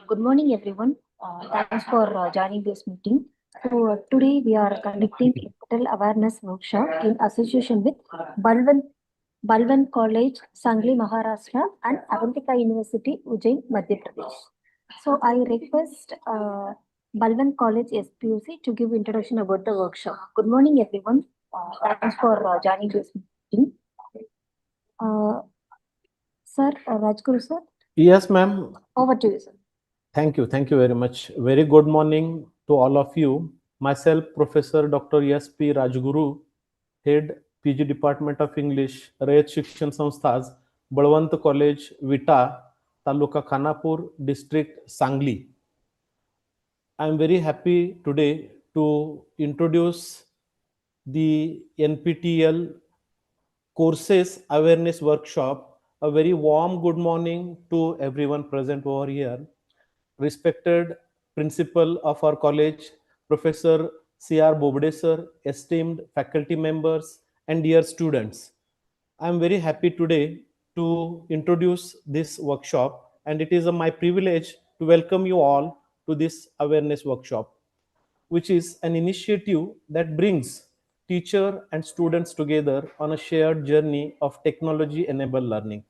Good morning, everyone. Thanks for joining this meeting. Today we are conducting a total awareness workshop in association with Balwant College, Sangli, Maharashtra, and Avantika University, Ujjain, Madhya Pradesh. So, I request Balwant College SPUC to give introduction about the workshop. Good morning, everyone. Thanks for joining this meeting. Uh, Sir, Rajguru, sir, Yes, ma'am. over to you, sir. Thank you. Thank you very much. Very good morning to all of you. Myself, Professor Dr. S.P. Rajguru, Head PG Department of English, Rayat Shikshan Samsthas, Balwant College, Vita, Taluka Khanapur, District, Sangli. I am very happy today to introduce the NPTEL courses awareness workshop. A very warm good morning to everyone present over here. Respected principal of our college, Professor C.R. Bobde sir, esteemed faculty members, and dear students. I am very happy today to introduce this workshop, and it is my privilege to welcome you all to this awareness workshop, which is an initiative that brings teacher and students together on a shared journey of technology enabled learning.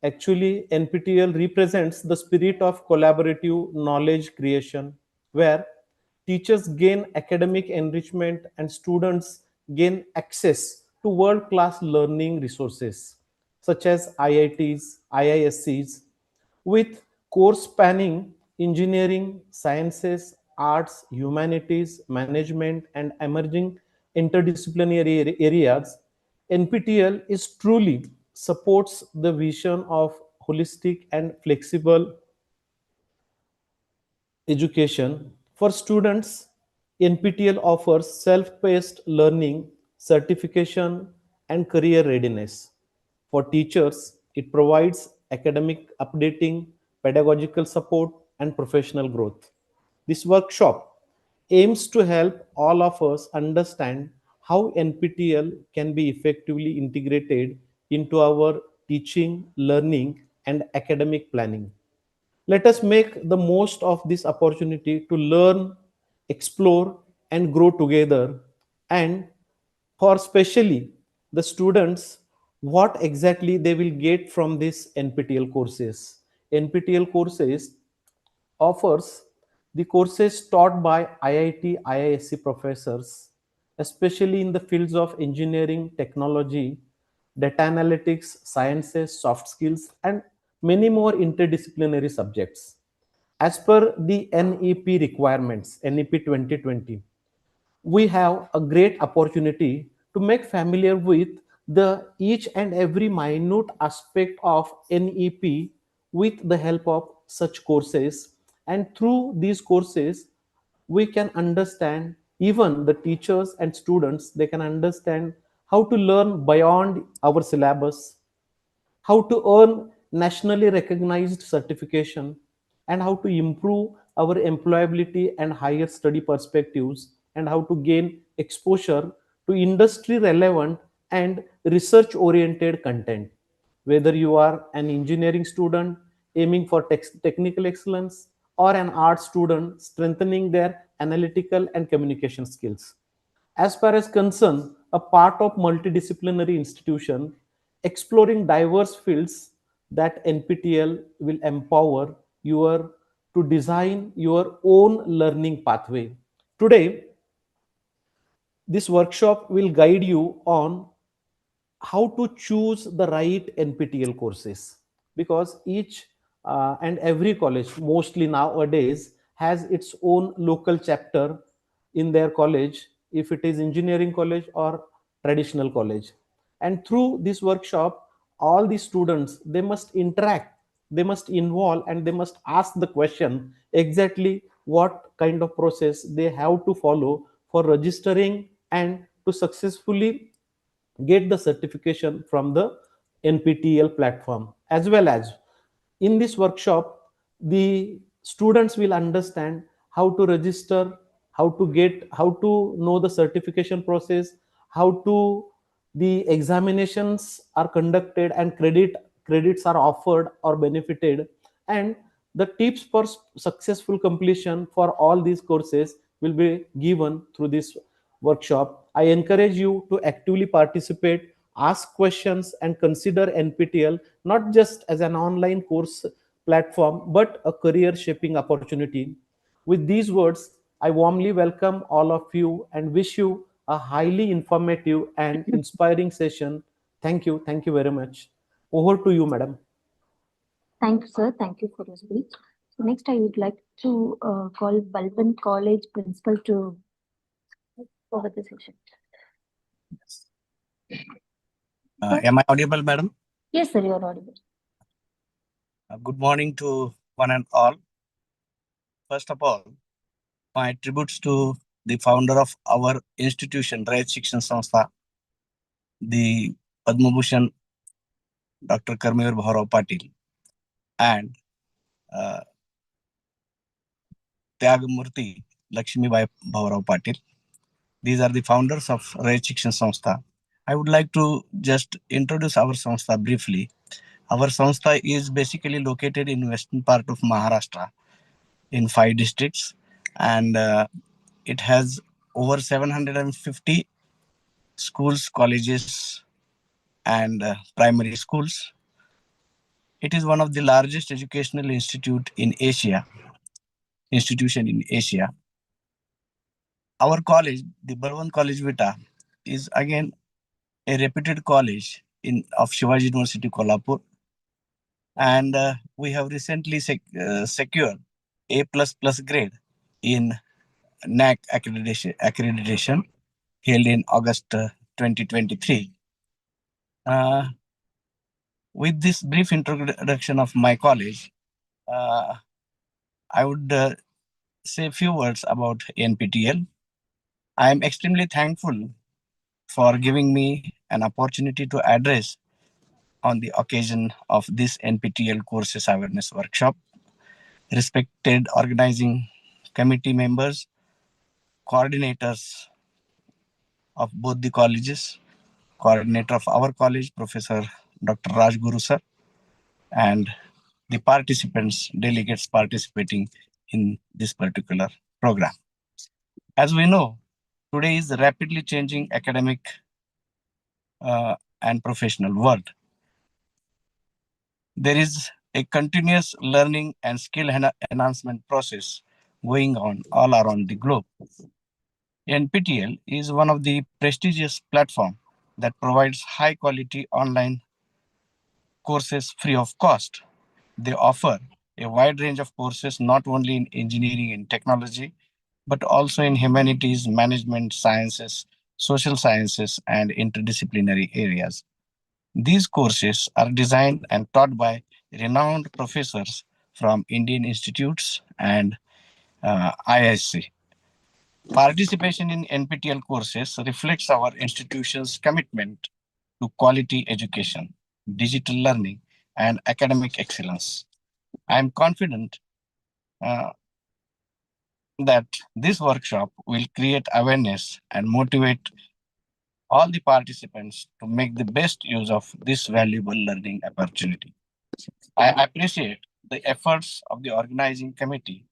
Actually, NPTEL represents the spirit of collaborative knowledge creation, where teachers gain academic enrichment and students gain access to world class learning resources such as IITs, IISCs, with course spanning engineering, sciences, arts, humanities, management, and emerging interdisciplinary areas. NPTEL is truly supports the vision of holistic and flexible education. For students, NPTEL offers self-paced learning, certification, and career readiness. For teachers, it provides academic updating, pedagogical support, and professional growth. This workshop aims to help all of us understand how NPTEL can be effectively integrated into our teaching, learning, and academic planning. Let us make the most of this opportunity to learn, explore, and grow together. And for especially the students, what exactly they will get from this NPTEL courses. NPTEL courses offers the courses taught by IIT, IISc professors, especially in the fields of engineering, technology, data analytics, sciences, soft skills, and many more interdisciplinary subjects. As per the NEP requirements, NEP 2020, we have a great opportunity to make familiar with the each and every minute aspect of NEP with the help of such courses, and through these courses we can understand, even the teachers and students, they can understand how to learn beyond our syllabus, how to earn nationally recognized certification, and how to improve our employability and higher study perspectives, and how to gain exposure to industry relevant and research oriented content. Whether you are an engineering student aiming for technical excellence, or an art student strengthening their analytical and communication skills. As far as concern, a part of multidisciplinary institution exploring diverse fields, that NPTEL will empower your to design your own learning pathway. Today, this workshop will guide you on how to choose the right NPTEL courses, because each and every college mostly nowadays has its own local chapter in their college, if it is engineering college or traditional college. And through this workshop, all the students, they must interact, they must involve, and they must ask the question exactly what kind of process they have to follow for registering and to successfully get the certification from the NPTEL platform. As well as in this workshop, the students will understand how to register, how to know the certification process, how to the examinations are conducted, and credits are offered or benefited and the tips for successful completion for all these courses will be given through this workshop. I encourage you to actively participate, ask questions, and consider NPTEL not just as an online course platform but a career shaping opportunity. With these words, I warmly welcome all of you and wish you a highly informative and inspiring session. Thank you. Thank you very much. Over to you, madam. Thank you, sir. Thank you for your speech. So next, I would like to call Balwant College Principal to over the session. Am I audible, madam? Yes, sir, you are audible. Good morning to one and all. First of all, my tributes to the founder of our institution, Rayat Shikshan Sanstha, the Padma Bhushan Dr. Karmevir Bhaurav Patil, and uh, Tyagamurti Lakshmibai Bhaurav Patil. These are the founders of Rayat Shikshan Sanstha. I would like to just introduce our Sanstha briefly. Our Sanstha is basically located in western part of Maharashtra in 5 districts, and it has over 750 schools, colleges, and primary schools. It is one of the largest educational institution in Asia. Our college, the Balwant College Vita, is again a reputed college of Shivaji University, Kolhapur, and we have recently secured A++ grade in NAC accreditation held in August 2023. With this brief introduction of my college, I would say a few words about NPTEL. I am extremely thankful for giving me an opportunity to address on the occasion of this NPTEL Courses Awareness Workshop. Respected organizing committee members, coordinators of both the colleges, coordinator of our college, Professor Dr. Rajguru sir, and the participants, delegates participating in this particular program. As we know, today is a rapidly changing academic and professional world. There is a continuous learning and skill enhancement process going on all around the globe. NPTEL is one of the prestigious platforms that provides high quality online courses free of cost. They offer a wide range of courses not only in engineering and technology, but also in humanities, management, sciences, social sciences, and interdisciplinary areas. These courses are designed and taught by renowned professors from Indian institutes and IIC. Participation in NPTEL courses reflects our institution's commitment to quality education, digital learning, and academic excellence. I am confident uh, that this workshop will create awareness and motivate all the participants to make the best use of this valuable learning opportunity. I appreciate the efforts of the organizing committee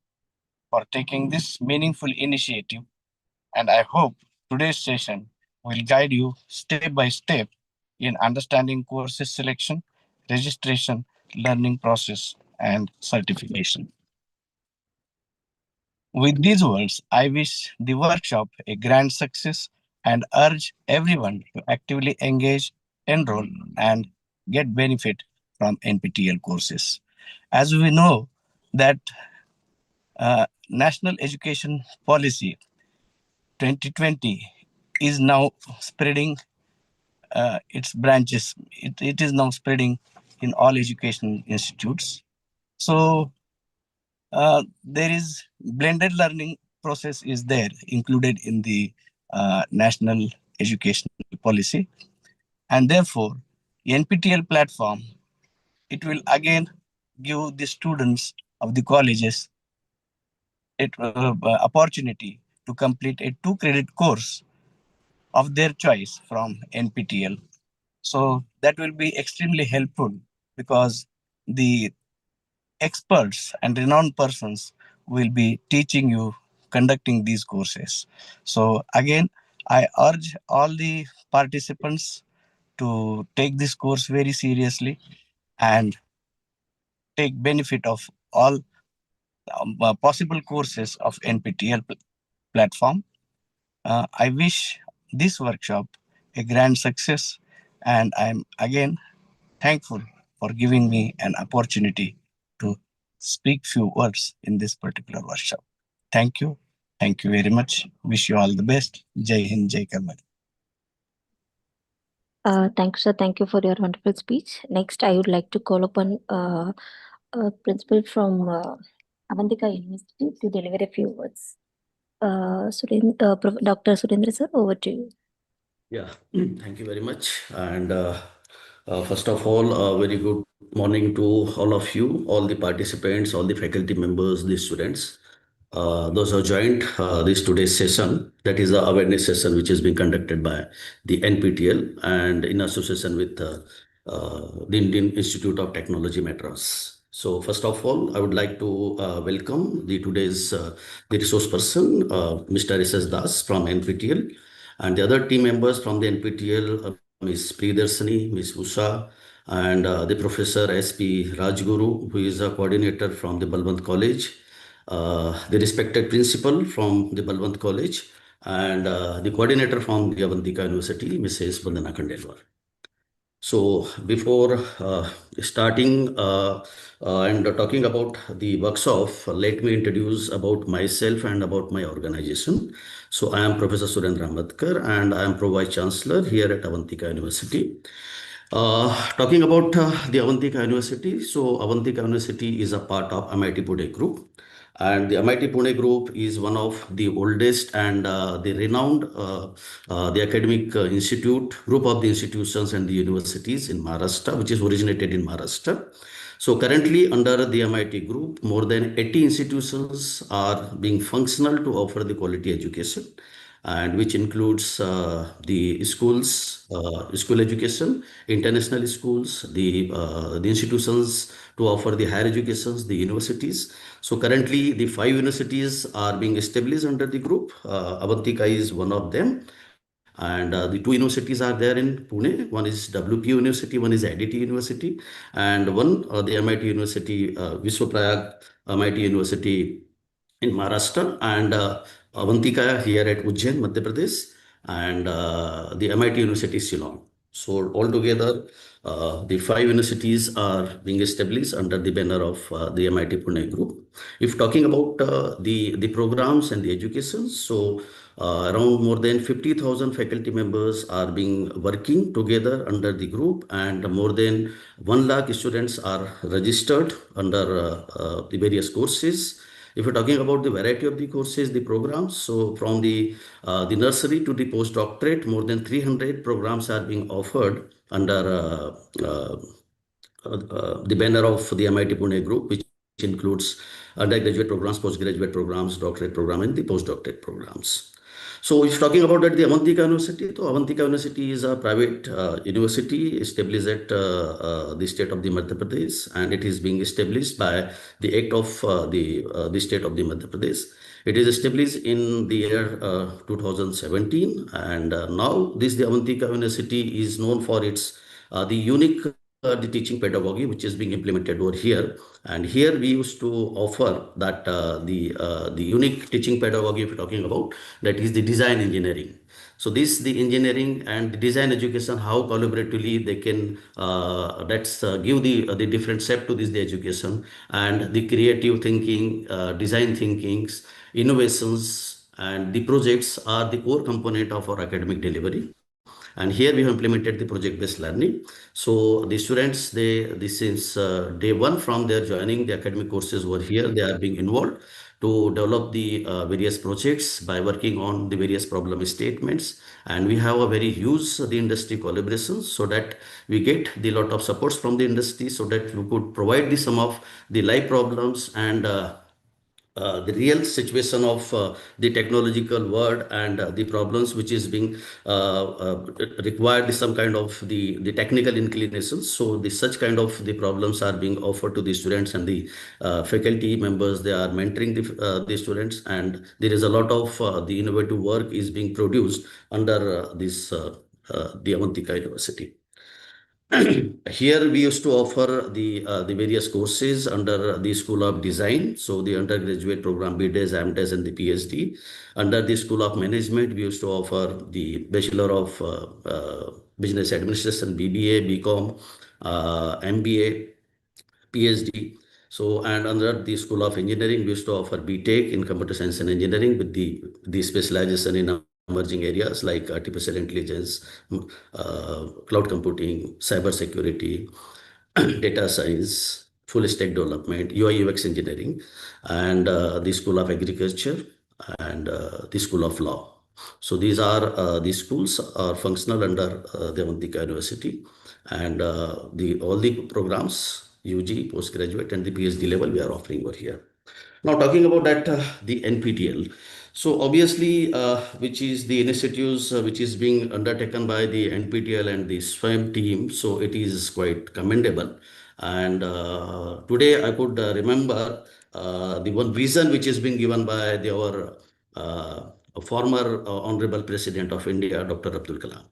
for taking this meaningful initiative, and I hope today's session will guide you step by step in understanding courses selection, registration, learning process, and certification. With these words, I wish the workshop a grand success and urge everyone to actively engage, enroll, and get benefit from NPTEL courses. As we know that National Education Policy 2020 is now spreading its branches. It is now spreading in all education institutes. So there is blended learning process is there included in the national education policy, and therefore NPTEL platform, it will again give the students of the colleges it opportunity to complete a 2 credit course of their choice from NPTEL. So that will be extremely helpful because the experts and renowned persons will be teaching you, conducting these courses. So again, I urge all the participants to take this course very seriously and take benefit of all possible courses of NPTEL platform. I wish this workshop a grand success, and I'm again thankful for giving me an opportunity to speak few words in this particular workshop. Thank you. Thank you very much. Wish you all the best. Jai Hind, Jai Karnal. Thank you, sir. Thank you for your wonderful speech. Next, I would like to call upon a principal from Avantika University to deliver a few words. Dr. Surendra, sir, over to you. Yeah, thank you very much. And first of all, a very good morning to all of you, all the participants, all the faculty members, the students, those who joined this today's session. That is the awareness session which is being conducted by the NPTEL and in association with the Indian Institute of Technology Madras. So first of all, I would like to welcome the today's the resource person, Mr. S.S. Das from NPTEL, and the other team members from the NPTEL, Ms. Priyadarshini, Ms. Usha, and the Professor S.P. Rajguru, who is a coordinator from the Balwant College, the respected principal from the Balwant College, and the coordinator from the Avantika University, Mrs. Vandana Khandelwar. So before starting and talking about the workshop, let me introduce about myself and about my organization. So I am Professor Surendra Ambedkar and I am Pro-Vice Chancellor here at Avantika University. Talking about the Avantika University, so Avantika University is a part of MIT Pune Group. And the MIT Pune Group is one of the oldest and the renowned the academic institute, group of the institutions and the universities in Maharashtra, which is originated in Maharashtra. So currently under the MIT group, more than 80 institutions are being functional to offer the quality education, and which includes the schools, school education, international schools, the institutions to offer the higher educations, the universities. So currently the 5 universities are being established under the group. Avantika is one of them. And the 2 universities are there in Pune. One is WP University, one is IIT University, and one the MIT University, Viswaprayag MIT University in Maharashtra, and Avantika here at Ujjain, Madhya Pradesh, and the MIT University Shillong. So altogether, the 5 universities are being established under the banner of the MIT Pune Group. If talking about the programs and the education, so around more than 50,000 faculty members are being working together under the group, and more than 1 lakh students are registered under the various courses. If you're talking about the variety of the courses, the programs, so from the nursery to the postdoctorate, more than 300 programs are being offered under the banner of the MIT Pune Group, which includes undergraduate programs, postgraduate programs, doctorate program, and the postdoctorate programs. So if talking about that, the Avantika University, so Avantika University is a private university established at the state of the Madhya Pradesh, and it is being established by the act of the state of the Madhya Pradesh. It is established in the year 2017, and now the Avantika University is known for its the unique the teaching pedagogy which is being implemented over here. And here we used to offer that the unique teaching pedagogy if you're talking about, that is the design engineering. So this the engineering and the design education, how collaboratively they can let's give the different step to this the education, and the creative thinking, design thinkings, innovations, and the projects are the core component of our academic delivery. And here we have implemented the project-based learning. So the students, this is day one from their joining the academic courses over here, they are being involved to develop the various projects by working on the various problem statements. And we have a very huge the industry collaborations, so that we get the lot of supports from the industry, so that we could provide the some of the live problems and the real situation of the technological world and the problems which is being required some kind of the technical inclinations. So the such kind of the problems are being offered to the students, and the faculty members, they are mentoring the students, and there is a lot of the innovative work is being produced under this the Avantika University. Here we used to offer the various courses under the School of Design. So the undergraduate program, BDes, AMDes, and the PhD. Under the School of Management, we used to offer the Bachelor of Business Administration, BBA, BCom, MBA, PhD. So, and under the School of Engineering, we used to offer BTech in Computer Science and Engineering with the specialization in emerging areas like artificial intelligence, cloud computing, cyber security, data science, full stack development, UI UX engineering, and the School of Agriculture and the School of Law. So these are the schools are functional under the Avantika University, and the all the programs UG, postgraduate, and the PhD level we are offering over here. Now talking about that the NPTEL. So obviously, which is the initiatives which is being undertaken by the NPTEL and the SWAM team. So it is quite commendable. And today I could remember the one vision which is being given by our former Honorable President of India, Dr. Abdul Kalam.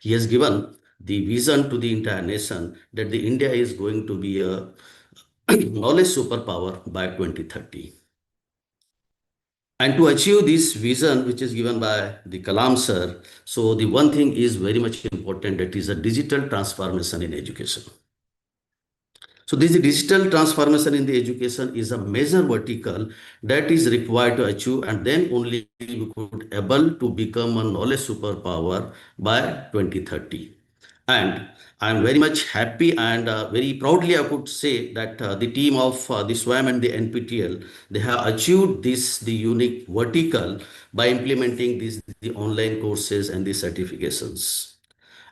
He has given the vision to the entire nation that the India is going to be a knowledge superpower by 2030. And to achieve this vision, which is given by the Kalam sir, so the one thing is very much important, that is a digital transformation in education. So this digital transformation in the education is a major vertical that is required to achieve, and then only we could able to become a knowledge superpower by 2030. And I'm very much happy and very proudly I could say that the team of the SWAM and the NPTEL, they have achieved this the unique vertical by implementing these the online courses and the certifications.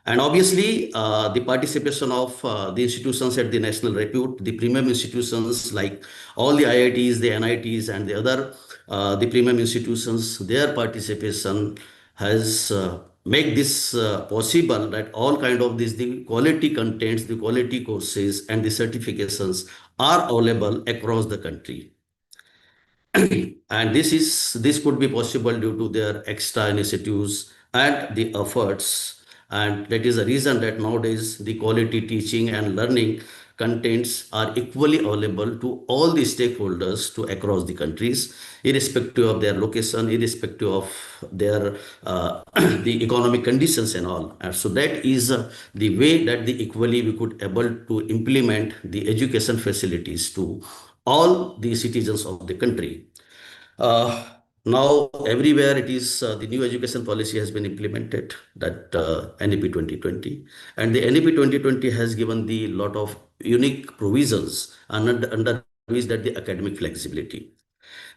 And obviously, the participation of the institutions at the national repute, the premium institutions like all the IITs, the NITs, and the other the premium institutions, their participation has make this possible, that all kind of this the quality contents, the quality courses, and the certifications are available across the country. And this could be possible due to their extra initiatives and the efforts, and that is the reason that nowadays the quality teaching and learning contents are equally available to all the stakeholders to across the countries, irrespective of their location, irrespective of their the economic conditions and all. And so that is the way that the equally we could able to implement the education facilities to all the citizens of the country. Uh, Now everywhere it is the new education policy has been implemented, that NEP 2020, and the NEP 2020 has given the lot of unique provisions under which that the academic flexibility.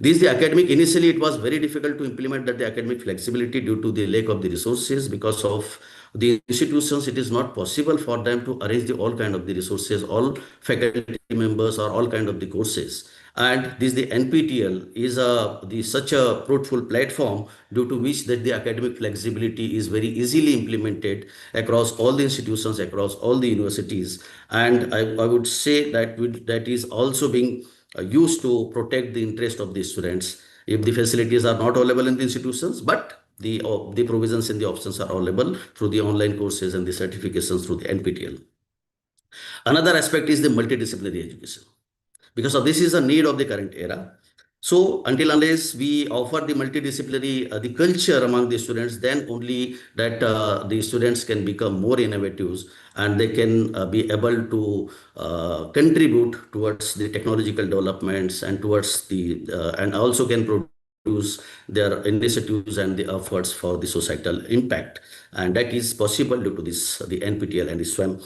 This the academic, initially it was very difficult to implement that the academic flexibility due to the lack of the resources, because of the institutions it is not possible for them to arrange the all kind of the resources, all faculty members, or all kind of the courses. And this the NPTEL is such a fruitful platform due to which that the academic flexibility is very easily implemented across all the institutions, across all the universities. And I would say that is also being used to protect the interest of the students if the facilities are not available in the institutions, but the provisions and the options are available through the online courses and the certifications through the NPTEL. Another aspect is the multidisciplinary education, because of this is a need of the current era. So until unless we offer the multidisciplinary the culture among the students, then only that the students can become more innovative, and they can be able to contribute towards the technological developments and towards the and also can produce their initiatives and the efforts for the societal impact. And that is possible due to this the NPTEL and the SWAM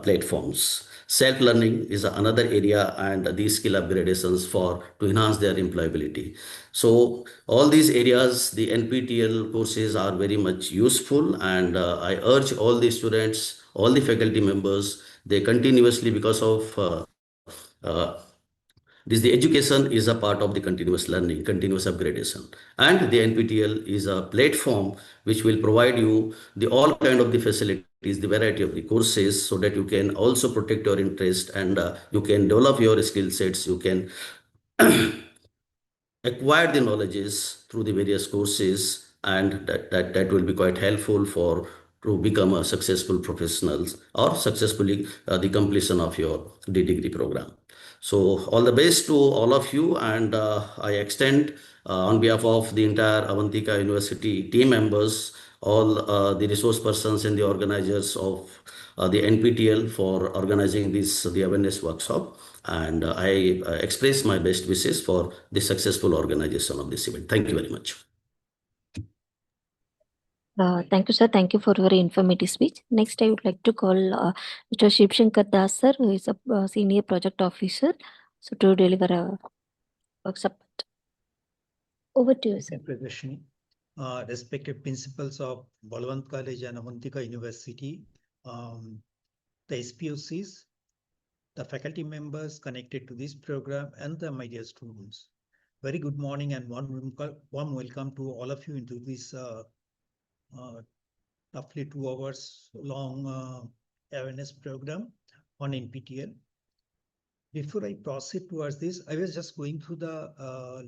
platforms. Self-learning is another area, and these skill upgradations for to enhance their employability. So all these areas, the NPTEL courses are very much useful, and I urge all the students, all the faculty members, they continuously, because of The education is a part of the continuous learning, continuous upgradation, and the NPTEL is a platform which will provide you the all kind of the facilities, the variety of the courses, so that you can also protect your interest and you can develop your skill sets. You can acquire the knowledges through the various courses, and that will be quite helpful for to become a successful professionals or successfully the completion of your degree program. So all the best to all of you, and I extend on behalf of the entire Avantika University team members, all the resource persons and the organizers of the NPTEL for organizing this the awareness workshop, and I express my best wishes for the successful organization of this event. Thank you very much. Thank you, sir. Thank you for your informative speech. Next, I would like to call Mr. Shiv Shankar Das, sir, who is a senior project officer, so to deliver a workshop. Over to you, sir. Priyadashini, respected principals of Balwant College and Avantika University, the SPOCs, the faculty members connected to this program, and the my dear students. Very good morning and warm welcome to all of you into this roughly 2 hours long awareness program on NPTEL. Before I proceed towards this, I was just going through the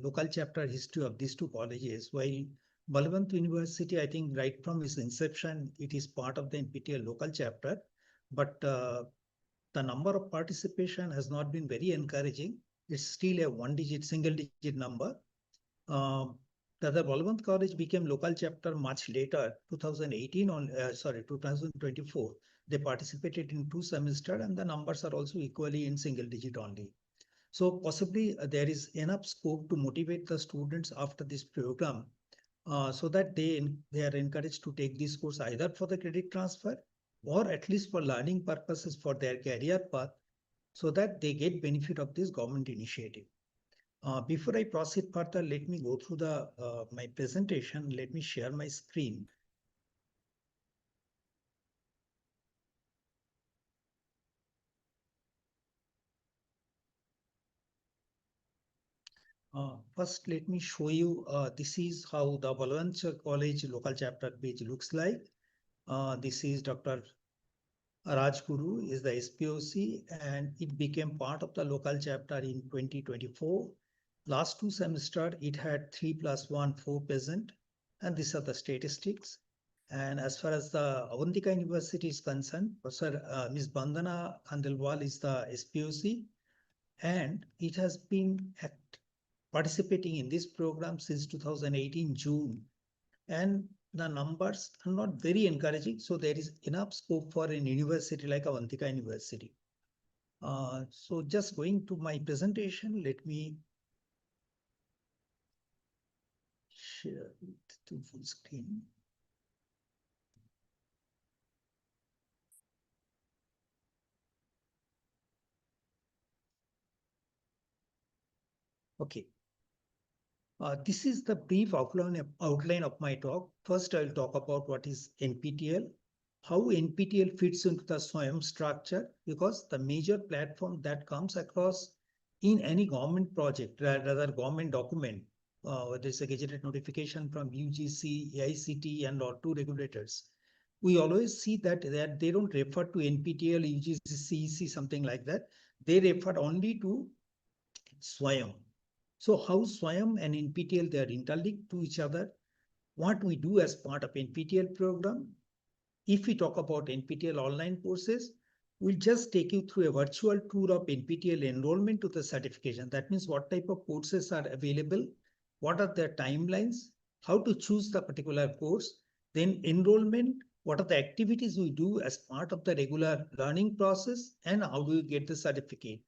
local chapter history of these two colleges. While Balwant University, I think right from its inception, it is part of the NPTEL local chapter, but the number of participation has not been very encouraging. It's still a single digit number. The Balwant College became local chapter much later, 2024. They participated in 2 semesters, and the numbers are also equally in single digit only. So possibly there is enough scope to motivate the students after this program so that they are encouraged to take this course either for the credit transfer or at least for learning purposes for their career path, so that they get benefit of this government initiative. Before I proceed further, let me go through my presentation. Let me share my screen. First, let me show you, this is how the Balwant College local chapter page looks like. This is Dr. Rajguru is the SPOC, and it became part of the local chapter in 2024. Last 2 semesters, it had 3 + 1, 4 present, and these are the statistics. And as far as the Avantika University is concerned, Professor Ms. Bandana Khandelwal is the SPOC, and it has been participating in this program since 2018 June. And the numbers are not very encouraging, so there is enough scope for an university like Avantika University. So just going to my presentation, let me share it to full screen. Okay. This is the brief outline of my talk. First, I'll talk about what is NPTEL, how NPTEL fits into the SWAYAM structure, because the major platform that comes across in any government project, rather government document, whether it's a gazetted notification from UGC, AICT, and or 2 regulators, we always see that they don't refer to NPTEL, UGC, CEC, something like that. They refer only to SWAYAM. So how SWAYAM and NPTEL, they are interlinked to each other. What we do as part of NPTEL program, if we talk about NPTEL online courses, we'll just take you through a virtual tour of NPTEL enrollment to the certification. That means what type of courses are available, what are their timelines, how to choose the particular course, then enrollment, what are the activities we do as part of the regular learning process, and how do you get the certificate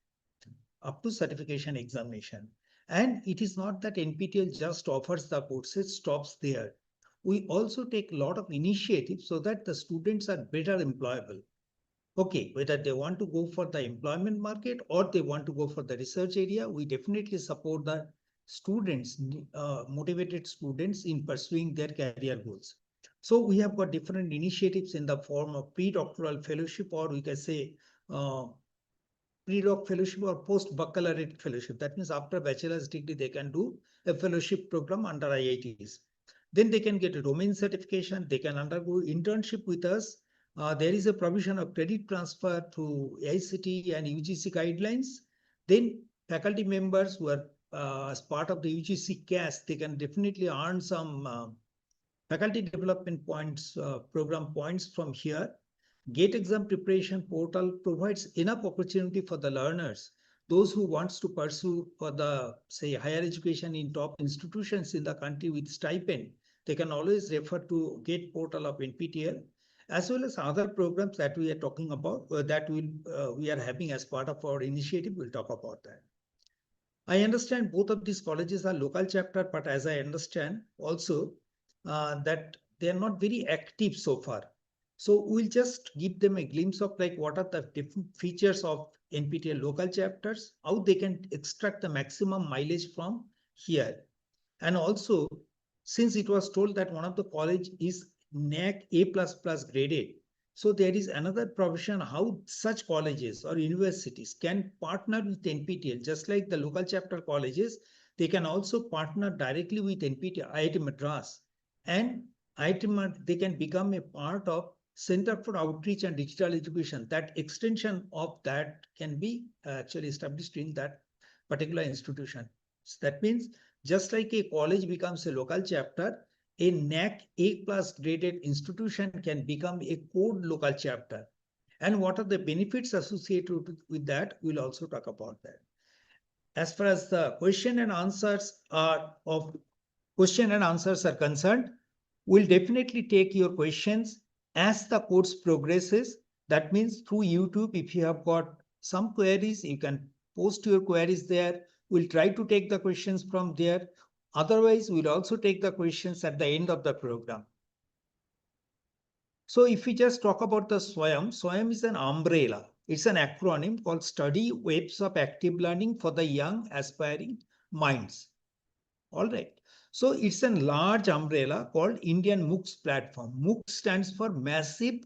up to certification examination. And it is not that NPTEL just offers the courses, stops there. We also take a lot of initiatives so that the students are better employable. Okay, whether they want to go for the employment market or they want to go for the research area, we definitely support the students, motivated students in pursuing their career goals. So we have got different initiatives in the form of pre-doctoral fellowship, or we can say pre-doc fellowship or post-baccalaureate fellowship. That means after bachelor's degree, they can do a fellowship program under IITs. Then they can get a domain certification. They can undergo internship with us. There is a provision of credit transfer through ICT and UGC guidelines. Then faculty members who are as part of the UGC CAS, they can definitely earn some faculty development points, program points from here. GATE exam preparation portal provides enough opportunity for the learners, those who wants to pursue for the, say, higher education in top institutions in the country with stipend. They can always refer to GATE portal of NPTEL, as well as other programs that we are talking about, that we are having as part of our initiative. We'll talk about that. I understand both of these colleges are local chapter, but as I understand also that they are not very active so far. So we'll just give them a glimpse of like what are the different features of NPTEL local chapters, how they can extract the maximum mileage from here. And also, since it was told that one of the college is NAC A++ graded, so there is another provision how such colleges or universities can partner with NPTEL, just like the local chapter colleges. They can also partner directly with NPTEL, IIT Madras, and they can become a part of Center for Outreach and Digital Education. That extension of that can be actually established in that particular institution. So that means just like a college becomes a local chapter, a NAC A+ graded institution can become a code local chapter. And what are the benefits associated with that? We'll also talk about that. As far as the question and answers are concerned, we'll definitely take your questions as the course progresses. That means through YouTube, if you have got some queries, you can post your queries there. We'll try to take the questions from there. Otherwise, we'll also take the questions at the end of the program. So if we just talk about the SWAYAM is an umbrella. It's an acronym called Study Waves of Active Learning for the Young Aspiring Minds. All right. So it's a large umbrella called Indian MOOCs platform. MOOCs stands for Massive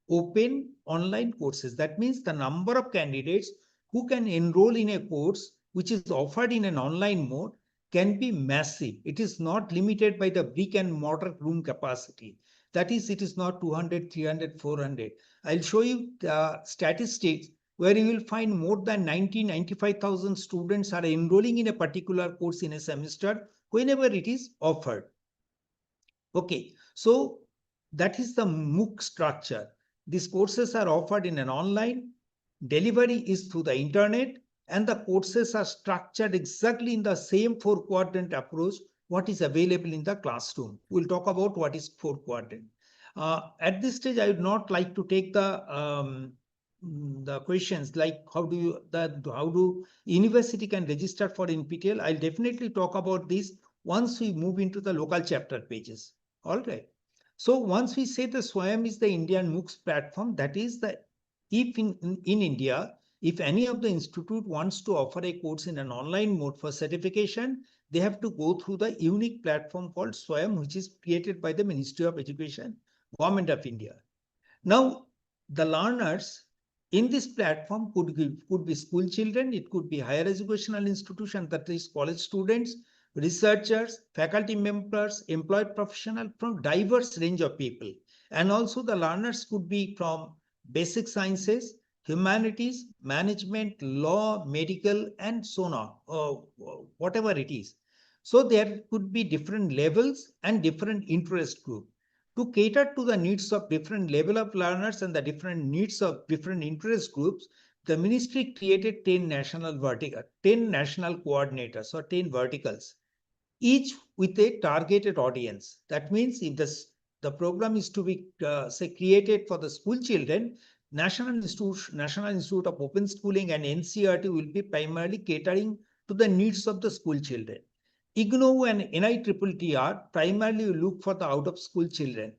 Open Online Courses. That means the number of candidates who can enroll in a course which is offered in an online mode can be massive. It is not limited by the brick and mortar room capacity. That is, it is not 200, 300, 400. I'll show you the statistics where you will find more than 95,000 students are enrolling in a particular course in a semester whenever it is offered. Okay, so that is the MOOC structure. These courses are offered in an online, delivery is through the internet, and the courses are structured exactly in the same four-quadrant approach what is available in the classroom. We'll talk about what is four-quadrant. At this stage, I would not like to take the questions like how do university can register for NPTEL. I'll definitely talk about this once we move into the local chapter pages. All right. So once we say the SWAYAM is the Indian MOOCs platform, that is the if in India, if any of the institute wants to offer a course in an online mode for certification, they have to go through the unique platform called SWAYAM, which is created by the Ministry of Education, Government of India. Now, the learners in this platform could be school children, it could be higher educational institution, that is college students, researchers, faculty members, employed professionals from diverse range of people. And also the learners could be from basic sciences, humanities, management, law, medical, and so on, whatever it is. So there could be different levels and different interest groups. To cater to the needs of different level of learners and the different needs of different interest groups, the ministry created 10 national coordinators or 10 verticals, each with a targeted audience. That means if the program is to be say created for the school children, National Institute of Open Schooling and NCERT will be primarily catering to the needs of the school children. IGNOU and NITTTR primarily look for the out-of-school children.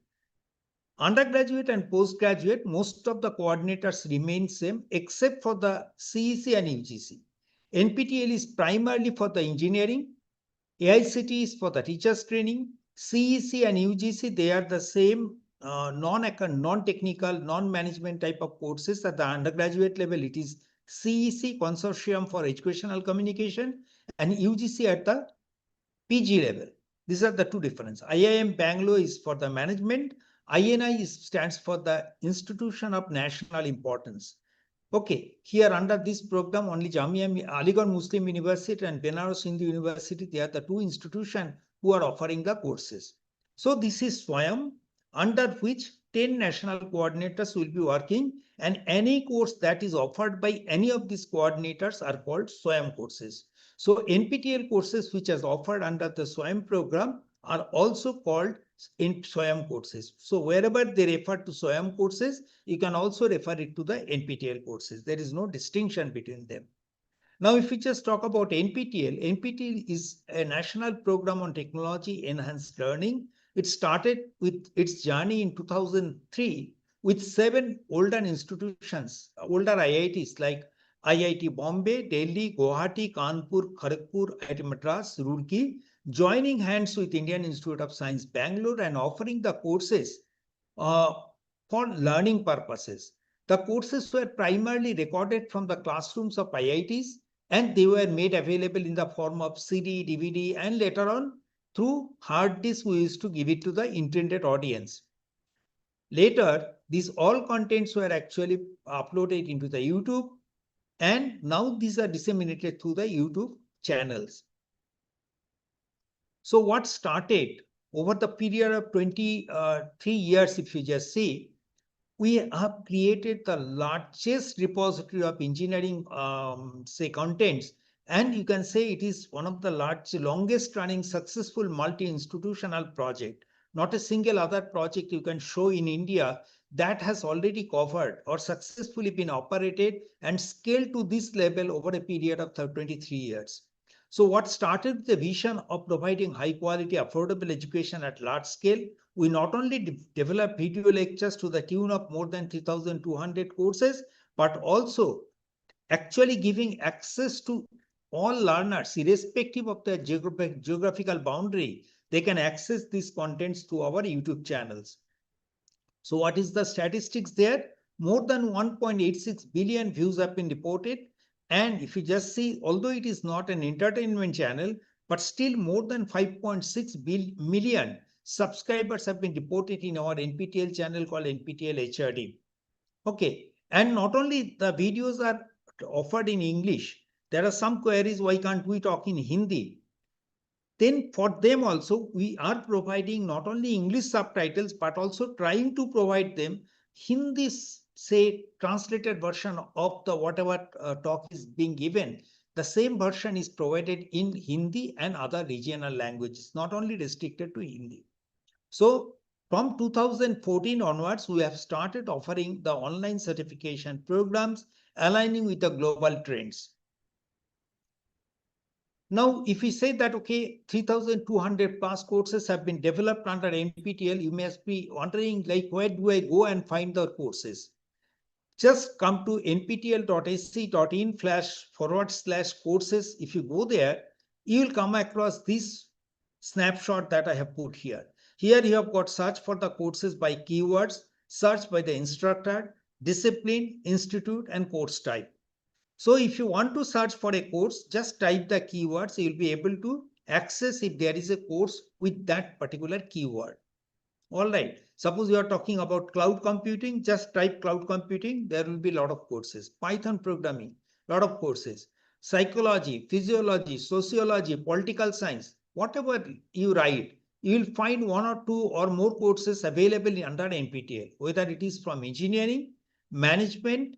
Undergraduate and postgraduate, most of the coordinators remain same except for the CEC and UGC. NPTEL is primarily for the engineering, AICT is for the teachers training, CEC and UGC, they are the same non-technical, non-management type of courses. At the undergraduate level, it is CEC, Consortium for Educational Communication, and UGC at the PG level. These are the two differences. IIM Bangalore is for the management. INI stands for the Institution of National Importance. Okay, here under this program, only Jamia Aligarh Muslim University and Benares Hindu University, they are the two institutions who are offering the courses. So this is SWAYAM, under which 10 national coordinators will be working, and any course that is offered by any of these coordinators are called SWAYAM courses. So NPTEL courses which are offered under the SWAYAM program are also called in SWAYAM courses. So wherever they refer to SWAYAM courses, you can also refer it to the NPTEL courses. There is no distinction between them. Now, if we just talk about NPTEL, NPTEL is a national program on technology enhanced learning. It started with its journey in 2003 with 7 older institutions, older IITs like IIT Bombay, Delhi, Guwahati, Kanpur, Kharagpur, IIT Madras, Roorkee, joining hands with Indian Institute of Science, Bangalore, and offering the courses for learning purposes. The courses were primarily recorded from the classrooms of IITs, and they were made available in the form of CD, DVD, and later on through hard disk we used to give it to the intended audience. Later, these all contents were actually uploaded into the YouTube, and now these are disseminated through the YouTube channels. So what started over the period of 23 years, if you just see, we have created the largest repository of engineering, contents, and you can say it is one of the longest running successful multi-institutional project. Not a single other project you can show in India that has already covered or successfully been operated and scaled to this level over a period of 23 years. So what started with the vision of providing high quality, affordable education at large scale, we not only develop video lectures to the tune of more than 3,200 courses, but also actually giving access to all learners, irrespective of their geographical boundary. They can access these contents through our YouTube channels. So what is the statistics there? More than 1.86 billion views have been reported. And if you just see, although it is not an entertainment channel, but still more than 5.6 million subscribers have been reported in our NPTEL channel called NPTEL HRD. Okay. And not only the videos are offered in English, there are some queries, why can't we talk in Hindi? Then for them also, we are providing not only English subtitles, but also trying to provide them Hindi, say, translated version of the whatever talk is being given. The same version is provided in Hindi and other regional languages, not only restricted to Hindi. So from 2014 onwards, we have started offering the online certification programs aligning with the global trends. Now, if we say that, okay, 3,200 plus courses have been developed under NPTEL, you must be wondering, like, where do I go and find the courses? Just come to nptel.ac.in//courses. If you go there, you will come across this snapshot that I have put here. Here you have got search for the courses by keywords, search by the instructor, discipline, institute, and course type. So if you want to search for a course, just type the keywords. You will be able to access if there is a course with that particular keyword. All right. Suppose you are talking about cloud computing, just type cloud computing. There will be a lot of courses. Python programming, a lot of courses. Psychology, physiology, sociology, political science, whatever you write, you will find 1 or 2 or more courses available under NPTEL, whether it is from engineering, management,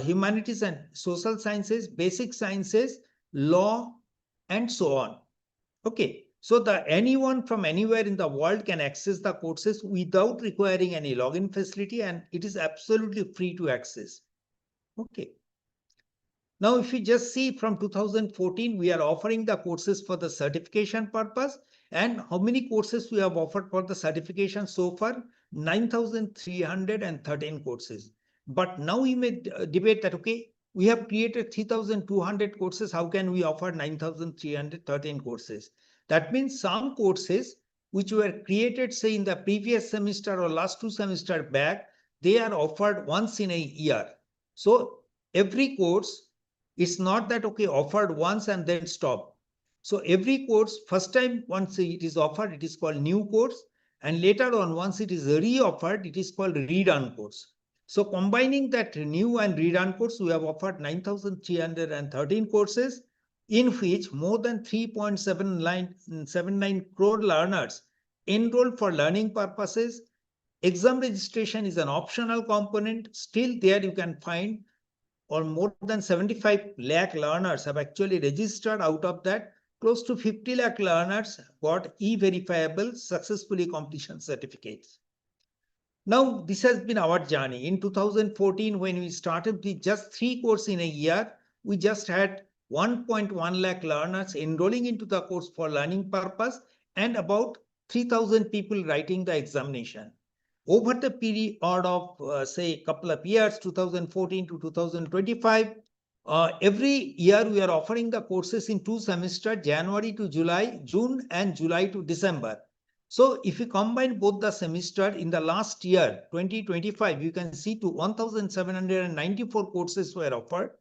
humanities and social sciences, basic sciences, law, and so on. Okay, so anyone from anywhere in the world can access the courses without requiring any login facility, and it is absolutely free to access. Okay. Now, if you just see from 2014, we are offering the courses for the certification purpose. And how many courses we have offered for the certification so far? 9,313 courses. But now we may debate that, okay, we have created 3,200 courses. How can we offer 9,313 courses? That means some courses which were created, say, in the previous semester or last 2 semesters back, they are offered once in a year. So every course, it's not that, okay, offered once and then stop. So every course, first time once it is offered, it is called new course. And later on, once it is re-offered, it is called redone course. So combining that new and redone course, we have offered 9,313 courses, in which more than 3.79 crore learners enrolled for learning purposes. Exam registration is an optional component. Still there you can find, or more than 75 lakh learners have actually registered. Out of that, close to 50 lakh learners got e-verifiable successfully completion certificates. Now, this has been our journey. In 2014, when we started with just 3 courses in a year, we just had 1.1 lakh learners enrolling into the course for learning purpose and about 3,000 people writing the examination. Over the period of, say, a couple of years, 2014 to 2025, every year we are offering the courses in 2 semesters, January to July, June and July to December. So if you combine both the semester in the last year, 2025, you can see to 1,794 courses were offered,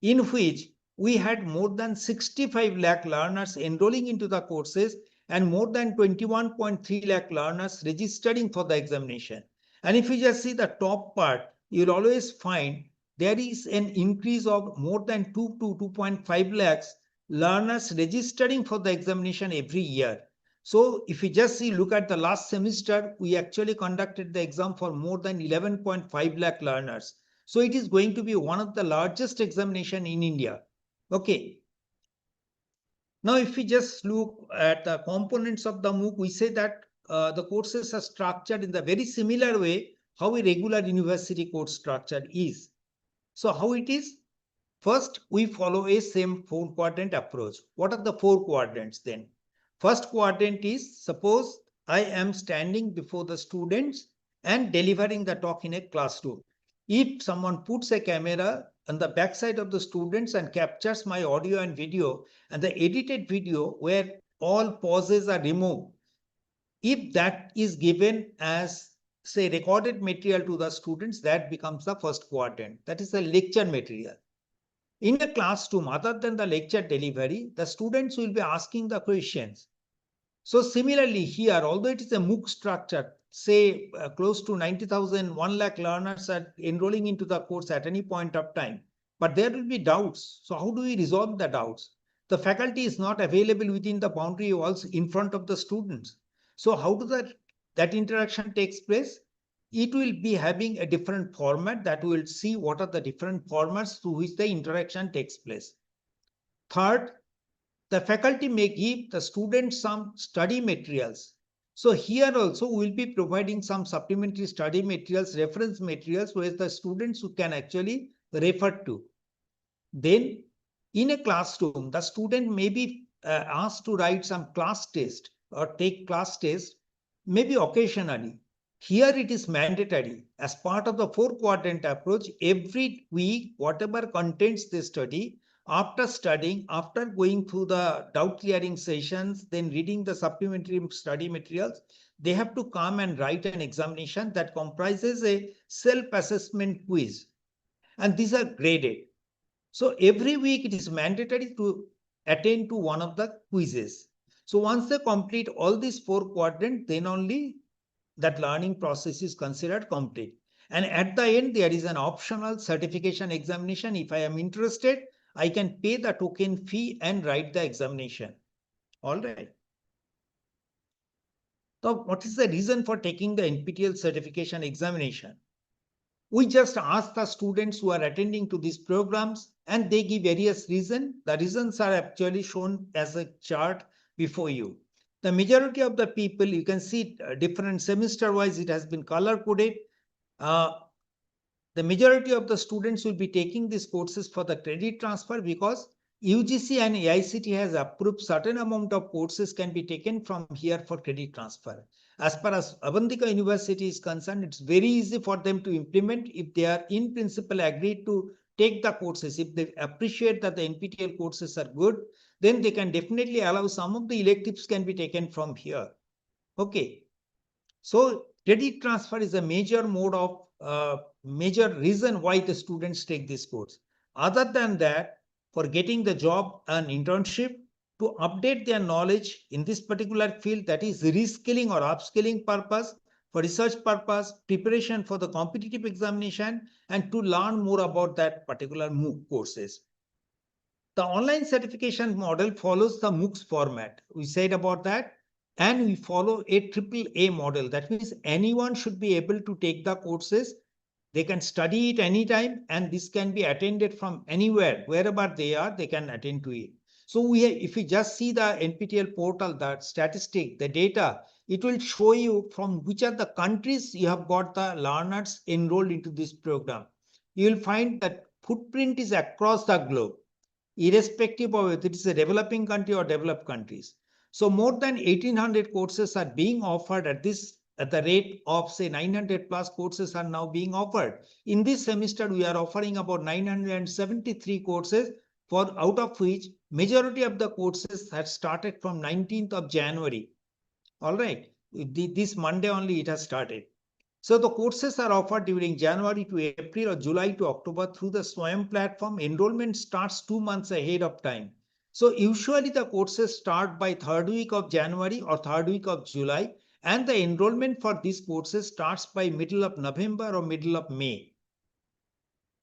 in which we had more than 65 lakh learners enrolling into the courses and more than 21.3 lakh learners registering for the examination. And if you just see the top part, you'll always find there is an increase of more than 2 to 2.5 lakhs learners registering for the examination every year. So if you just see, look at the last semester, we actually conducted the exam for more than 11.5 lakh learners. So it is going to be one of the largest examination in India. Okay. Now, if we just look at the components of the MOOC, we say that the courses are structured in the very similar way how a regular university course structure is. So how it is? First, we follow a same 4-quadrant approach. What are the 4 quadrants then? First quadrant is, suppose I am standing before the students and delivering the talk in a classroom. If someone puts a camera on the backside of the students and captures my audio and video, and the edited video where all pauses are removed, if that is given as, say, recorded material to the students, that becomes the first quadrant. That is the lecture material. In a classroom, other than the lecture delivery, the students will be asking the questions. So similarly here, although it is a MOOC structure, say close to 90,000, 1 lakh learners are enrolling into the course at any point of time, but there will be doubts. So how do we resolve the doubts? The faculty is not available within the boundary walls in front of the students. So how does that interaction takes place? It will be having a different format that we will see what are the different formats through which the interaction takes place. Third, the faculty may give the students some study materials. So here also we will be providing some supplementary study materials, reference materials where the students who can actually refer to. Then in a classroom, the student may be asked to write some class test or take class test, maybe occasionally. Here it is mandatory. As part of the 4-quadrant approach, every week, whatever contents they study, after studying, after going through the doubt clearing sessions, then reading the supplementary study materials, they have to come and write an examination that comprises a self-assessment quiz. And these are graded. So every week it is mandatory to attend to one of the quizzes. So once they complete all these 4 quadrants, then only that learning process is considered complete. And at the end, there is an optional certification examination. If I am interested, I can pay the token fee and write the examination. All right. So what is the reason for taking the NPTEL certification examination? We just ask the students who are attending to these programs and they give various reasons. The reasons are actually shown as a chart before you. The majority of the people, you can see different semester wise, it has been color coded. The majority of the students will be taking these courses for the credit transfer because UGC and AICT has approved certain amount of courses can be taken from here for credit transfer. As far as Avantika University is concerned, it's very easy for them to implement if they are in principle agreed to take the courses. If they appreciate that the NPTEL courses are good, then they can definitely allow some of the electives can be taken from here. Okay. So credit transfer is a major mode of major reason why the students take this course. other than that, for getting the job and internship, to update their knowledge in this particular field, that is reskilling or upskilling purpose, for research purpose, preparation for the competitive examination, and to learn more about that particular MOOC courses. The online certification model follows the MOOCs format. We said about that. And we follow a AAA model. That means anyone should be able to take the courses. They can study it anytime, and this can be attended from anywhere, wherever they are, they can attend to it. So if we just see the NPTEL portal, the statistic, the data, it will show you from which are the countries you have got the learners enrolled into this program. You will find that footprint is across the globe, irrespective of whether it is a developing country or developed countries. So more than 1800 courses are being offered at the rate of say 900 plus courses are now being offered. In this semester, we are offering about 973 courses, for out of which majority of the courses had started from 19th of January. All right, this Monday only it has started. So the courses are offered during January to April or July to October through the SWAYAM platform. Enrollment starts 2 months ahead of time. So usually the courses start by 3rd week of January or 3rd week of July, and the enrollment for these courses starts by middle of November or middle of May.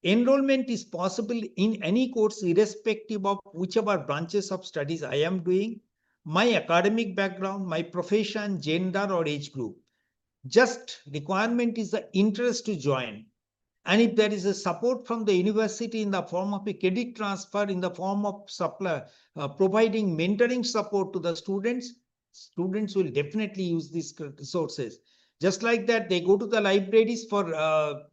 Enrollment is possible in any course irrespective of whichever branches of studies I am doing, my academic background, my profession, gender or age group. Just requirement is the interest to join. And if there is a support from the university in the form of a credit transfer, in the form of providing mentoring support to the students will definitely use these resources. Just like that, they go to the libraries for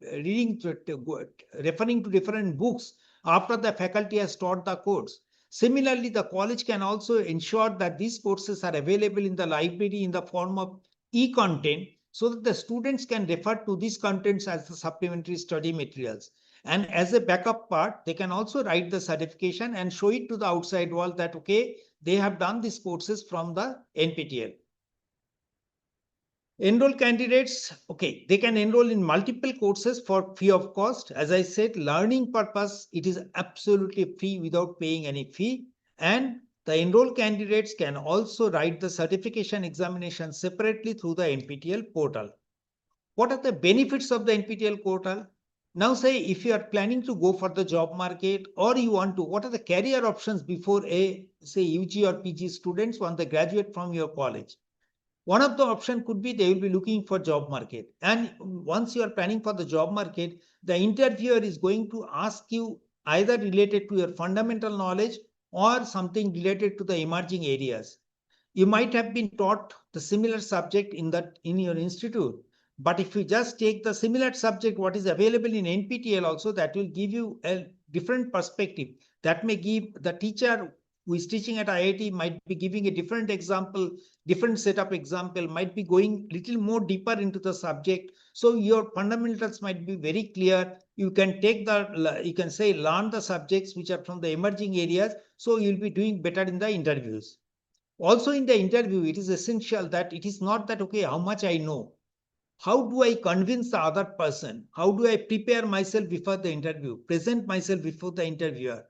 referring to different books after the faculty has taught the course. Similarly, the college can also ensure that these courses are available in the library in the form of e-content, so that the students can refer to these contents as the supplementary study materials. And as a backup part, they can also write the certification and show it to the outside world that, okay, they have done these courses from the NPTEL. Enroll candidates, okay, they can enroll in multiple courses for free of cost. As I said, learning purpose, it is absolutely free without paying any fee. And the enrolled candidates can also write the certification examination separately through the NPTEL portal. What are the benefits of the NPTEL portal? Now say if you are planning to go for the job market, or you want to, what are the career options before a say UG or PG students when they graduate from your college? One of the option could be they will be looking for job market. And once you are planning for the job market, the interviewer is going to ask you either related to your fundamental knowledge or something related to the emerging areas. You might have been taught the similar subject in your institute, but if you just take the similar subject what is available in NPTEL also, that will give you a different perspective. That may give the teacher who is teaching at IIT might be giving a different example, different set of example, might be going little more deeper into the subject. So your fundamentals might be very clear. You can learn the subjects which are from the emerging areas. So you'll be doing better in the interviews. Also in the interview, it is essential that it is not that, okay, how much I know. How do I convince the other person? How do I prepare myself before the interview, present myself before the interviewer?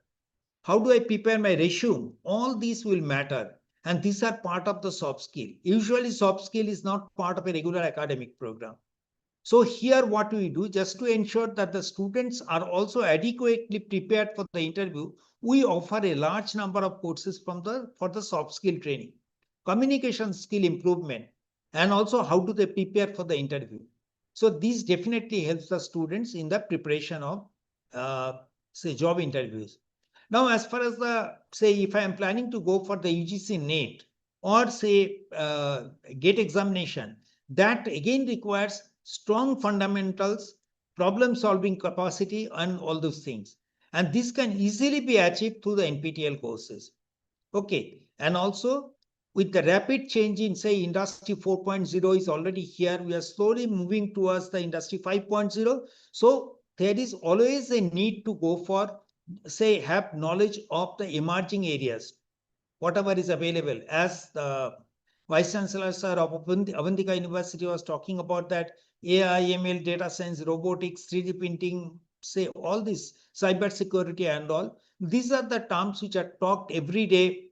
How do I prepare my resume? All these will matter. And these are part of the soft skill. Usually soft skill is not part of a regular academic program. So here what we do, just to ensure that the students are also adequately prepared for the interview, we offer a large number of courses for the soft skill training, communication skill improvement, and also how do they prepare for the interview. So this definitely helps the students in the preparation of say job interviews. Now, as far as if I am planning to go for the UGC NET or say GATE examination, that again requires strong fundamentals, problem solving capacity, and all those things. And this can easily be achieved through the NPTEL courses. Okay. And also with the rapid change in say industry 4.0 is already here, we are slowly moving towards the industry 5.0. So there is always a need to go for say have knowledge of the emerging areas, whatever is available. As the Vice Chancellor Sir of Avantika University was talking about that AI, ML, data science, robotics, 3D printing, say all this cyber security and all. These are the terms which are talked every day,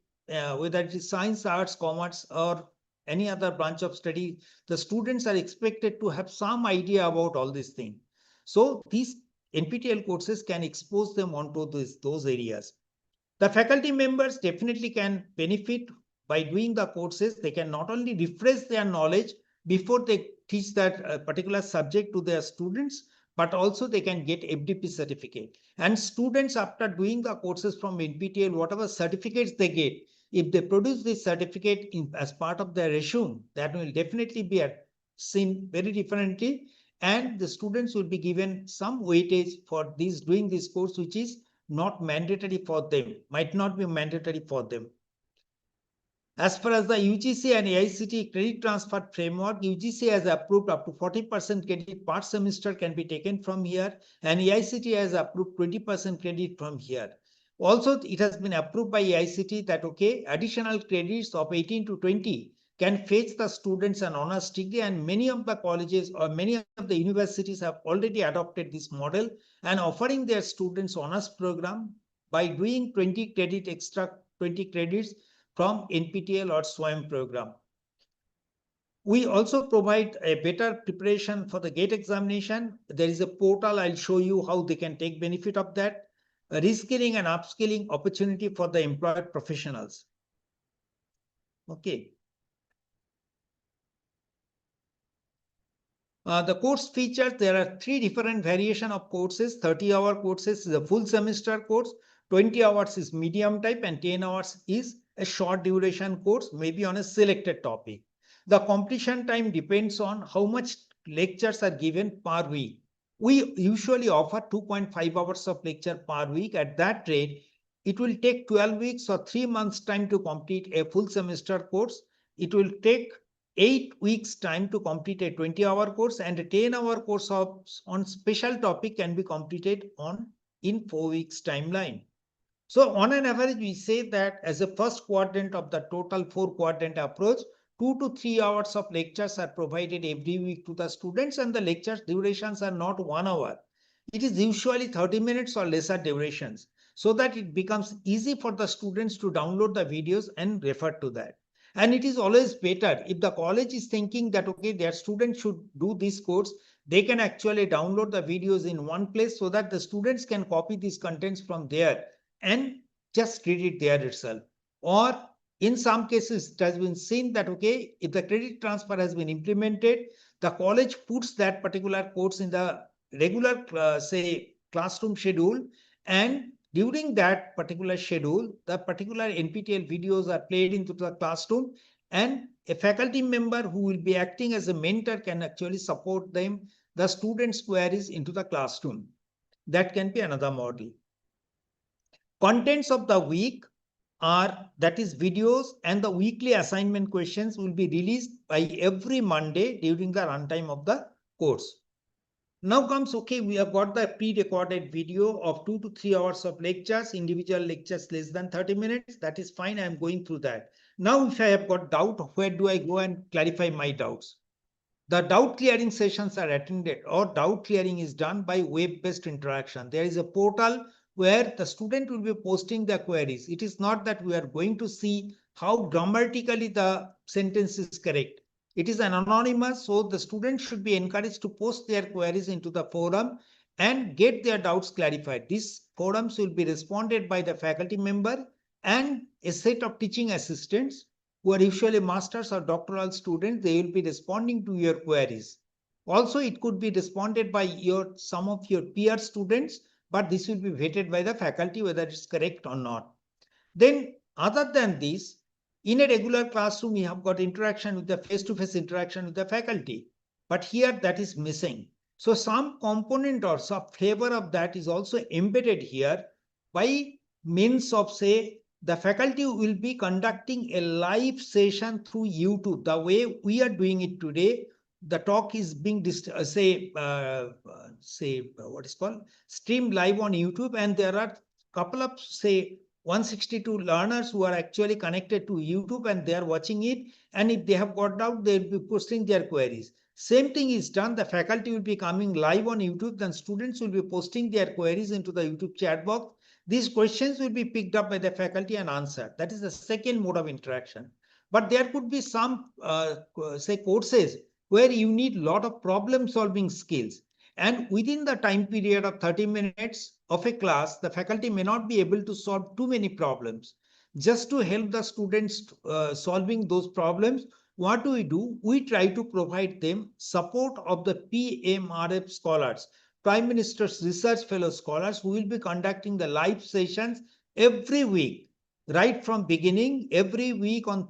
whether it is science, arts, commerce, or any other branch of study. The students are expected to have some idea about all these things. So these NPTEL courses can expose them onto those areas. The faculty members definitely can benefit by doing the courses. They can not only refresh their knowledge before they teach that particular subject to their students, but also they can get FDP certificate. And students, after doing the courses from NPTEL, whatever certificates they get, if they produce this certificate as part of their resume, that will definitely be seen very differently. And the students will be given some weightage for doing this course, which is not mandatory for them, might not be mandatory for them. As far as the UGC and AICTE credit transfer framework, UGC has approved up to 40% credit per semester can be taken from here, and AICTE has approved 20% credit from here. Also, it has been approved by AICTE that, okay, additional credits of 18 to 20 can fetch the students an honors degree, and many of the colleges or many of the universities have already adopted this model and offering their students honors program by doing 20 credit extra 20 credits from NPTEL or SWAYAM program. We also provide a better preparation for the GATE examination. There is a portal. I'll show you how they can take benefit of that. A reskilling and upskilling opportunity for the employed professionals. Okay. The course features, there are 3 different variation of courses. 30-hour courses is a full semester course, 20 hours is medium type, and 10 hours is a short duration course, maybe on a selected topic. The completion time depends on how much lectures are given per week. We usually offer 2.5 hours of lecture per week. At that rate, it will take 12 weeks or 3 months time to complete a full semester course. It will take 8 weeks time to complete a 20-hour course, and a 10-hour course on special topic can be completed in 4 weeks timeline. So on an average, we say that as a first quadrant of the total 4-quadrant approach, 2 to 3 hours of lectures are provided every week to the students, and the lecture durations are not 1 hour. It is usually 30 minutes or lesser durations, so that it becomes easy for the students to download the videos and refer to that. And it is always better if the college is thinking that, okay, their students should do this course, they can actually download the videos in one place so that the students can copy these contents from there and just read it there itself. Or in some cases, it has been seen that, okay, if the credit transfer has been implemented, the college puts that particular course in the regular, say, classroom schedule, and during that particular schedule, the particular NPTEL videos are played into the classroom, and a faculty member who will be acting as a mentor can actually support them, the students' queries into the classroom. That can be another model. Contents of the week are, that is videos, and the weekly assignment questions will be released by every Monday during the runtime of the course. Now comes, okay, we have got the pre-recorded video of 2 to 3 hours of lectures, individual lectures less than 30 minutes. That is fine. I am going through that. Now, if I have got doubt, where do I go and clarify my doubts? The doubt clearing sessions are attended, or doubt clearing is done by web-based interaction. There is a portal where the student will be posting their queries. It is not that we are going to see how grammatically the sentence is correct. It is an anonymous, so the students should be encouraged to post their queries into the forum and get their doubts clarified. These forums will be responded by the faculty member and a set of teaching assistants who are usually masters or doctoral students. They will be responding to your queries. Also, it could be responded by some of your peer students, but this will be vetted by the faculty whether it's correct or not. Then, other than this, in a regular classroom, we have got interaction with the face-to-face interaction with the faculty, but here that is missing. So some component or some flavor of that is also embedded here by means of, say, the faculty will be conducting a live session through YouTube. The way we are doing it today, the talk is being streamed live on YouTube, and there are couple of, say, 162 learners who are actually connected to YouTube, and they are watching it. And if they have got doubt, they will be posting their queries. Same thing is done. The faculty will be coming live on YouTube. Then students will be posting their queries into the YouTube chat box. These questions will be picked up by the faculty and answered. That is the second mode of interaction. But there could be some, say, courses where you need a lot of problem solving skills. And within the time period of 30 minutes of a class, the faculty may not be able to solve too many problems. Just to help the students solving those problems, what do? We try to provide them support of the PMRF scholars, Prime Minister's Research Fellow scholars, who will be conducting the live sessions every week, right from beginning, every week on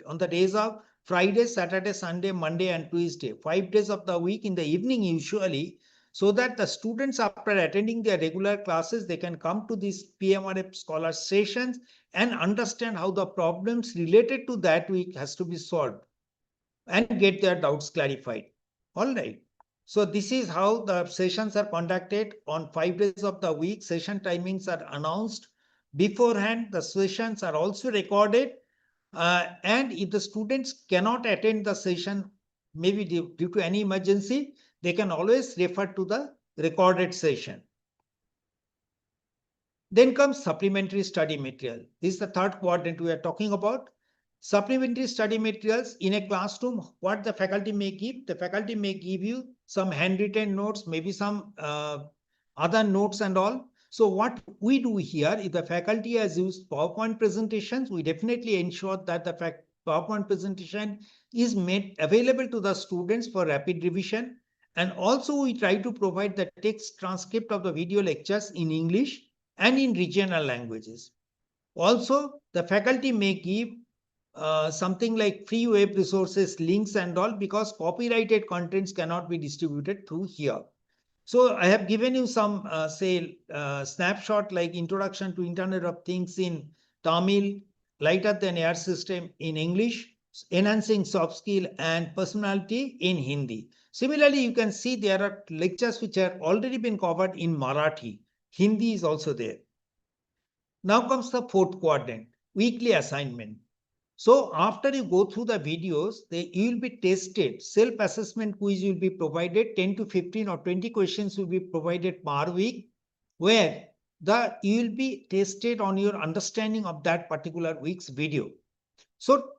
on the days of Friday, Saturday, Sunday, Monday, and Tuesday, 5 days of the week in the evening usually, so that the students, after attending their regular classes, they can come to these PMRF scholar sessions and understand how the problems related to that week has to be solved and get their doubts clarified. All right. So this is how the sessions are conducted on 5 days of the week. Session timings are announced beforehand. The sessions are also recorded. And if the students cannot attend the session, maybe due to any emergency, they can always refer to the recorded session. Then comes supplementary study material. This is the third quadrant we are talking about. Supplementary study materials in a classroom, what the faculty may give. The faculty may give you some handwritten notes, maybe some other notes and all. So what we do here, if the faculty has used PowerPoint presentations, we definitely ensure that the PowerPoint presentation is made available to the students for rapid revision. And also we try to provide the text transcript of the video lectures in English and in regional languages. Also, the faculty may give something like free web resources, links and all, because copyrighted contents cannot be distributed through here. So I have given you some, snapshot like Introduction to Internet of Things in Tamil, Lighter Than Air System in English, Enhancing Soft Skill and Personality in Hindi. Similarly, you can see there are lectures which have already been covered in Marathi. Hindi is also there. Now comes the fourth quadrant, weekly assignment. So after you go through the videos, you will be tested. Self-assessment quiz will be provided. 10 to 15 or 20 questions will be provided per week, where you will be tested on your understanding of that particular week's video. So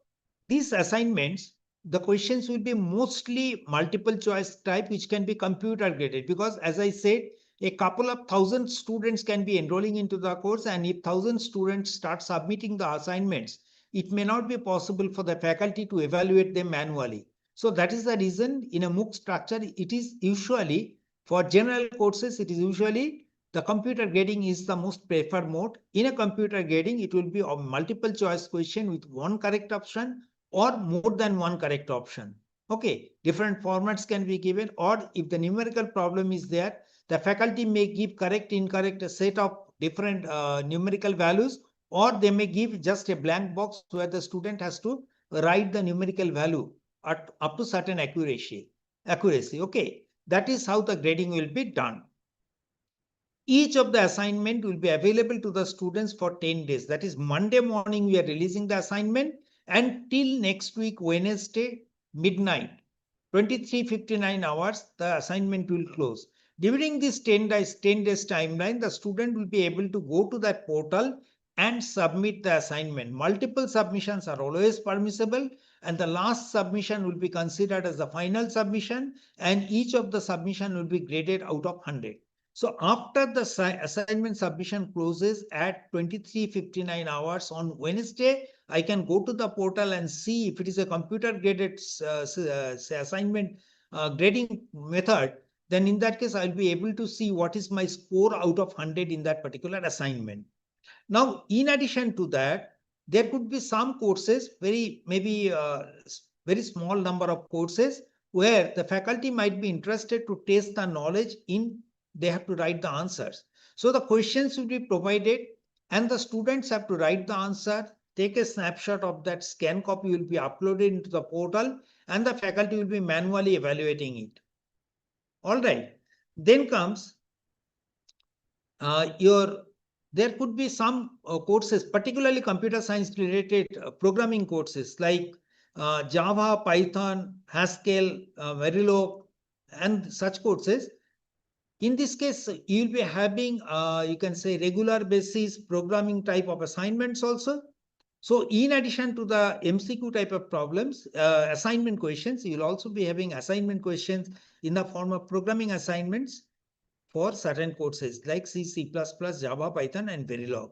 these assignments, the questions will be mostly multiple choice type, which can be computer graded, because as I said, a couple of thousand students can be enrolling into the course, and if 1,000 students start submitting the assignments, it may not be possible for the faculty to evaluate them manually. So that is the reason in a MOOC structure, it is usually for general courses, it is usually the computer grading is the most preferred mode. In a computer grading, it will be a multiple choice question with one correct option or more than one correct option. Okay, different formats can be given, or if the numerical problem is there, the faculty may give correct, incorrect, a set of different numerical values, or they may give just a blank box where the student has to write the numerical value up to certain accuracy. Okay, that is how the grading will be done. Each of the assignment will be available to the students for 10 days. That is Monday morning we are releasing the assignment, and till next week Wednesday midnight, 23:59 hours, the assignment will close. During this 10 days timeline, the student will be able to go to that portal and submit the assignment. Multiple submissions are always permissible, and the last submission will be considered as the final submission, and each of the submission will be graded out of 100. So after the assignment submission closes at 23:59 hours on Wednesday, I can go to the portal and see if it is a computer graded assignment grading method. Then in that case, I'll be able to see what is my score out of 100 in that particular assignment. Now, in addition to that, there could be some courses, maybe very small number of courses, where the faculty might be interested to test the knowledge they have to write the answers. So the questions will be provided and the students have to write the answer, take a snapshot of that, scan copy will be uploaded into the portal, and the faculty will be manually evaluating it. All right. Then comes there could be some courses, particularly computer science related programming courses like Java, Python, Haskell, Verilog, and such courses. In this case, you'll be having, you can say, regular basis programming type of assignments also. So in addition to the MCQ type of problems, assignment questions, you'll also be having assignment questions in the form of programming assignments for certain courses like C, C++, Java, Python, and Verilog.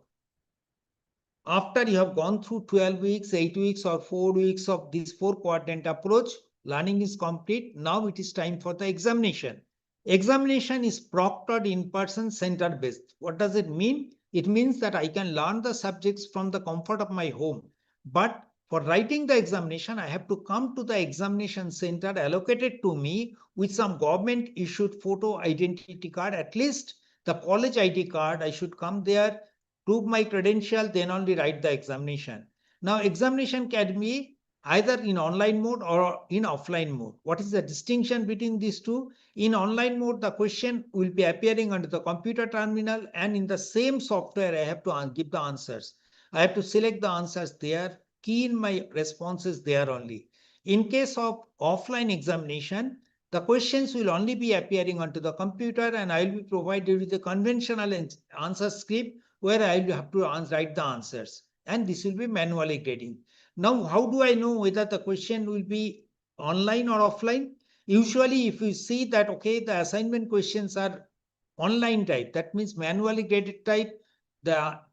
After you have gone through 12 weeks, 8 weeks, or 4 weeks of this 4-quadrant approach, learning is complete. Now it is time for the examination. Examination is proctored in-person, center-based. What does it mean? It means that I can learn the subjects from the comfort of my home. But for writing the examination, I have to come to the examination center allocated to me with some government-issued photo identity card. At least the college ID card, I should come there, prove my credential, then only write the examination. Now, examination can be either in online mode or in offline mode. What is the distinction between these two? In online mode, the question will be appearing under the computer terminal, and in the same software, I have to give the answers. I have to select the answers there, key in my responses there only. In case of offline examination, the questions will only be appearing onto the computer, and I will be provided with a conventional answer script where I will have to write the answers, and this will be manually grading. Now, how do I know whether the question will be online or offline? Usually, if you see that, okay, the assignment questions are online type, that means manually graded type.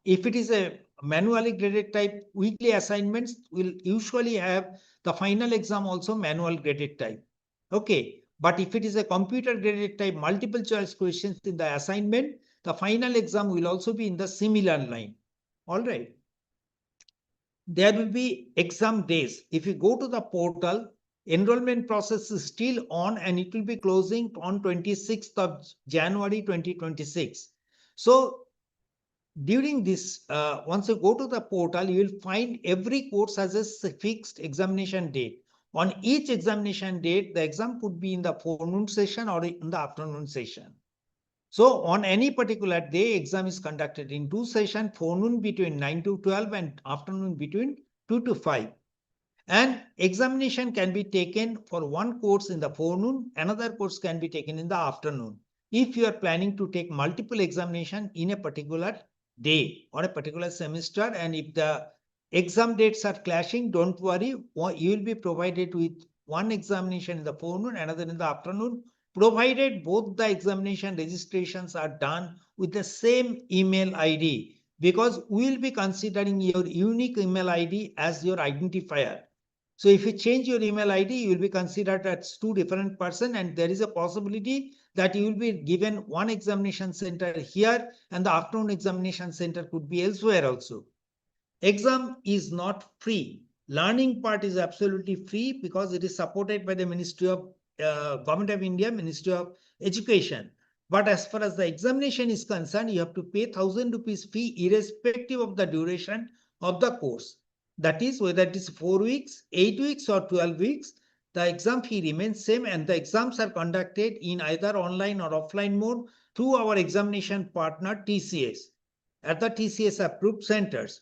If it is a manually graded type, weekly assignments will usually have the final exam also manual graded type. Okay, but if it is a computer graded type, multiple choice questions in the assignment, the final exam will also be in the similar line. All right. There will be exam days. If you go to the portal, enrollment process is still on, and it will be closing on 26th of January 2026. So during this, once you go to the portal, you will find every course has a fixed examination date. On each examination date, the exam could be in the forenoon session or in the afternoon session. So on any particular day, exam is conducted in 2 sessions, forenoon between 9 to 12 and afternoon between 2 to 5. And examination can be taken for one course in the forenoon, another course can be taken in the afternoon. If you are planning to take multiple examination in a particular day or a particular semester, and if the exam dates are clashing, don't worry, you will be provided with one examination in the forenoon, another in the afternoon, provided both the examination registrations are done with the same email ID, because we will be considering your unique email ID as your identifier. So if you change your email ID, you will be considered as 2 different persons, and there is a possibility that you will be given one examination center here and the afternoon examination center could be elsewhere also. Exam is not free. Learning part is absolutely free because it is supported by the Ministry of Government of India, Ministry of Education. But as far as the examination is concerned, you have to pay 1,000 rupees fee irrespective of the duration of the course. That is, whether it is 4 weeks, 8 weeks, or 12 weeks, the exam fee remains same, and the exams are conducted in either online or offline mode through our examination partner TCS at the TCS approved centers.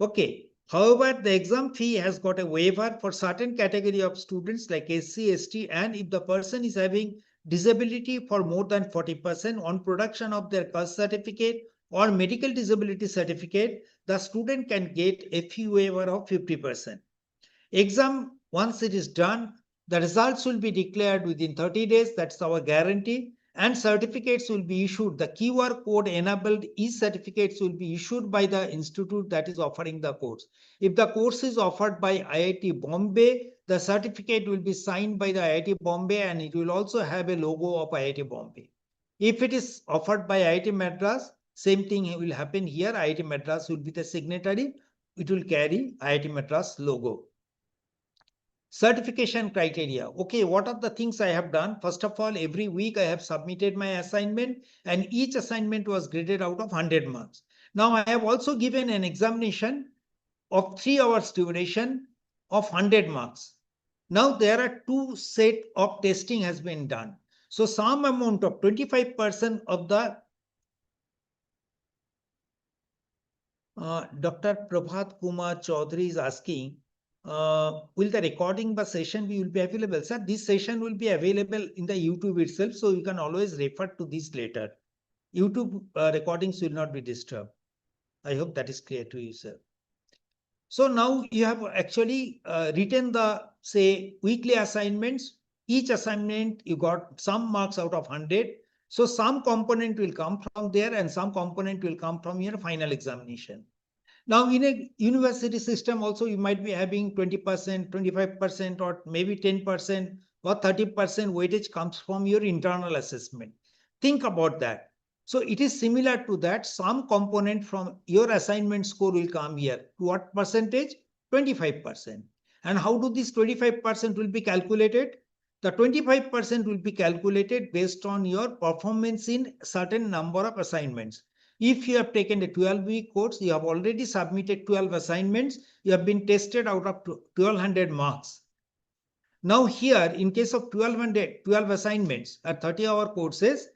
Okay. However, the exam fee has got a waiver for certain category of students like SC, ST, and if the person is having disability for more than 40% on production of their caste certificate or medical disability certificate, the student can get a fee waiver of 50%. Exam, once it is done, the results will be declared within 30 days. That's our guarantee. And certificates will be issued. The QR code enabled e-certificates will be issued by the institute that is offering the course. If the course is offered by IIT Bombay, the certificate will be signed by the IIT Bombay, and it will also have a logo of IIT Bombay. If it is offered by IIT Madras, same thing will happen here. IIT Madras will be the signatory. It will carry IIT Madras logo. Certification criteria. Okay, what are the things I have done? First of all, every week I have submitted my assignment, and each assignment was graded out of 100 marks. Now I have also given an examination of 3 hours duration of 100 marks. Now there are 2 set of testing has been done. So some amount of 25% of the Dr. Prabhat Kumar Chaudhary is asking, will the recording the session will be available? Sir, this session will be available in the YouTube itself, so you can always refer to this later. YouTube recordings will not be disturbed. I hope that is clear to you, sir. So now you have actually written the, say, weekly assignments. Each assignment you got some marks out of 100. So some component will come from there and some component will come from your final examination. Now in a university system also you might be having 20%, 25% or maybe 10% or 30% weightage comes from your internal assessment. Think about that. So it is similar to that. Some component from your assignment score will come here. To what percentage? 25%. And how do this 25% will be calculated? The 25% will be calculated based on your performance in certain number of assignments. If you have taken a 12-week course, you have already submitted 12 assignments, you have been tested out of 1200 marks. Now here, in case of 12 assignments at 30-hour courses,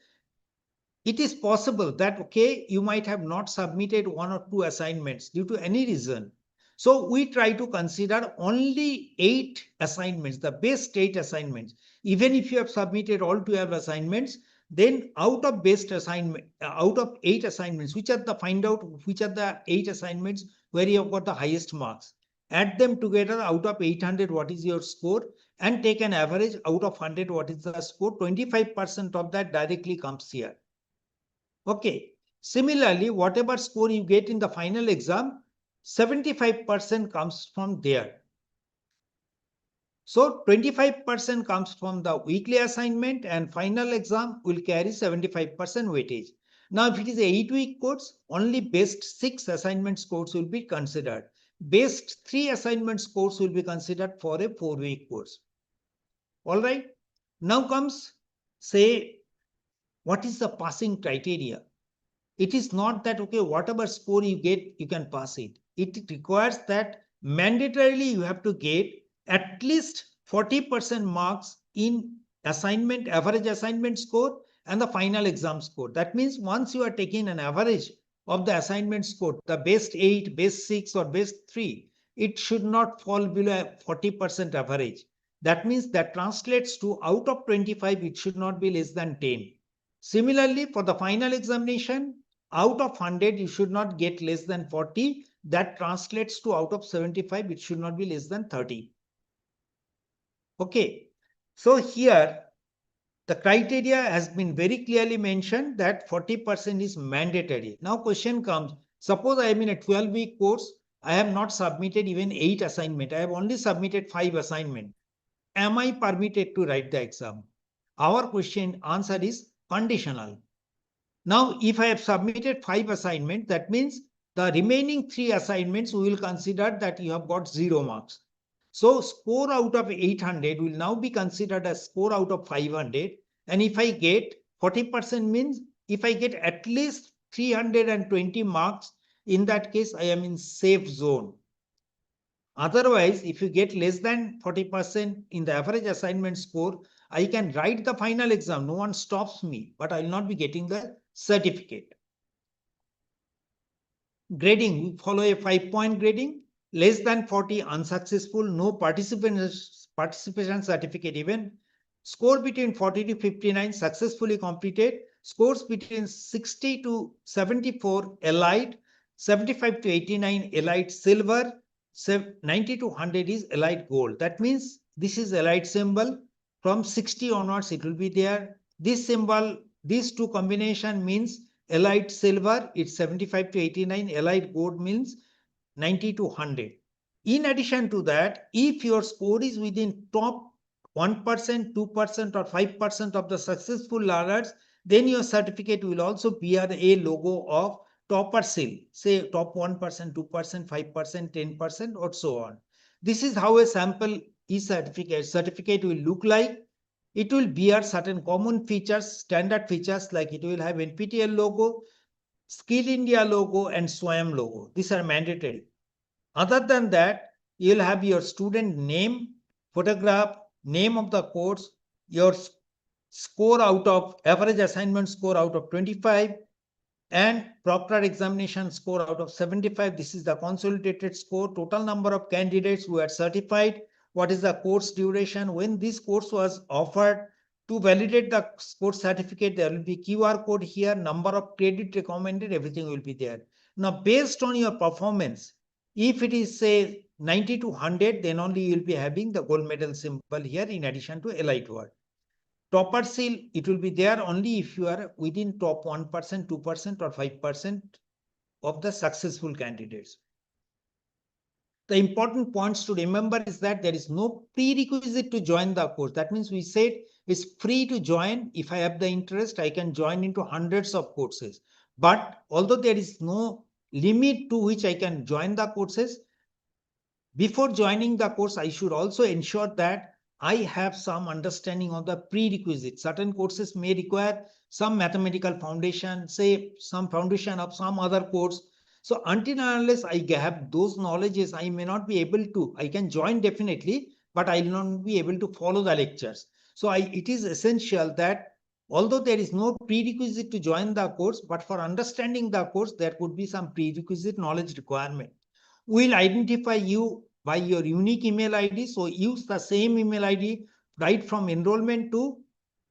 it is possible that, okay, you might have not submitted 1 or 2 assignments due to any reason. So we try to consider only 8 assignments, the best 8 assignments. Even if you have submitted all 12 assignments, then out of 8 assignments, find out which are the 8 assignments where you have got the highest marks. Add them together out of 800, what is your score, and take an average out of 100, what is the score. 25% of that directly comes here. Okay. Similarly, whatever score you get in the final exam, 75% comes from there. So 25% comes from the weekly assignment and final exam will carry 75% weightage. Now, if it is a 8-week course, only best 6 assignment scores will be considered. Best 3 assignment scores will be considered for a 4-week course. All right. Now comes, say, what is the passing criteria? It is not that, okay, whatever score you get, you can pass it. It requires that mandatorily you have to get at least 40% marks in assignment, average assignment score and the final exam score. That means once you are taking an average of the assignment score, the best 8, best 6 or best 3, it should not fall below a 40% average. That means that translates to out of 25, it should not be less than 10. Similarly, for the final examination, out of 100, you should not get less than 40. That translates to out of 75, it should not be less than 30. Okay. So here, the criteria has been very clearly mentioned that 40% is mandatory. Now question comes, suppose I am in a 12-week course, I have not submitted even 8 assignments. I have only submitted 5 assignments. Am I permitted to write the exam? Our question answer is conditional. Now, if I have submitted 5 assignments, that means the remaining 3 assignments we will consider that you have got 0 marks. So score out of 800 will now be considered as score out of 500. And if I get 40% means if I get at least 320 marks, in that case, I am in safe zone. Otherwise, if you get less than 40% in the average assignment score, I can write the final exam. No one stops me, but I will not be getting the certificate. Grading, we follow a 5-point grading. Less than 40, unsuccessful, no participation certificate even. Score between 40 to 59, successfully completed. Scores between 60 to 74, elite. 75 to 89, elite silver. 90 to 100 is elite gold. That means this is elite symbol. From 60 onwards, it will be there. This symbol, these two combination means elite silver, it's 75 to 89. Elite gold means 90 to 100. In addition to that, if your score is within top 1%, 2% or 5% of the successful learners, then your certificate will also bear a logo of topper seal, say top 1%, 2%, 5%, 10% or so on. This is how a sample certificate will look like. It will bear certain common features, standard features, like it will have NPTEL logo, Skill India logo and SWAYAM logo. These are mandatory. Other than that, you'll have your student name, photograph, name of the course, your score out of average assignment score out of 25, and proctor examination score out of 75. This is the consolidated score. Total number of candidates who are certified. What is the course duration? When this course was offered, to validate the course certificate, there will be QR code here, number of credit recommended, everything will be there. Now, based on your performance, if it is say 90 to 100, then only you will be having the gold medal symbol here in addition to elite award. Topper seal, it will be there only if you are within top 1%, 2%, or 5% of the successful candidates. The important points to remember is that there is no prerequisite to join the course. That means we said it's free to join. If I have the interest, I can join into hundreds of courses. But although there is no limit to which I can join the courses, before joining the course, I should also ensure that I have some understanding of the prerequisites. Certain courses may require some mathematical foundation, say some foundation of some other course. So until and unless I have those knowledges, I may not be able to. I can join definitely, but I will not be able to follow the lectures. So it is essential that although there is no prerequisite to join the course, but for understanding the course, there could be some prerequisite knowledge requirement. We'll identify you by your unique email ID. So use the same email ID right from enrollment to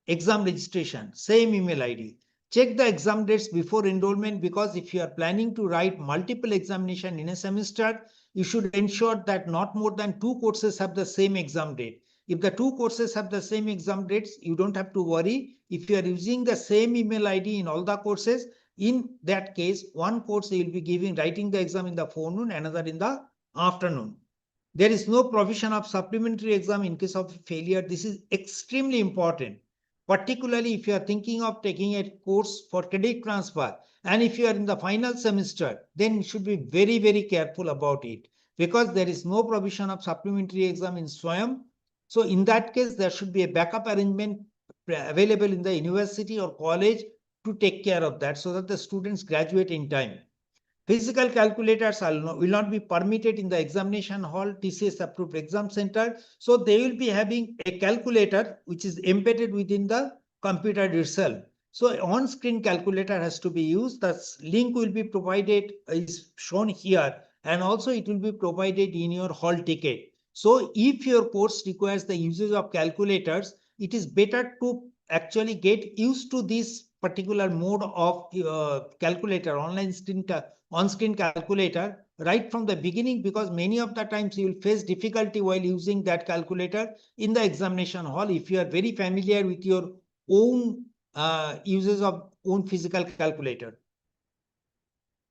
exam registration, same email ID. Check the exam dates before enrollment, because if you are planning to write multiple examination in a semester, you should ensure that not more than 2 courses have the same exam date. If the 2 courses have the same exam dates, you don't have to worry. If you are using the same email ID in all the courses, in that case, one course you will be writing the exam in the forenoon, another in the afternoon. There is no provision of supplementary exam in case of failure. This is extremely important, particularly if you are thinking of taking a course for credit transfer. And if you are in the final semester, then you should be very, very careful about it, because there is no provision of supplementary exam in SWAYAM. So in that case, there should be a backup arrangement available in the university or college to take care of that, so that the students graduate in time. Physical calculators will not be permitted in the examination hall, TCS approved exam center. So they will be having a calculator which is embedded within the computer itself. So on-screen calculator has to be used. The link will be provided, is shown here, and also it will be provided in your hall ticket. So if your course requires the usage of calculators, it is better to actually get used to this particular mode of calculator, on-screen calculator right from the beginning, because many of the times you will face difficulty while using that calculator in the examination hall if you are very familiar with your own uses of own physical calculator.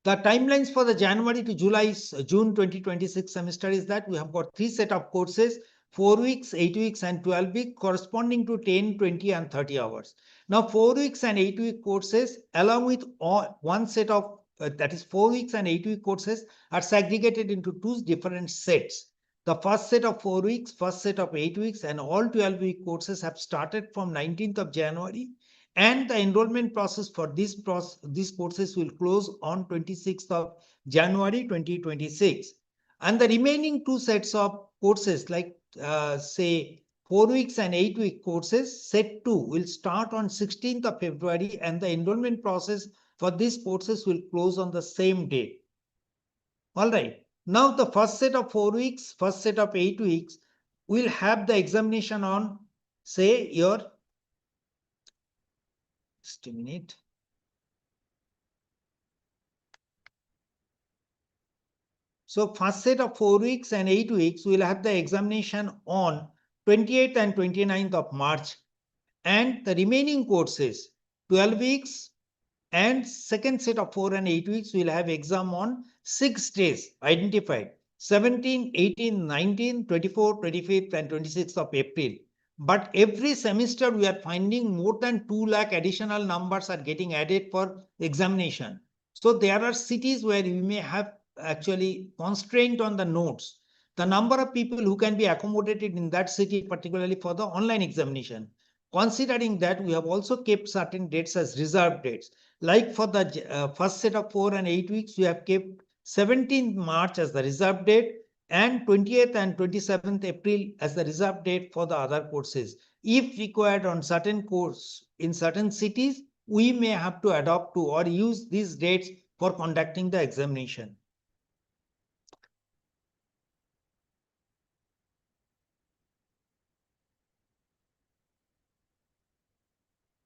The timelines for the January to June 2026 semester is that we have got 3 sets of courses, 4 weeks, 8 weeks, and 12 weeks, corresponding to 10, 20, and 30 hours. Now, 4 weeks and 8 week courses, along with one set of that is 4 weeks and 8 week courses, are segregated into 2 different sets. The first set of 4 weeks, first set of 8 weeks, and all 12 week courses have started from 19th of January. And the enrollment process for these courses will close on 26th of January 2026. And the remaining 2 sets of courses, like say 4 weeks and 8 week courses, set 2 will start on 16th of February, and the enrollment process for these courses will close on the same date. All right. Now the first set of 4 weeks, first set of 8 weeks will have the examination on, say, your, just a minute. So first set of 4 weeks and 8 weeks will have the examination on 28th and 29th of March. And the remaining courses, 12 weeks and second set of 4 and 8 weeks, will have exam on 6 days identified: 17, 18, 19, 24, 25th, and 26th of April. But every semester we are finding more than 2 lakh additional numbers are getting added for examination. So there are cities where we may have actually constraint on the notes, the number of people who can be accommodated in that city, particularly for the online examination. Considering that, we have also kept certain dates as reserved dates. Like for the first set of 4 and 8 weeks, we have kept 17th March as the reserve date and 20th and 27th April as the reserve date for the other courses. If required on certain course in certain cities, we may have to adopt to or use these dates for conducting the examination.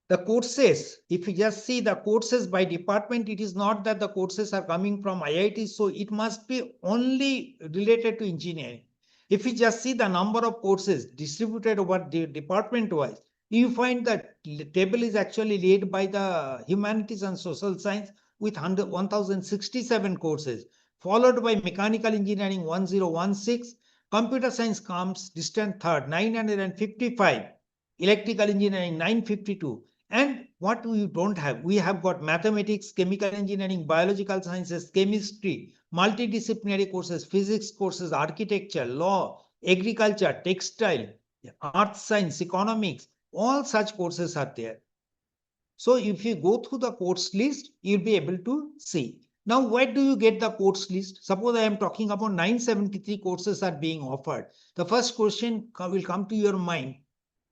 The courses, if you just see the courses by department, it is not that the courses are coming from IIT, so it must be only related to engineering. If you just see the number of courses distributed over the department wise, you find that the table is actually led by the humanities and social science with 1067 courses, followed by mechanical engineering 1016, computer science comes distant third 955, electrical engineering 952. And what we don't have, we have got mathematics, chemical engineering, biological sciences, chemistry, multidisciplinary courses, physics courses, architecture, law, agriculture, textile, art science, economics, all such courses are there. So if you go through the course list, you'll be able to see. Now, where do you get the course list? Suppose I am talking about 973 courses are being offered. The first question will come to your mind.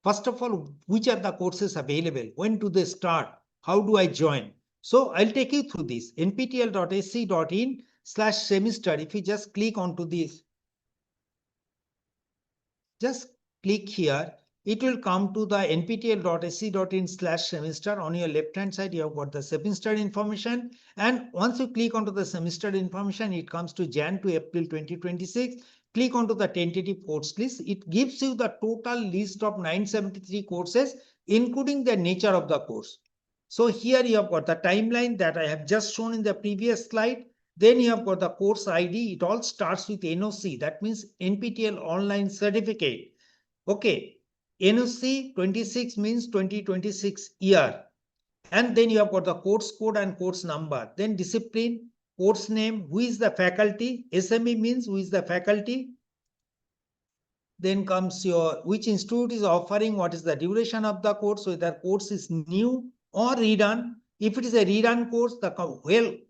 First of all, which are the courses available? When do they start? How do I join? So I'll take you through this. nptel.ac.in/semester. If you just click onto this, just click here. It will come to the nptel.ac.in/semester. On your left hand side, you have got the semester information. And once you click onto the semester information, it comes to Jan to April 2026. Click onto the tentative course list. It gives you the total list of 973 courses, including the nature of the course. So here you have got the timeline that I have just shown in the previous slide. Then you have got the course ID. It all starts with NOC. That means NPTEL Online Certificate. Okay. NOC 26 means 2026 year. And then you have got the course code and course number. Then discipline, course name, who is the faculty. SME means who is the faculty. Then comes your, which institute is offering, what is the duration of the course, whether course is new or redone. If it is a redone course, the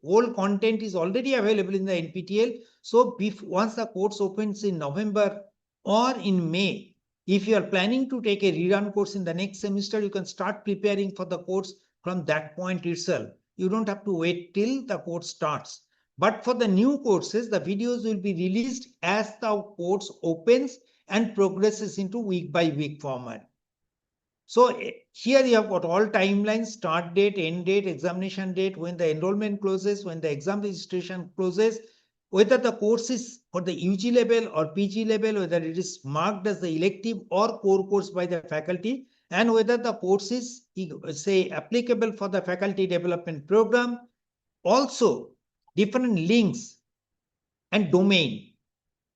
whole content is already available in the NPTEL. So once the course opens in November or in May, if you are planning to take a redone course in the next semester, you can start preparing for the course from that point itself. You don't have to wait till the course starts. But for the new courses, the videos will be released as the course opens and progresses into week by week format. So here you have got all timelines, start date, end date, examination date, when the enrollment closes, when the exam registration closes, whether the course is for the UG level or PG level, whether it is marked as the elective or core course by the faculty, and whether the course is, say, applicable for the faculty development program. Also, different links and domain.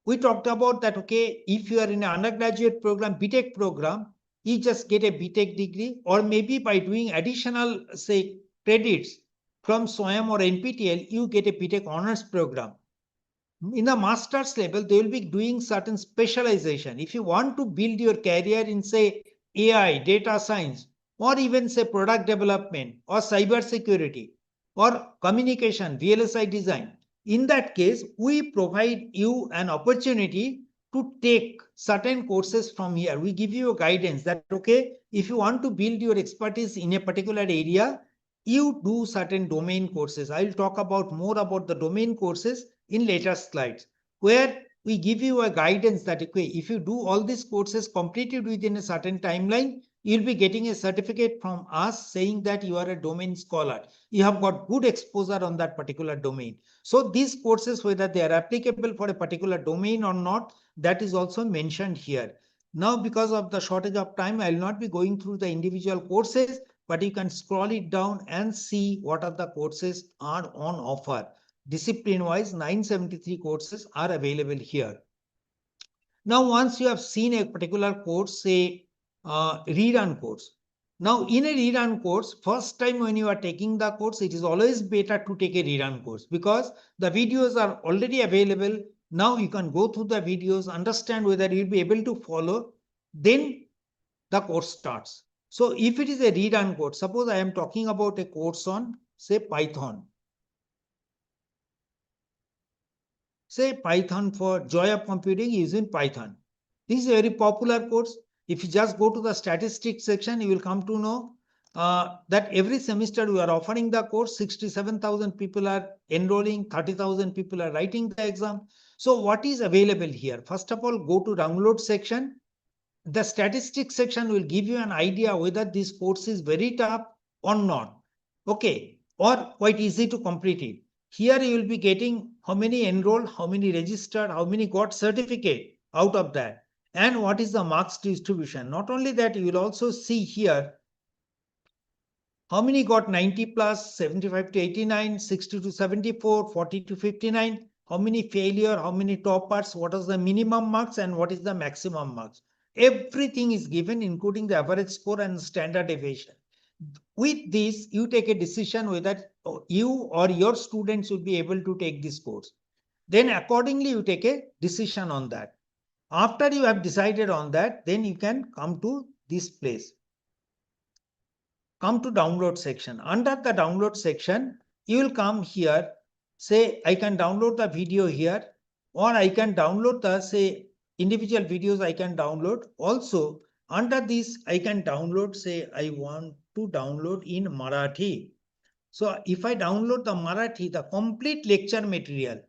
We talked about that, okay, if you are in an undergraduate program, BTech program, you just get a BTech degree, or maybe by doing additional, say, credits from SWAYAM or NPTEL, you get a BTech honors program. In the master's level, they will be doing certain specialization. If you want to build your career in, say, AI, data science, or even, say, product development, or cyber security, or communication, VLSI design, in that case, we provide you an opportunity to take certain courses from here. We give you a guidance that, okay, if you want to build your expertise in a particular area, you do certain domain courses. I'll talk about more about the domain courses in later slides, where we give you a guidance that, okay, if you do all these courses completed within a certain timeline, you'll be getting a certificate from us saying that you are a domain scholar. You have got good exposure on that particular domain. So these courses, whether they are applicable for a particular domain or not, that is also mentioned here. Now, because of the shortage of time, I will not be going through the individual courses, but you can scroll it down and see what are the courses are on offer. Discipline-wise, 973 courses are available here. Now, once you have seen a particular course, say rerun course. Now, in a rerun course, first time when you are taking the course, it is always better to take a rerun course because the videos are already available. Now you can go through the videos, understand whether you'll be able to follow. Then the course starts. So if it is a rerun course, suppose I am talking about a course on, say, Python. Say Python for joy of computing using Python. This is a very popular course. If you just go to the statistics section, you will come to know that every semester we are offering the course, 67,000 people are enrolling, 30,000 people are writing the exam. So what is available here? First of all, go to download section. The statistics section will give you an idea whether this course is very tough or not. Okay, or quite easy to complete it. Here you will be getting how many enrolled, how many registered, how many got certificate out of that, and what is the marks distribution. Not only that, you will also see here how many got 90 plus, 75 to 89, 60 to 74, 40 to 59, how many failure, how many toppers, what is the minimum marks and what is the maximum marks. Everything is given, including the average score and standard deviation. With this, you take a decision whether you or your students will be able to take this course. Then accordingly, you take a decision on that. After you have decided on that, then you can come to this place. Come to download section. Under the download section, you will come here, say I can download the video here, or I can download the, say, individual videos I can download. Also, under this, I can download, say I want to download in Marathi. So if I download the Marathi, the complete lecture material,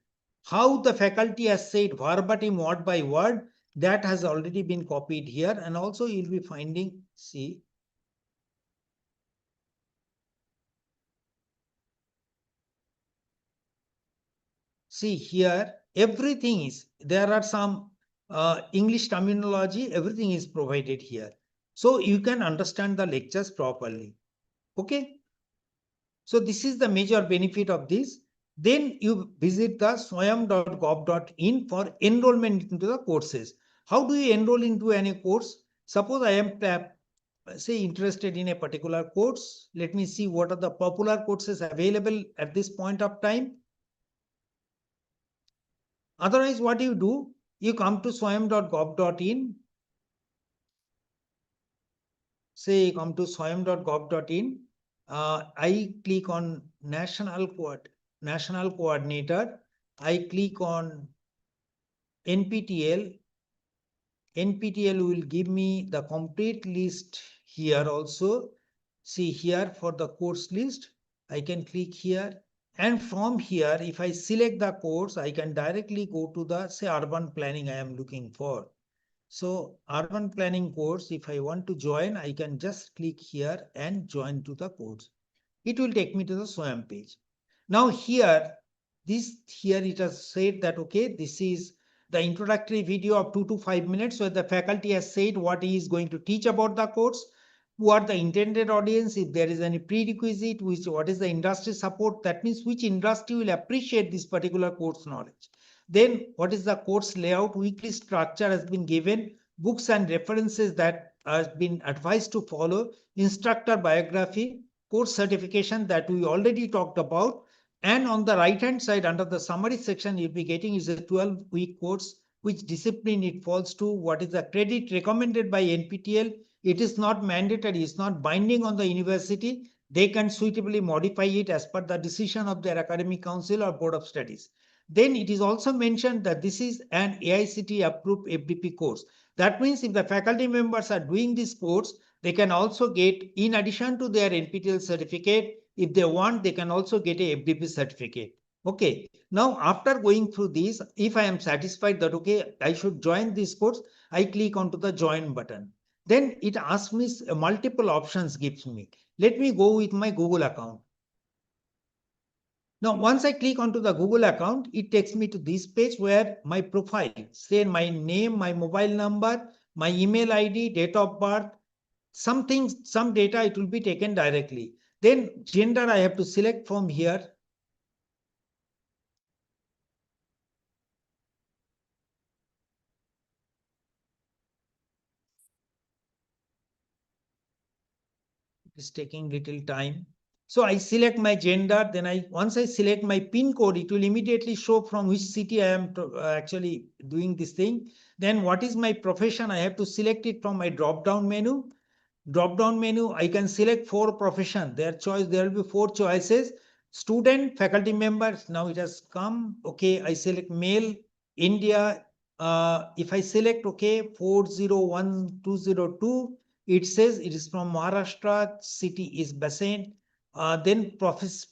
how the faculty has said verbatim word by word, that has already been copied here. And also you'll be finding, see, see here, everything is, there are some English terminology, everything is provided here. So you can understand the lectures properly. Okay. So this is the major benefit of this. Then you visit the swayam.gov.in for enrollment into the courses. How do you enroll into any course? Suppose I am say interested in a particular course. Let me see what are the popular courses available at this point of time. Otherwise, what you do, you come to swayam.gov.in. Say, come to swayam.gov.in. I click on national coordinator. I click on NPTEL. NPTEL will give me the complete list here also. See here for the course list, I can click here. And from here, if I select the course, I can directly go to the, say, urban planning I am looking for. So urban planning course, if I want to join, I can just click here and join to the course. It will take me to the SWAYAM page. Now here it has said that, okay, this is the introductory video of 2 to 5 minutes where the faculty has said what he is going to teach about the course, who are the intended audience, if there is any prerequisite, what is the industry support, that means which industry will appreciate this particular course knowledge. Then what is the course layout, weekly structure has been given, books and references that have been advised to follow, instructor biography, course certification that we already talked about. And on the right hand side under the summary section, you'll be getting is a 12-week course, which discipline it falls to, what is the credit recommended by NPTEL. It is not mandatory, it's not binding on the university. They can suitably modify it as per the decision of their academic council or board of studies. Then it is also mentioned that this is an AICTE approved FDP course. That means if the faculty members are doing this course, they can also get, in addition to their NPTEL certificate, if they want, they can also get a FDP certificate. Okay. Now, after going through this, if I am satisfied that, okay, I should join this course, I click onto the join button. Then it asks me multiple options gives me. Let me go with my Google account. Now, once I click onto the Google account, it takes me to this page where my profile, say my name, my mobile number, my email ID, date of birth, some data, it will be taken directly. Then gender, I have to select from here. It is taking little time. So I select my gender, then once I select my PIN code, it will immediately show from which city I am actually doing this thing. Then what is my profession? I have to select it from my drop-down menu. Drop-down menu, I can select 4 profession. There will be 4 choices. Student, faculty members. Now it has come. Okay, I select male, India. If I select, okay, 401202, It says it is from Maharashtra, city is Basant. Then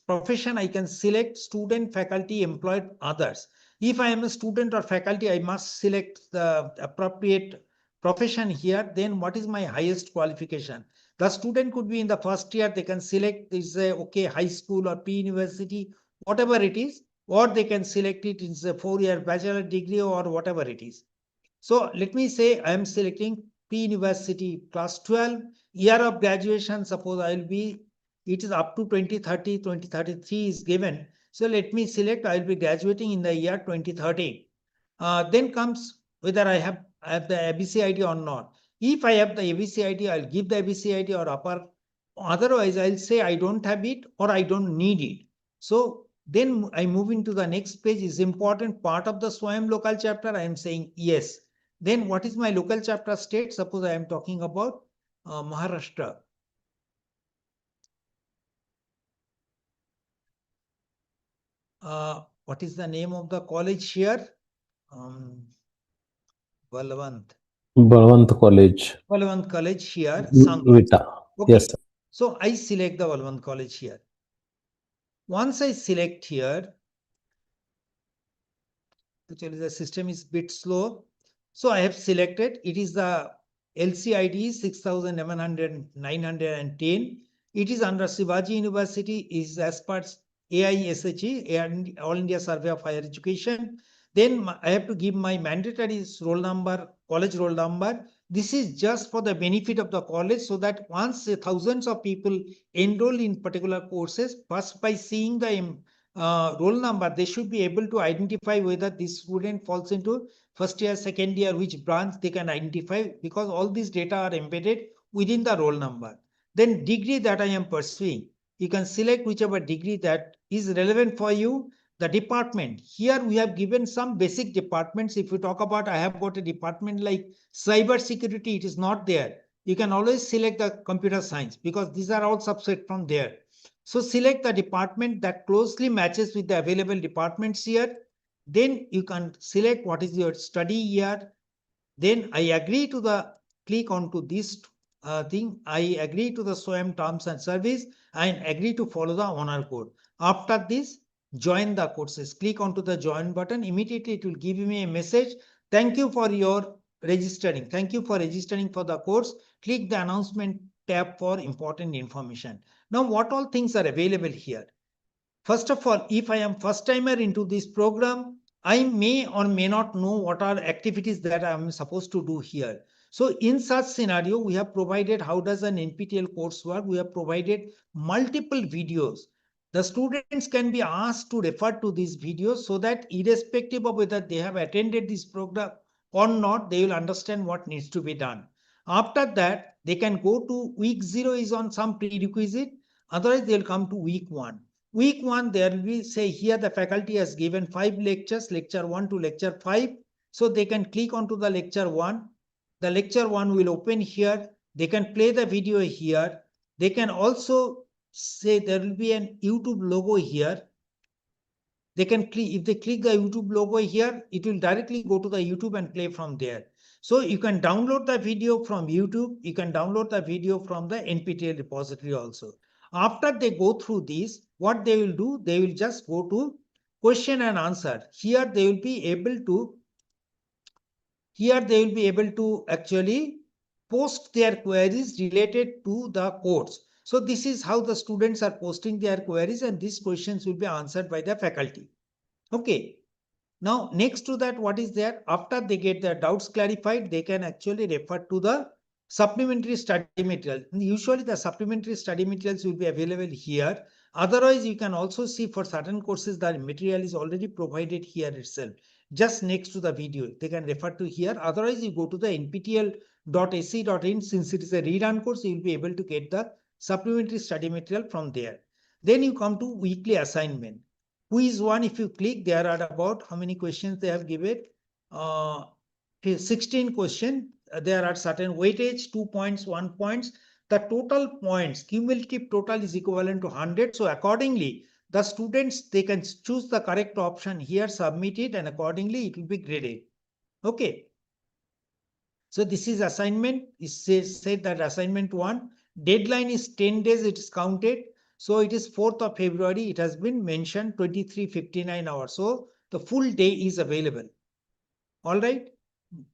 profession, I can select student, faculty, employed, others. If I am a student or faculty, I must select the appropriate profession here. Then what is my highest qualification? The student could be in the first year, they can select this okay, high school or pre-university, whatever it is, or they can select it in a 4-year bachelor degree or whatever it is. So let me say I am selecting pre-university class 12, year of graduation, suppose I will be, it is up to 2030, 2033 is given. So let me select I will be graduating in the year 2030. Then comes whether I have the ABC ID or not. If I have the ABC ID, I'll give the ABC ID or upper. Otherwise, I'll say I don't have it or I don't need it. So then I move into the next page. Is important part of the SWAYAM local chapter. I am saying yes. Then what is my local chapter state? Suppose I am talking about Maharashtra. What is the name of the college here? Balwant. Balwant College. Balwant College here, Sangli. Vita. Okay. Yes, sir. So I select the Balwant College here. Once I select here, actually the system is a bit slow. So I have selected, it is the LCID 6,910. It is under Shivaji University, is as per AISHE, All India Survey of Higher Education. Then I have to give my mandatory roll number, college roll number. This is just for the benefit of the college, so that once thousands of people enroll in particular courses, first by seeing the roll number, they should be able to identify whether this student falls into first year, second year, which branch they can identify, because all these data are embedded within the roll number. Then degree that I am pursuing, you can select whichever degree that is relevant for you. The department, here we have given some basic departments. If you talk about, I have got a department like cyber security, it is not there. You can always select the computer science because these are all subset from there. So select the department that closely matches with the available departments here. Then you can select what is your study year. Then I agree to the, click onto this thing. I agree to the SWAYAM terms and service and agree to follow the honor code. After this, join the courses. Click onto the join button. Immediately it will give me a message. Thank you for your registering. Thank you for registering for the course. Click the announcement tab for important information. Now, what all things are available here? First of all, if I am first timer into this program, I may or may not know what are activities that I am supposed to do here. So in such scenario, we have provided how does an NPTEL course work. We have provided multiple videos. The students can be asked to refer to these videos so that irrespective of whether they have attended this program or not, they will understand what needs to be done. After that, they can go to week 0 is on some prerequisite. Otherwise, they'll come to week 1. Week 1, there will be, say here the faculty has given 5 lectures, lecture 1 to lecture 5. So they can click onto the lecture 1. The lecture 1 will open here. They can play the video here. They can also say there will be an YouTube logo here. They can click, if they click the YouTube logo here, it will directly go to the YouTube and play from there. So you can download the video from YouTube. You can download the video from the NPTEL repository also. After they go through these, what they will do, they will just go to question and answer. Here they will be able to actually post their queries related to the course. So this is how the students are posting their queries, and these questions will be answered by the faculty. Okay. Now, next to that, what is there? After they get their doubts clarified, they can actually refer to the supplementary study material. Usually the supplementary study materials will be available here. Otherwise, you can also see for certain courses the material is already provided here itself, just next to the video. They can refer to here. Otherwise, you go to the nptel.ac.in. Since it is a rerun course, you will be able to get the supplementary study material from there. Then you come to weekly assignment. Quiz 1, if you click, there are about how many questions they have given? 16 questions. There are certain weightage, 2 points, 1 points. The total points, cumulative total is equivalent to 100. So accordingly, the students, they can choose the correct option here, submit it, and accordingly it will be graded. Okay. So this is assignment. It said that assignment 1, deadline is 10 days, it is counted. So it is 4th of February, it has been mentioned 23:59 hours. So the full day is available. All right.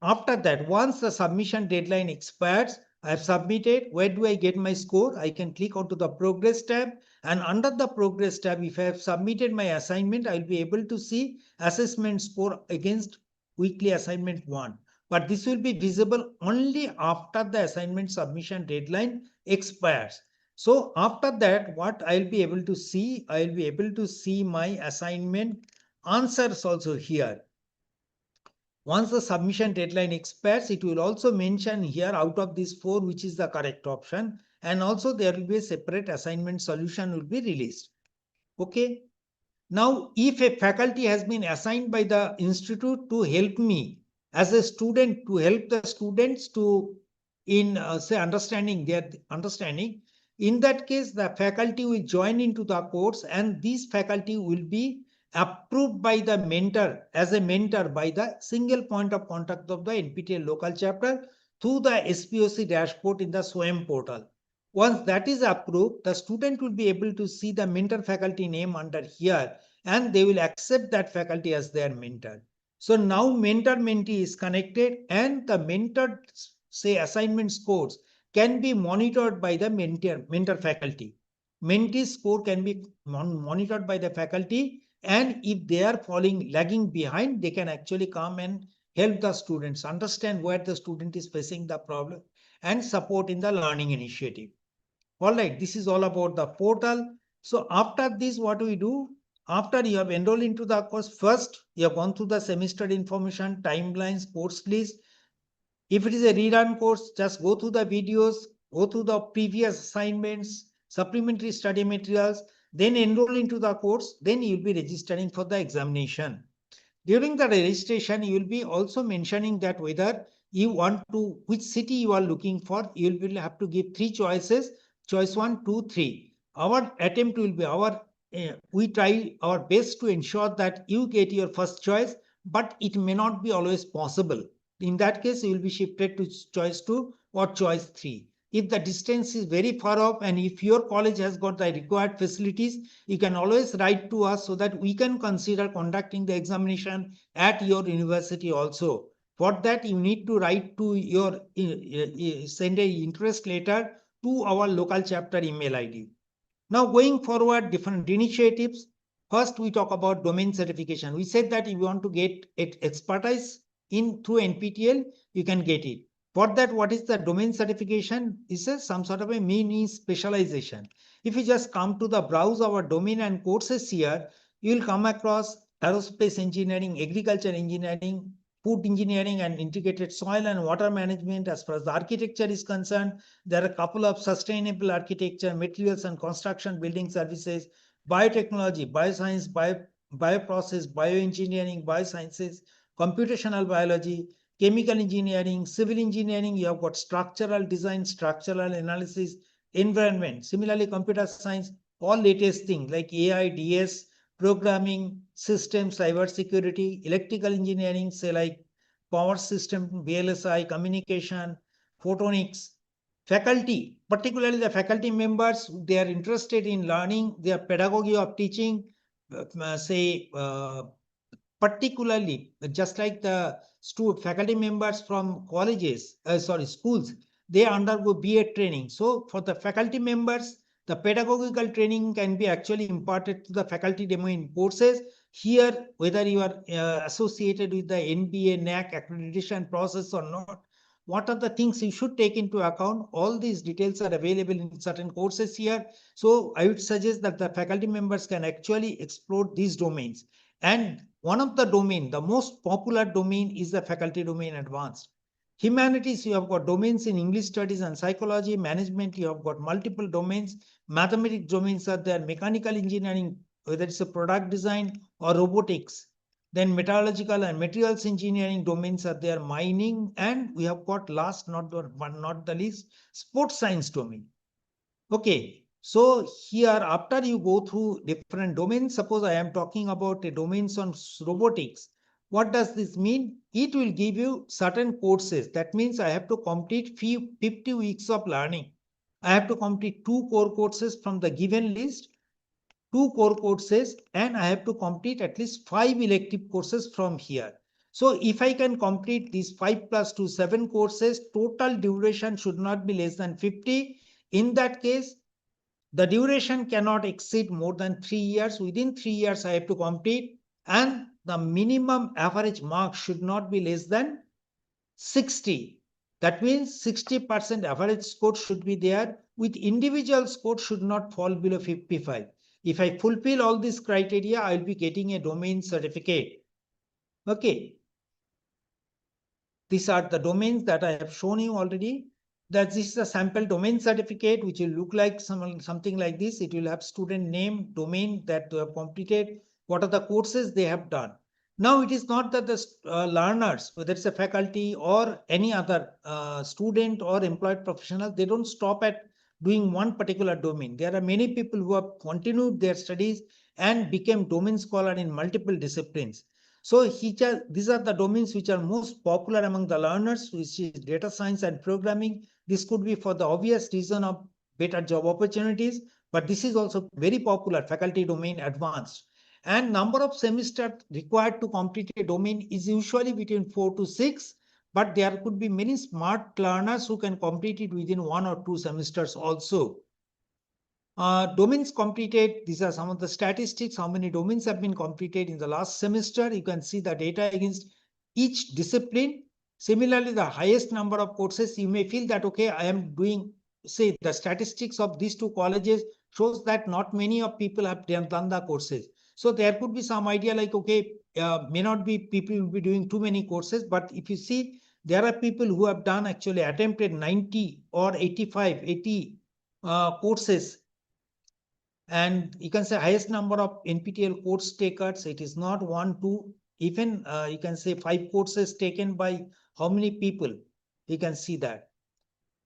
After that, once the submission deadline expires, I have submitted. Where do I get my score? I can click onto the progress tab, and under the progress tab, if I have submitted my assignment, I will be able to see assessment score against weekly assignment 1. But this will be visible only after the assignment submission deadline expires. So after that, what I'll be able to see, I'll be able to see my assignment answers also here. Once the submission deadline expires, it will also mention here out of these 4 which is the correct option, and also there will be a separate assignment solution will be released. Okay. Now, if a faculty has been assigned by the institute to help me as a student, to help the students to in say understanding their understanding, in that case the faculty will join into the course, and this faculty will be approved by the mentor as a mentor by the single point of contact of the NPTEL local chapter through the SPOC dashboard in the SWAYAM portal. Once that is approved, the student will be able to see the mentor faculty name under here, and they will accept that faculty as their mentor. So now mentor-mentee is connected, and the mentor, say, assignment scores can be monitored by the mentor faculty. Mentee score can be monitored by the faculty, and if they are lagging behind, they can actually come and help the students understand where the student is facing the problem and support in the learning initiative. All right, this is all about the portal. So after this, what we do? After you have enrolled into the course, first you have gone through the semester information, timelines, course list. If it is a rerun course, just go through the videos, go through the previous assignments, supplementary study materials, then enroll into the course, then you will be registering for the examination. During the registration, you will be also mentioning that whether you want to, which city you are looking for, you will have to give 3 choices, choice 1, 2, 3. Our attempt will be we try our best to ensure that you get your first choice, but it may not be always possible. In that case, you will be shifted to choice 2 or choice 3. If the distance is very far off and if your college has got the required facilities, you can always write to us so that we can consider conducting the examination at your university also. For that, you need to write to your, send an interest letter to our local chapter email ID. Now going forward, different initiatives. First, we talk about domain certification. We said that if you want to get expertise in through NPTEL, you can get it. For that, what is the domain certification? Is some sort of a mini specialization. If you just come to the browse our domain and courses here, you will come across aerospace engineering, agriculture engineering, food engineering, and integrated soil and water management. As far as the architecture is concerned, there are a couple of sustainable architecture, materials and construction, building services, biotechnology, bioscience, bioprocess, bioengineering, biosciences, computational biology, chemical engineering, civil engineering. You have got structural design, structural analysis, environment. Similarly, computer science, all latest things like AI, DS, programming, systems, cybersecurity, electrical engineering, say like power system, VLSI, communication, photonics. Faculty, particularly the faculty members, they are interested in learning their pedagogy of teaching, particularly just like the faculty members from colleges, schools, they undergo BA training. So for the faculty members, the pedagogical training can be actually imparted to the faculty domain courses. Here, whether you are associated with the NBA, NAC accreditation process or not, what are the things you should take into account? All these details are available in certain courses here. So I would suggest that the faculty members can actually explore these domains. And one of the domain, the most popular domain is the faculty domain advanced. Humanities, you have got domains in English studies and psychology. Management, you have got multiple domains. Mathematics domains are there. Mechanical engineering, whether it's a product design or robotics. Then metallurgical and materials engineering domains are there. Mining, and we have got last, not the least, sports science domain. Okay, so here after you go through different domains, suppose I am talking about a domains on robotics. What does this mean? It will give you certain courses. That means I have to complete 50 weeks of learning. I have to complete 2 core courses from the given list, 2 core courses, and I have to complete at least 5 elective courses from here. So if I can complete these 5 plus 2, 7 courses, total duration should not be less than 50. In that case, the duration cannot exceed more than 3 years. Within 3 years, I have to complete, and the minimum average mark should not be less than 60. That means 60% average score should be there, with individual score should not fall below 55. If I fulfill all these criteria, I will be getting a domain certificate. Okay. These are the domains that I have shown you already. That this is a sample domain certificate, which will look like something like this. It will have student name, domain that they have completed, what are the courses they have done. Now, it is not that the learners, whether it's a faculty or any other student or employed professional, they don't stop at doing one particular domain. There are many people who have continued their studies and became domain scholar in multiple disciplines. So these are the domains which are most popular among the learners, which is data science and programming. This could be for the obvious reason of better job opportunities, but this is also very popular, faculty domain advanced. And number of semesters required to complete a domain is usually between 4 to 6, but there could be many smart learners who can complete it within 1 or 2 semesters also. Domains completed, these are some of the statistics, how many domains have been completed in the last semester. You can see the data against each discipline. Similarly, the highest number of courses, you may feel that, okay, I am doing, say, the statistics of these 2 colleges shows that not many of people have done the courses. So there could be some idea like, okay, may not be people will be doing too many courses, but if you see, there are people who have done actually attempted 90 or 85, 80 courses. And you can say highest number of NPTEL course takers. It is not 1, 2, even you can say 5 courses taken by how many people. You can see that.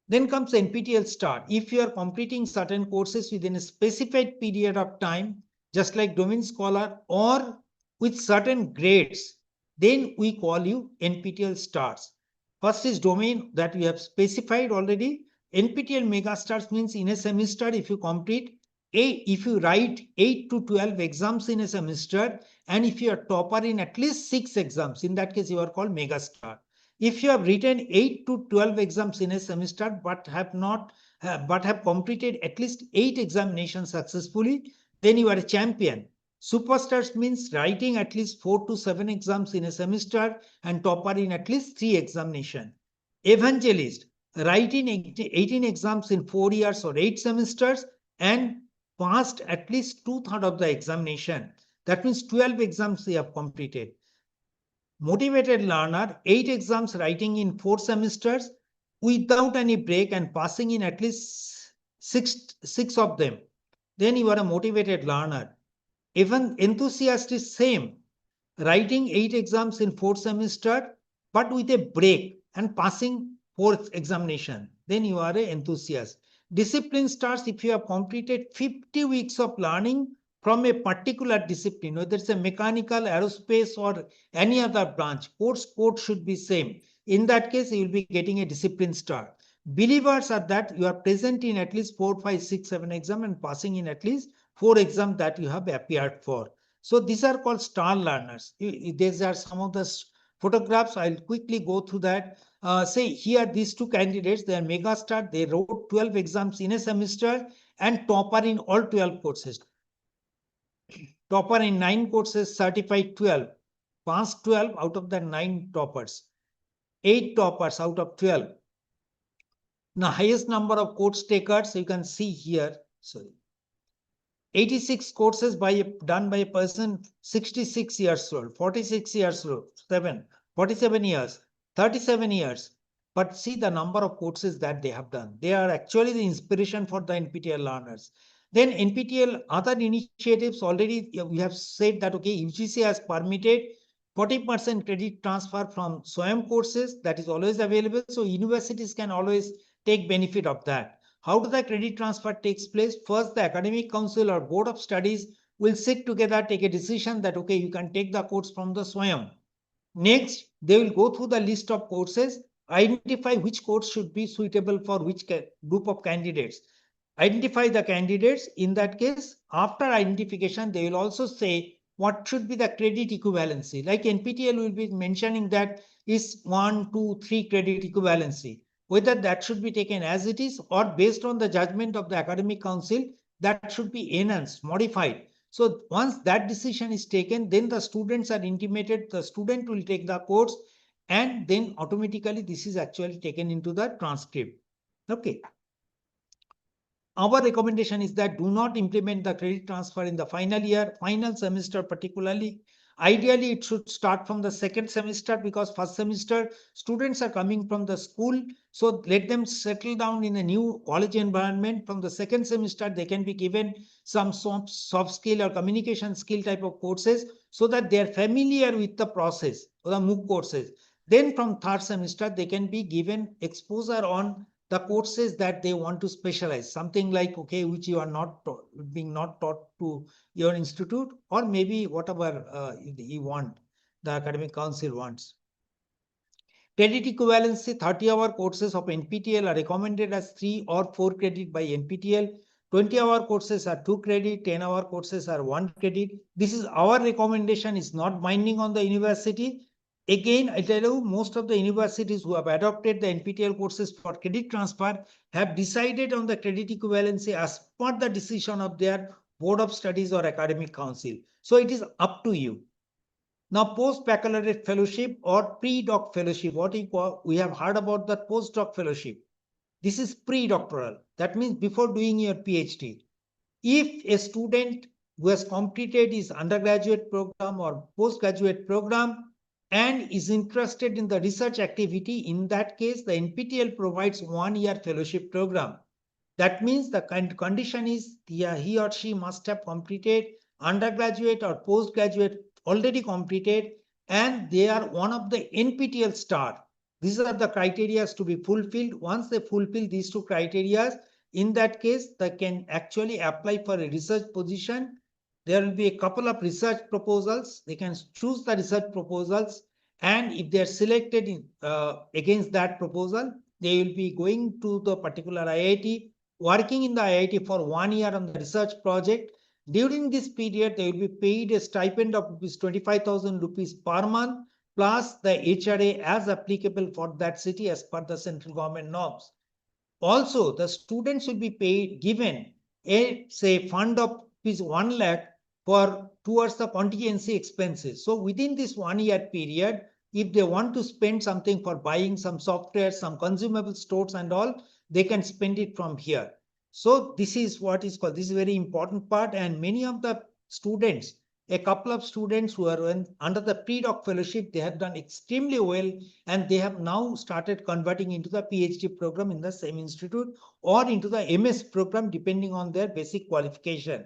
Then comes NPTEL start. If you are completing certain courses within a specified period of time, just like domain scholar or with certain grades, then we call you NPTEL stars. First is domain that we have specified already. NPTEL mega stars means in a semester, if you complete if you write 8 to 12 exams in a semester, and if you are topper in at least 6 exams, in that case you are called mega star. If you have written 8 to 12 exams in a semester but have completed at least 8 examinations successfully, then you are a champion. Superstars means writing at least 4 to 7 exams in a semester and topper in at least 3 examinations. Evangelist, writing 18 exams in 4 years or 8 semesters and passed at least 2/3 of the examination. That means 12 exams they have completed. Motivated learner, 8 exams writing in 4 semesters without any break and passing in at least six of them. Then you are a motivated learner. Even enthusiast is same. Writing 8 exams in 4 semester, but with a break and passing 4th examination. Then you are an enthusiast. Discipline starts if you have completed 50 weeks of learning from a particular discipline, whether it's a mechanical, aerospace, or any other branch. Course code should be same. In that case, you will be getting a discipline star. Believers are that you are present in at least 4, 5, 6, 7 exam and passing in at least 4 exams that you have appeared for. So these are called star learners. These are some of the photographs. I'll quickly go through that. Say here, these 2 candidates, they are mega star. They wrote 12 exams in a semester and topper in all 12 courses. Topper in 9 courses, certified 12. Passed 12 out of the 9 toppers. 8 toppers out of 12. Now, highest number of course takers, you can see here. Sorry. 86 courses done by a person 66 years old, 46 years old, 47 years, 37 years. But see the number of courses that they have done. They are actually the inspiration for the NPTEL learners. Then NPTEL other initiatives already we have said that, okay, UGC has permitted 40% credit transfer from SWAYAM courses that is always available. So universities can always take benefit of that. How does the credit transfer takes place? First, the academic council or board of studies will sit together, take a decision that, okay, you can take the course from the SWAYAM. Next, they will go through the list of courses, identify which course should be suitable for which group of candidates. Identify the candidates. In that case, after identification, they will also say what should be the credit equivalency. Like NPTEL will be mentioning that is 1, 2, 3 credit equivalency. Whether that should be taken as it is or based on the judgment of the academic council, that should be enhanced, modified. So once that decision is taken, then the students are intimated, the student will take the course, and then automatically this is actually taken into the transcript. Okay. Our recommendation is that do not implement the credit transfer in the final year, final semester particularly. Ideally, it should start from the second semester because first semester students are coming from the school. So let them settle down in a new college environment. From the second semester, they can be given some soft skill or communication skill type of courses so that they are familiar with the process or the MOOC courses. Then from third semester, they can be given exposure on the courses that they want to specialize, something like, okay, which you are not being not taught to your institute, or maybe whatever you want, the academic council wants. Credit equivalency, 30-hour courses of NPTEL are recommended as 3 or 4 credit by NPTEL. 20-hour courses are 2 credit, 10-hour courses are 1 credit. This is our recommendation, is not binding on the university. Again, I tell you, most of the universities who have adopted the NPTEL courses for credit transfer have decided on the credit equivalency as per the decision of their board of studies or academic council. So it is up to you. Now, post-baccalaureate fellowship or pre-doc fellowship, we have heard about the post-doc fellowship. This is pre-doctoral. That means before doing your PhD. If a student who has completed his undergraduate program or postgraduate program and is interested in the research activity, in that case, the NPTEL provides 1-year fellowship program. That means the condition is he or she must have completed undergraduate or postgraduate already completed, and they are one of the NPTEL star. These are the criteria to be fulfilled. Once they fulfill these 2 criteria, in that case, they can actually apply for a research position. There will be a couple of research proposals. They can choose the research proposals, and if they are selected against that proposal, they will be going to the particular IIT, working in the IIT for 1 year on the research project. During this period, they will be paid a stipend of 25,000 rupees per month, plus the HRA as applicable for that city as per the central government norms. Also, the students will be given a fund of 1 lakh towards the contingency expenses. So within this 1 year period, if they want to spend something for buying some software, some consumable stores and all, they can spend it from here. So this is what is called, this is a very important part, and many of the students, a couple of students who are under the pre-doc fellowship, they have done extremely well, and they have now started converting into the PhD program in the same institute or into the MS program, depending on their basic qualification.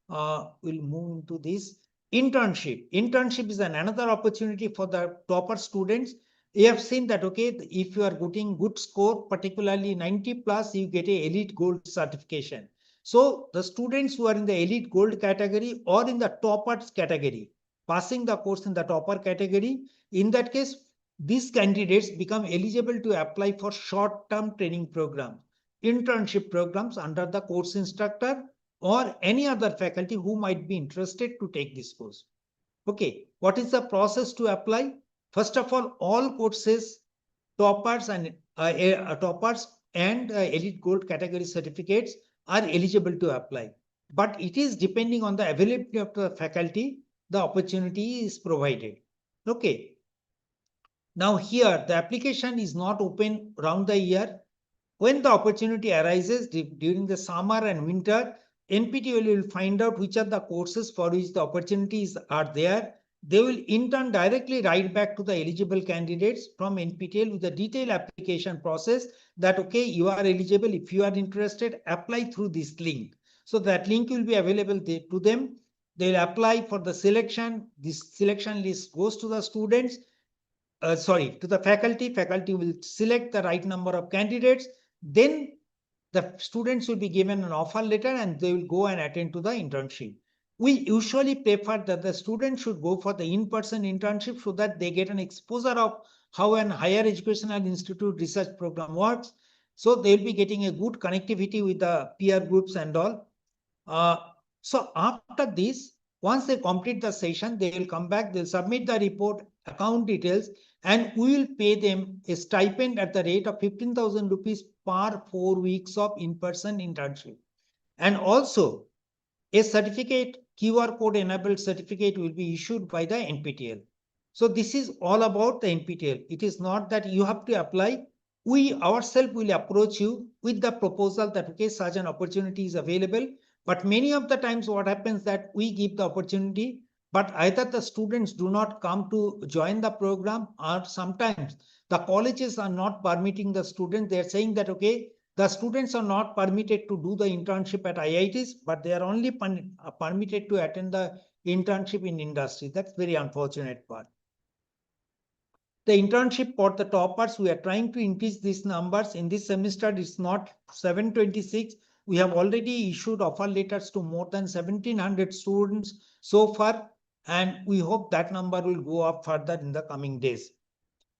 We'll move into this. Internship. Internship is another opportunity for the topper students. You have seen that, okay, if you are getting good score, particularly 90 plus, you get a elite gold certification. So the students who are in the elite gold category or in the toppers category, passing the course in the topper category, in that case, these candidates become eligible to apply for short-term training program, internship programs under the course instructor or any other faculty who might be interested to take this course. Okay, what is the process to apply? First of all courses, toppers and elite gold category certificates are eligible to apply. But it is depending on the availability of the faculty, the opportunity is provided. Okay. Now here, the application is not open round the year. When the opportunity arises during the summer and winter, NPTEL will find out which are the courses for which the opportunities are there. They will in turn directly write back to the eligible candidates from NPTEL with a detailed application process that, okay, you are eligible. If you are interested, apply through this link. So that link will be available to them. They will apply for the selection. This selection list goes to the students. To the faculty. Faculty will select the right number of candidates. Then the students will be given an offer letter and they will go and attend to the internship. we usually prefer that the student should go for the in-person internship so that they get an exposure of how an higher educational institute research program works. So they'll be getting a good connectivity with the peer groups and all. So after this, once they complete the session, they will come back, they'll submit the report, account details, and we will pay them a stipend at the rate of 15,000 rupees per 4 weeks of in-person internship. And also, a certificate, QR code enabled certificate will be issued by the NPTEL. So this is all about the NPTEL. It is not that you have to apply. We ourselves will approach you with the proposal that, okay, such an opportunity is available. But many of the times what happens that we give the opportunity, but either the students do not come to join the program, or sometimes the colleges are not permitting the students. They're saying that, okay, the students are not permitted to do the internship at IITs, but they are only permitted to attend the internship in industry. That's very unfortunate part. The internship for the toppers, we are trying to increase these numbers. In this semester, it's not 726. We have already issued offer letters to more than 1,700 students so far, and we hope that number will go up further in the coming days.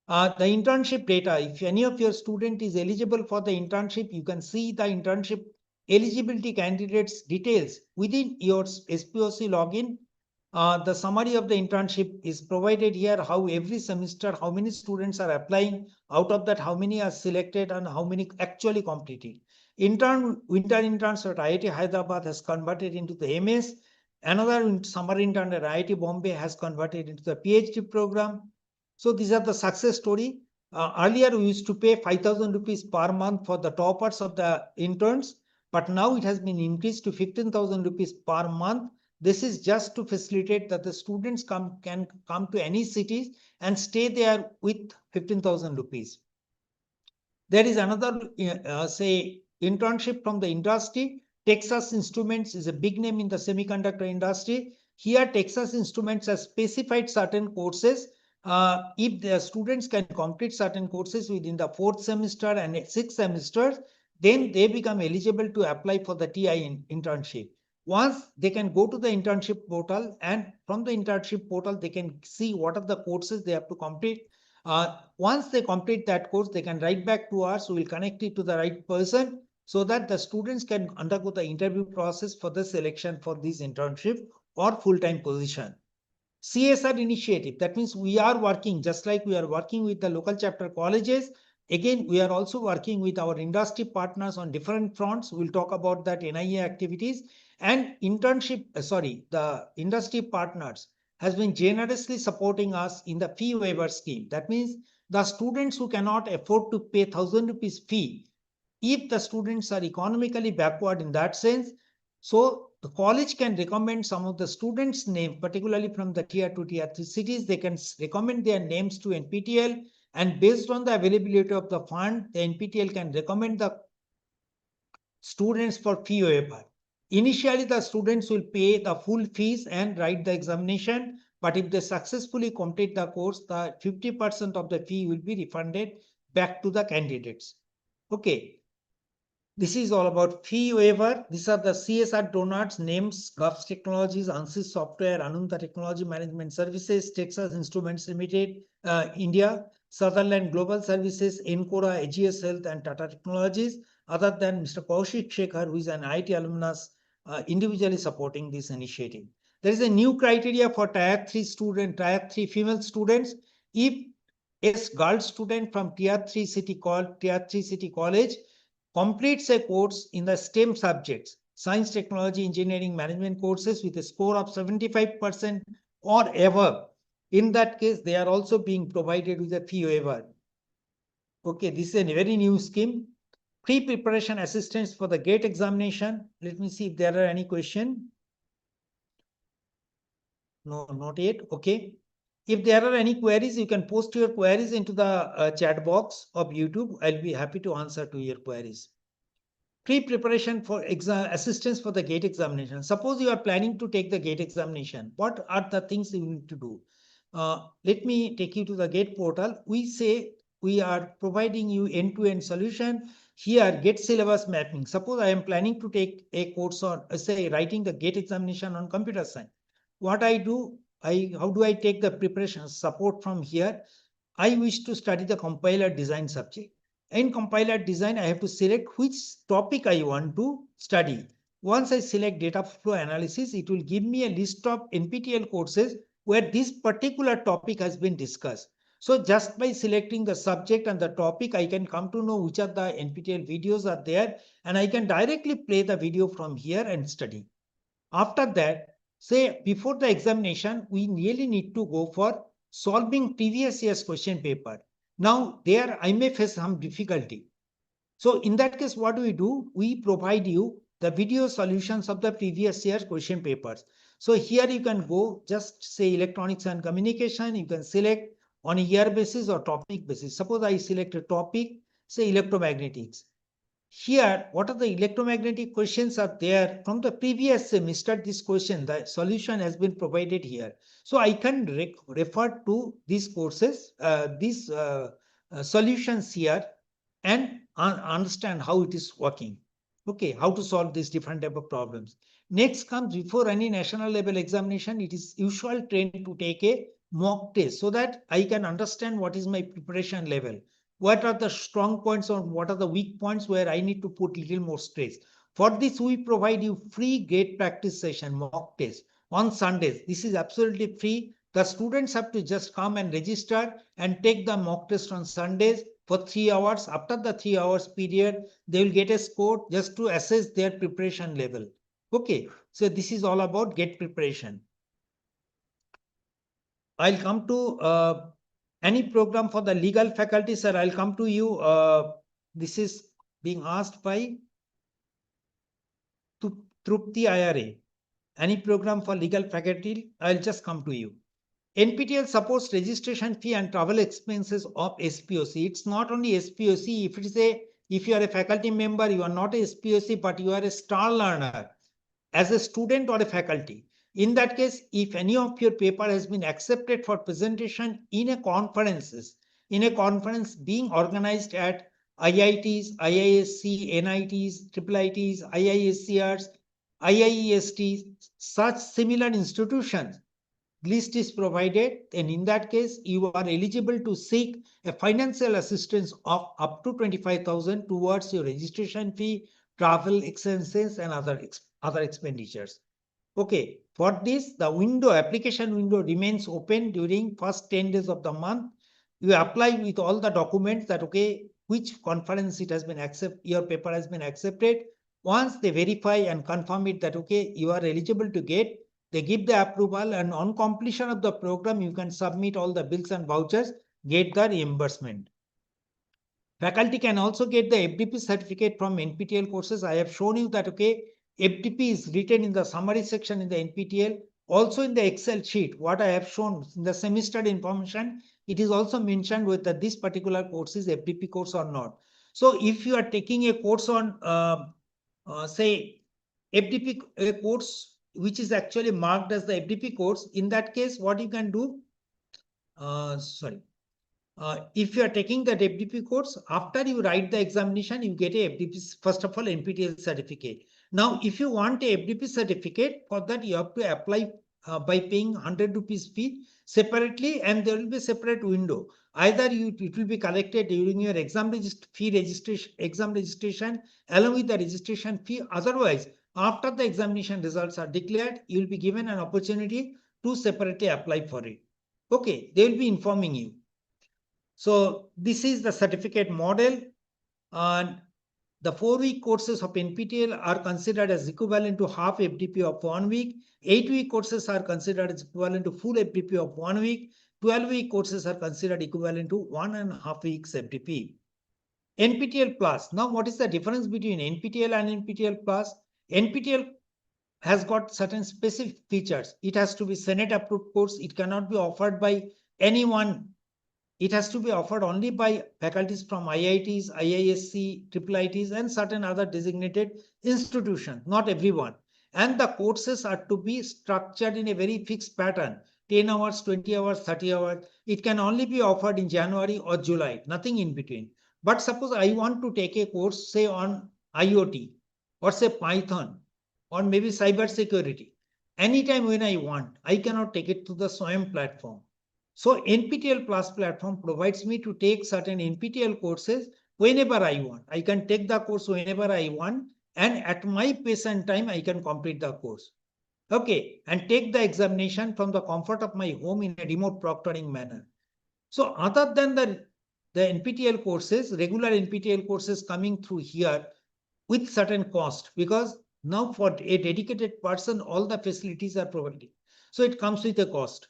The internship data, if any of your student is eligible for the internship, you can see the internship eligibility candidates details within your SPOC login. The summary of the internship is provided here, how every semester, how many students are applying, out of that, how many are selected and how many actually completed. Winter interns at IIT Hyderabad has converted into the MS. Another summer intern at IIT Bombay has converted into the PhD program. So these are the success story. Earlier, we used to pay 5,000 rupees per month for the toppers of the interns, but now it has been increased to 15,000 rupees per month. This is just to facilitate that the students can come to any cities and stay there with 15,000 rupees. There is another, say, internship from the industry. Texas Instruments is a big name in the semiconductor industry. Here, Texas Instruments has specified certain courses. If the students can complete certain courses within the 4th semester and 6th semesters, then they become eligible to apply for the TI internship. Once they can go to the internship portal, and from the internship portal, they can see what are the courses they have to complete. Once they complete that course, they can write back to us. We will connect it to the right person so that the students can undergo the interview process for the selection for this internship or full-time position. CSR initiative, that means we are working just like we are working with the local chapter colleges. Again, we are also working with our industry partners on different fronts. We'll talk about that NIA activities and internship. The industry partners has been generously supporting us in the fee waiver scheme. That means the students who cannot afford to pay 1,000 rupees fee, if the students are economically backward in that sense, so the college can recommend some of the students' name, particularly from the tier 2, tier 3 cities. They can recommend their names to NPTEL, and based on the availability of the fund, the NPTEL can recommend the students for fee waiver. Initially, the students will pay the full fees and write the examination, but if they successfully complete the course, the 50% of the fee will be refunded back to the candidates. Okay. This is all about fee waiver. These are the CSR donors names: GUFS Technologies, ANSYS Software, Ananta Technology Management Services, Texas Instruments Limited, India, Sutherland Global Services, Encora, AGS Health, and Tata Technologies. Other than Mr. Kaushik Shekhar, who is an IIT alumnus, individually supporting this initiative. There is a new criteria for Tier 3 female students. If a girl student from Tier 3 city college completes a course in the STEM subjects, science, technology, engineering, management courses with a score of 75% or above, in that case, they are also being provided with a fee waiver. Okay, this is a very new scheme. Pre-preparation assistance for the GATE examination. Let me see if there are any questions. No, not yet. Okay. If there are any queries, you can post your queries into the chat box of YouTube. I'll be happy to answer to your queries. Pre-preparation for assistance for the GATE examination. Suppose you are planning to take the GATE examination. What are the things you need to do? Let me take you to the GATE portal. We say we are providing you end-to-end solution. here get syllabus mapping. Suppose I am planning to take a course on, say, writing the GATE examination on computer science. What I do, how do I take the preparation support from here? I wish to study the compiler design subject. In compiler design, I have to select which topic I want to study. Once I select data flow analysis, it will give me a list of NPTEL courses where this particular topic has been discussed. So just by selecting the subject and the topic, I can come to know which of the NPTEL videos are there, and I can directly play the video from here and study. After that, say before the examination, we really need to go for solving previous year's question paper. Now there I may face some difficulty. So in that case, what do? We provide you the video solutions of the previous year's question papers. So here you can go, just say electronics and communication, you can select on a year basis or topic basis. Suppose I select a topic, say electromagnetics. Here, what are the electromagnetic questions are there from the previous semester? This question, the solution has been provided here. So I can refer to these courses, these solutions here, and understand how it is working. Okay, how to solve these different type of problems. Next comes, before any national level examination, it is usual trend to take a mock test so that I can understand what is my preparation level. What are the strong points or what are the weak points where I need to put little more stress. For this, we provide you free gate practice session mock test on Sundays. This is absolutely free. The students have to just come and register and take the mock test on Sundays for 3 hours. After the 3 hours period, they will get a score just to assess their preparation level. Okay, so this is all about gate preparation. I'll come to any program for the legal faculty, sir. I'll come to you. This is being asked by Trupti IRA. Any program for legal faculty, I'll just come to you. NPTEL supports registration fee and travel expenses of SPOC. It's not only SPOC. If you are a faculty member, you are not a SPOC, but you are a star learner as a student or a faculty. In that case, if any of your paper has been accepted for presentation in a conference being organized at IITs, IISc, NITs, IIITs, IISCRs, IIESTs, such similar institutions, list is provided, and in that case, you are eligible to seek a financial assistance of up to 25,000 towards your registration fee, travel expenses, and other expenditures. Okay, for this, the application window remains open during first 10 days of the month. You apply with all the documents that, okay, which conference it has been accepted, your paper has been accepted. Once they verify and confirm it that, okay, you are eligible to get, they give the approval, and on completion of the program, you can submit all the bills and vouchers, get the reimbursement. Faculty can also get the FDP certificate from NPTEL courses. I have shown you that, okay, FDP is written in the summary section in the NPTEL. Also in the Excel sheet, what I have shown in the semester information, it is also mentioned whether this particular course is FDP course or not. So if you are taking a course on, say, FDP course, which is actually marked as the FDP course, in that case, what you can do, if you are taking that FDP course, after you write the examination, you get a FDP, first of all, NPTEL certificate. Now, if you want a FDP certificate, for that you have to apply by paying 100 rupees fee separately, and there will be a separate window. Either it will be collected during your exam registration along with the registration fee. Otherwise, after the examination results are declared, you will be given an opportunity to separately apply for it. Okay, they will be informing you. So this is the certificate model, and the 4-week courses of NPTEL are considered as equivalent to half FDP of 1 week. 8-week courses are considered as equivalent to full FDP of 1 week. 12-week courses are considered equivalent to 1.5 weeks FDP. NPTEL Plus. Now, what is the difference between NPTEL and NPTEL Plus? NPTEL has got certain specific features. It has to be Senate approved course. It cannot be offered by anyone. It has to be offered only by faculties from IITs, IISc, IIITs, and certain other designated institutions, not everyone. And the courses are to be structured in a very fixed pattern, 10 hours, 20 hours, 30 hours. It can only be offered in January or July, nothing in between. But suppose I want to take a course, say on IoT, or say Python, or maybe cyber security. Anytime when I want, I cannot take it to the SWAYAM platform. So NPTEL Plus platform provides me to take certain NPTEL courses whenever I want. I can take the course whenever I want, and at my pace and time, I can complete the course. Okay, and take the examination from the comfort of my home in a remote proctoring manner. So other than the NPTEL courses, regular NPTEL courses coming through here with certain cost, because now for a dedicated person, all the facilities are provided. So it comes with a cost.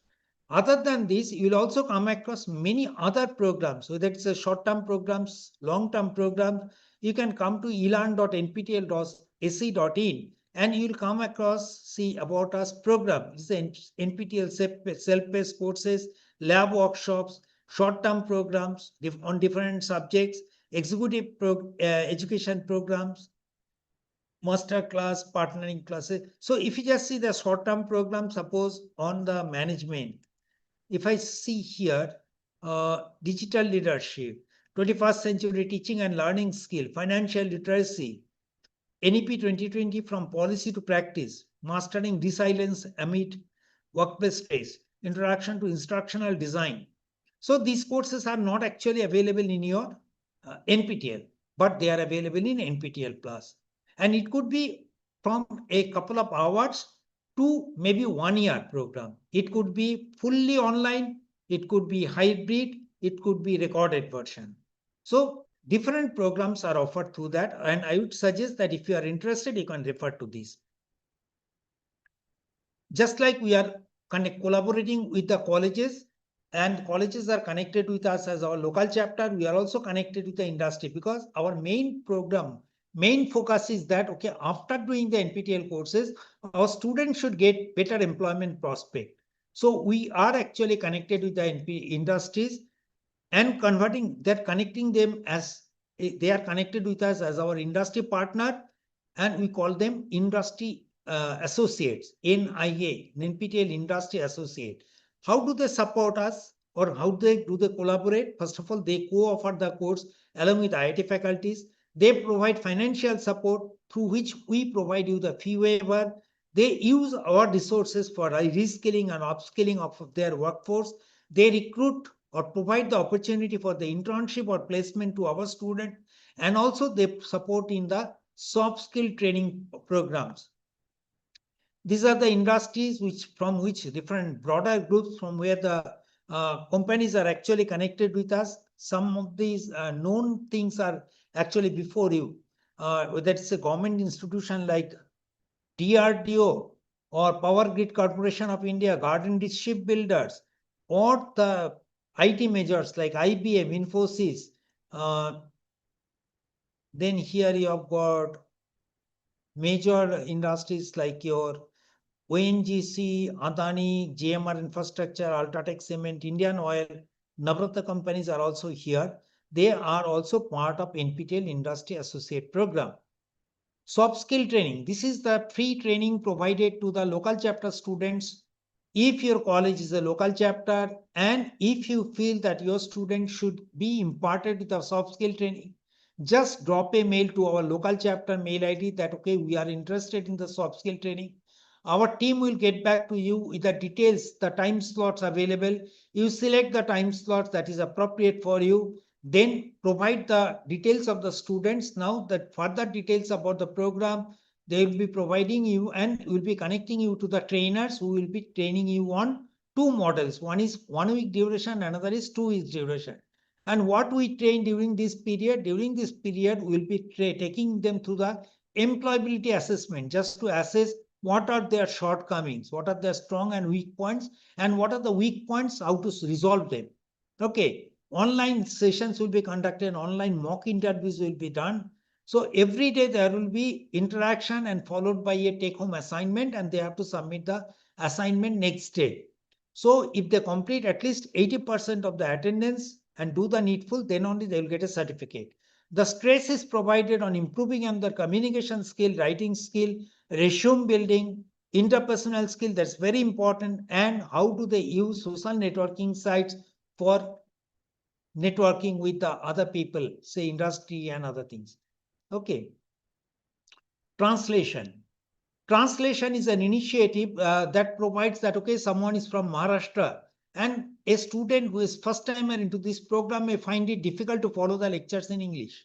Other than this, you will also come across many other programs, whether it's a short-term programs, long-term programs. You can come to elearn.nptel.ac.in and you'll come across, see about us program. It's the NPTEL self-paced courses, lab workshops, short-term programs on different subjects, executive education programs, master class, partnering classes. So if you just see the short-term program, suppose on the management, if I see here, digital leadership, 21st century teaching and learning skill, financial literacy, NEP 2020 from policy to practice, mastering resilience amid workplace stress, introduction to instructional design. So these courses are not actually available in your NPTEL, but they are available in NPTEL Plus. And it could be from a couple of hours to maybe 1 year program. It could be fully online, it could be hybrid, it could be recorded version. So different programs are offered through that, and I would suggest that if you are interested, you can refer to these. Just like we are collaborating with the colleges, and colleges are connected with us as our local chapter, we are also connected with the industry, because our main program, main focus is that, okay, after doing the NPTEL courses, our students should get better employment prospect. So we are actually connected with the industries and connecting them as they are connected with us as our industry partner, and we call them industry associates, NIA, NPTEL Industry Associate. How do they support us, or how do they collaborate? First of all, they co-offer the course along with IIT faculties. They provide financial support through which we provide you the fee waiver. They use our resources for reskilling and upskilling of their workforce. They recruit or provide the opportunity for the internship or placement to our student, and also they support in the soft skill training programs. These are the industries from which different broader groups from where the companies are actually connected with us. Some of these known things are actually before you, whether it's a government institution like DRDO or Power Grid Corporation of India, Garden Ditch Shipbuilders, or the IT majors like IBM, Infosys. Then here you have got major industries like your ONGC, Adani, JMR Infrastructure, Ultratech Cement, Indian Oil, Navratna companies are also here. They are also part of NPTEL Industry Associate Program. Soft skill training. This is the free training provided to the local chapter students. If your college is a local chapter, and if you feel that your student should be imparted with a soft skill training, just drop a mail to our local chapter mail ID that, okay, we are interested in the soft skill training. Our team will get back to you with the details, the time slots available. You select the time slots that is appropriate for you, then provide the details of the students. Now that further details about the program, they will be providing you, and will be connecting you to the trainers who will be training you on two models. One is 1 week duration, another is 2 weeks duration. And what we train during this period, we'll be taking them through the employability assessment, just to assess what are their shortcomings, what are their strong and weak points, and what are the weak points, how to resolve them. Okay, online sessions will be conducted, online mock interviews will be done. So every day there will be interaction and followed by a take-home assignment, and they have to submit the assignment next day. So if they complete at least 80% of the attendance and do the needful, then only they will get a certificate. The stress is provided on improving on their communication skill, writing skill, resume building, interpersonal skill, that's very important, and how do they use social networking sites for networking with the other people, say industry and other things. Okay. Translation. Translation is an initiative that provides that, okay, someone is from Maharashtra and a student who is first timer into this program may find it difficult to follow the lectures in English.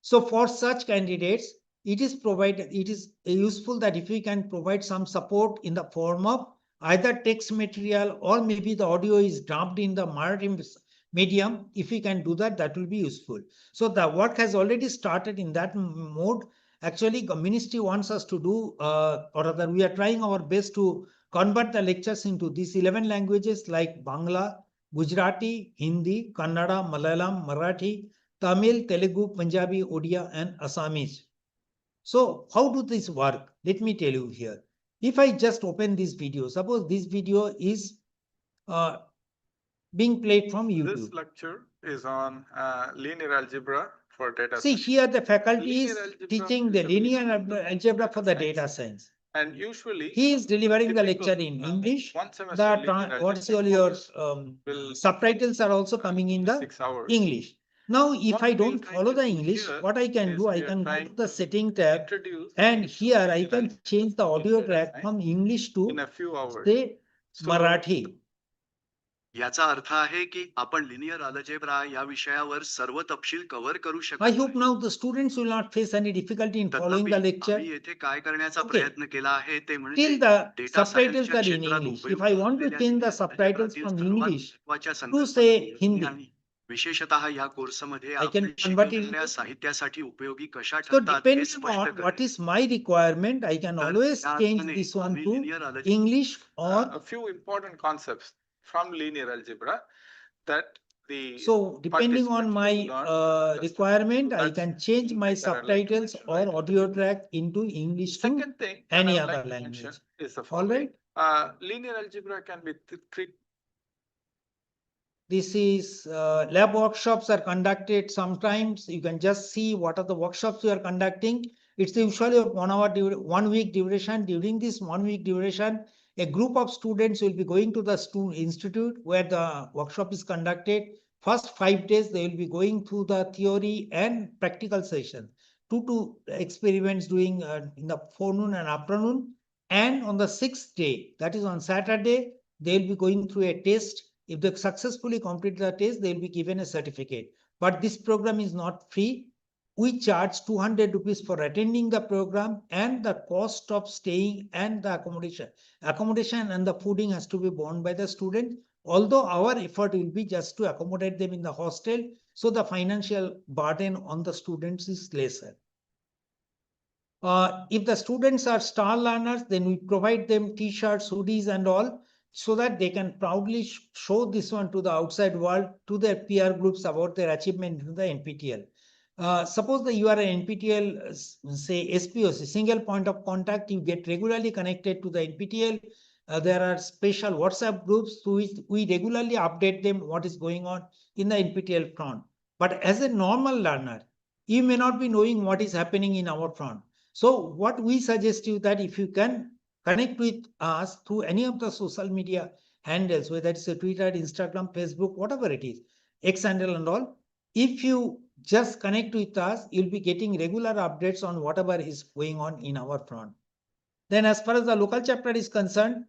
So for such candidates, it is useful that if we can provide some support in the form of either text material or maybe the audio is dubbed in the Marathi medium. If we can do that, that will be useful. So the work has already started in that mode. Actually, the ministry wants us to do, or rather, we are trying our best to convert the lectures into these 11 languages like Bangla, Gujarati, Hindi, Kannada, Malayalam, Marathi, Tamil, Telugu, Punjabi, Odia, and Assamese. So how do this work? Let me tell you here. If I just open this video, suppose this video is being played from YouTube. This lecture is on linear algebra for data See science. here the faculty is Linear algebra teaching is the a linear basic algebra for the science. data science. And usually He is delivering the typical, lecture in English. one semester linear What's algebra your course will subtitles are also coming in the 6 hours. English. Now, if What I we'll don't try follow to the do English, here what I can is do, I we are can go trying to the to setting tab, introduce and English to here I linear can algebra change the audio in track data from science English to in a few hours. say So, Marathi. याचा अर्थ आहे की आपण linear algebra या विषयावर सर्व तपशील cover करू I शकत hope नाही. now the students will not face any difficulty in following तथापि the lecture. आम्ही येथे काय करण्याचा Okay. प्रयत्न केला आहे ते म्हणजे Till the data subtitles सायन्सच्या are in क्षेत्रात English. If उपयुक्त I want to असलेल्या change the linear subtitles अल्जेब्रातील from सर्वात English महत्त्वाच्या to संकल्पना say समजून Hindi, घ्यावी. विशेषतः या कोर्समध्ये I can आपण convert it शिकलेल्या into. साहित्यासाठी उपयोगी कशा So ठरतात हे depending स्पष्ट on what करते. is my requirement, I can तर always या change अर्थाने this one आम्ही to linear algebra English or. a few important concepts from linear algebra that the So depending on participants my will learn and understand. requirement, So I that's can change my thing that I'd like to subtitles mention or right at the audio beginning. track into English to Second thing that any I would other like to language. mention is the All following. right. Linear algebra can be treated. This is lab workshops are conducted sometimes. You can just see what are the workshops we are conducting. It's usually 1 hour, 1 week duration. During this 1 week duration, a group of students will be going to the institute where the workshop is conducted. First 5 days, they will be going through the theory and practical session. Two experiments doing in the forenoon and afternoon. And on the 6th day, that is on Saturday, they will be going through a test. If they successfully complete the test, they will be given a certificate. But this program is not free. We charge 200 rupees for attending the program, and the cost of staying and the accommodation. Accommodation and the fooding has to be borne by the student. Although our effort will be just to accommodate them in the hostel, so the financial burden on the students is lesser. If the students are star learners, then we provide them t-shirts, hoodies and all, so that they can proudly show this one to the outside world, to their peer groups about their achievement in the NPTEL. Suppose that you are an NPTEL, say SPOC, single point of contact, you get regularly connected to the NPTEL. There are special WhatsApp groups through which we regularly update them what is going on in the NPTEL front. But as a normal learner, you may not be knowing what is happening in our front. So what we suggest you that if you can connect with us through any of the social media handles, whether it's a Twitter, Instagram, Facebook, whatever it is, X handle and all, if you just connect with us, you'll be getting regular updates on whatever is going on in our front. Then as far as the local chapter is concerned,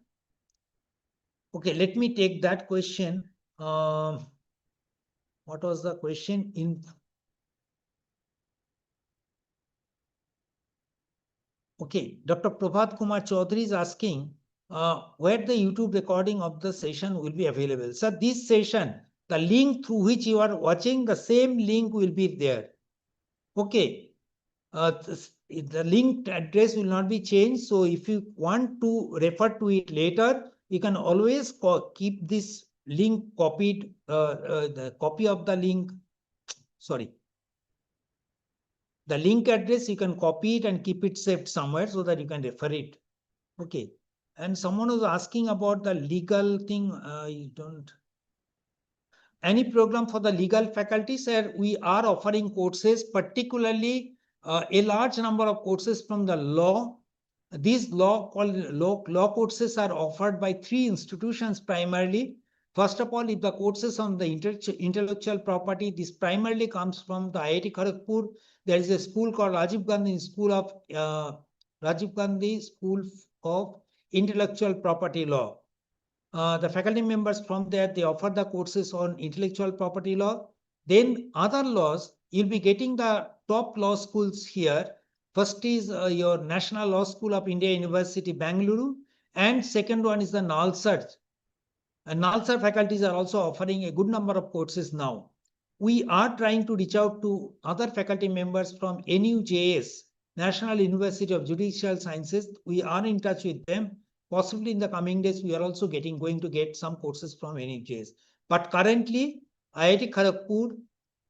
okay, let me take that question. What was the question in? Okay, Dr. Prabhat Kumar Chaudhary is asking where the YouTube recording of the session will be available. So this session, the link through which you are watching, the same link will be there. Okay, the link address will not be changed. So if you want to refer to it later, you can always keep this link copied, the copy of the link, sorry. The link address, you can copy it and keep it saved somewhere so that you can refer it. Okay. And someone was asking about the legal thing. You don't. Any program for the legal faculty, sir, we are offering courses, particularly a large number of courses from the law. These law courses are offered by 3 institutions primarily. First of all, if the courses on the intellectual property, this primarily comes from the IIT Kharagpur. There is a school called Rajiv Gandhi School of Intellectual Property Law. The faculty members from there, they offer the courses on intellectual property law. Then other laws, you'll be getting the top law schools here. First is your National Law School of India University, Bangalore, and second one is the NALSA. And NALSA faculties are also offering a good number of courses now. We are trying to reach out to other faculty members from NUJS, National University of Judicial Sciences. We are in touch with them. Possibly in the coming days, we are also going to get some courses from NUJS. But currently, IIT Kharagpur,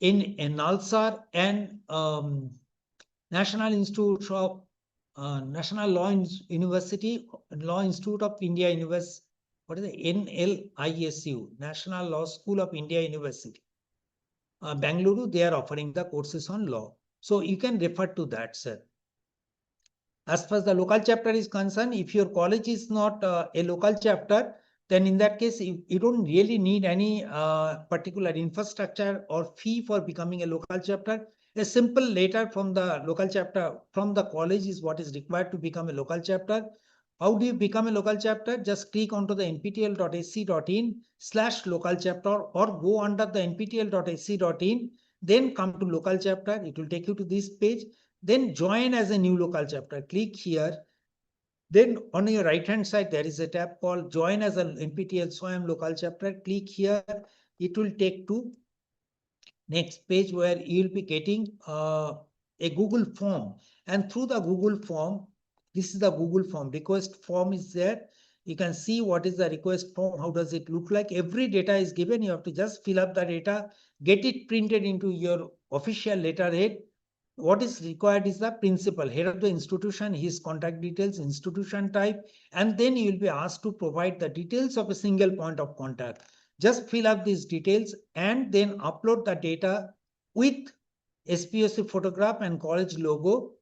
in NALSA and National Institute of National Law University, Law Institute of India University, what is the NLISU, National Law School of India University, Bangalore, they are offering the courses on law. So you can refer to that, sir. As far as the local chapter is concerned, if your college is not a local chapter, then in that case, you don't really need any particular infrastructure or fee for becoming a local chapter. A simple letter from the local chapter, from the college, is what is required to become a local chapter. How do you become a local chapter? Just click onto the nptel.ac.in/local chapter or go under the nptel.ac.in, then come to local chapter. It will take you to this page. Then join as a new local chapter. Click here. Then on your right hand side, there is a tab called Join as an NPTEL SWAYAM local chapter. Click here. It will take to next page where you will be getting a Google form. And through the Google form, this is the Google form. Request form is there. You can see what is the request form. How does it look like? Every data is given. You have to just fill up the data, get it printed into your official letterhead. What is required is the principal, head of the institution, his contact details, institution type, and then you will be asked to provide the details of a single point of contact. Just fill up these details and then upload the data with SPOC photograph and college logo.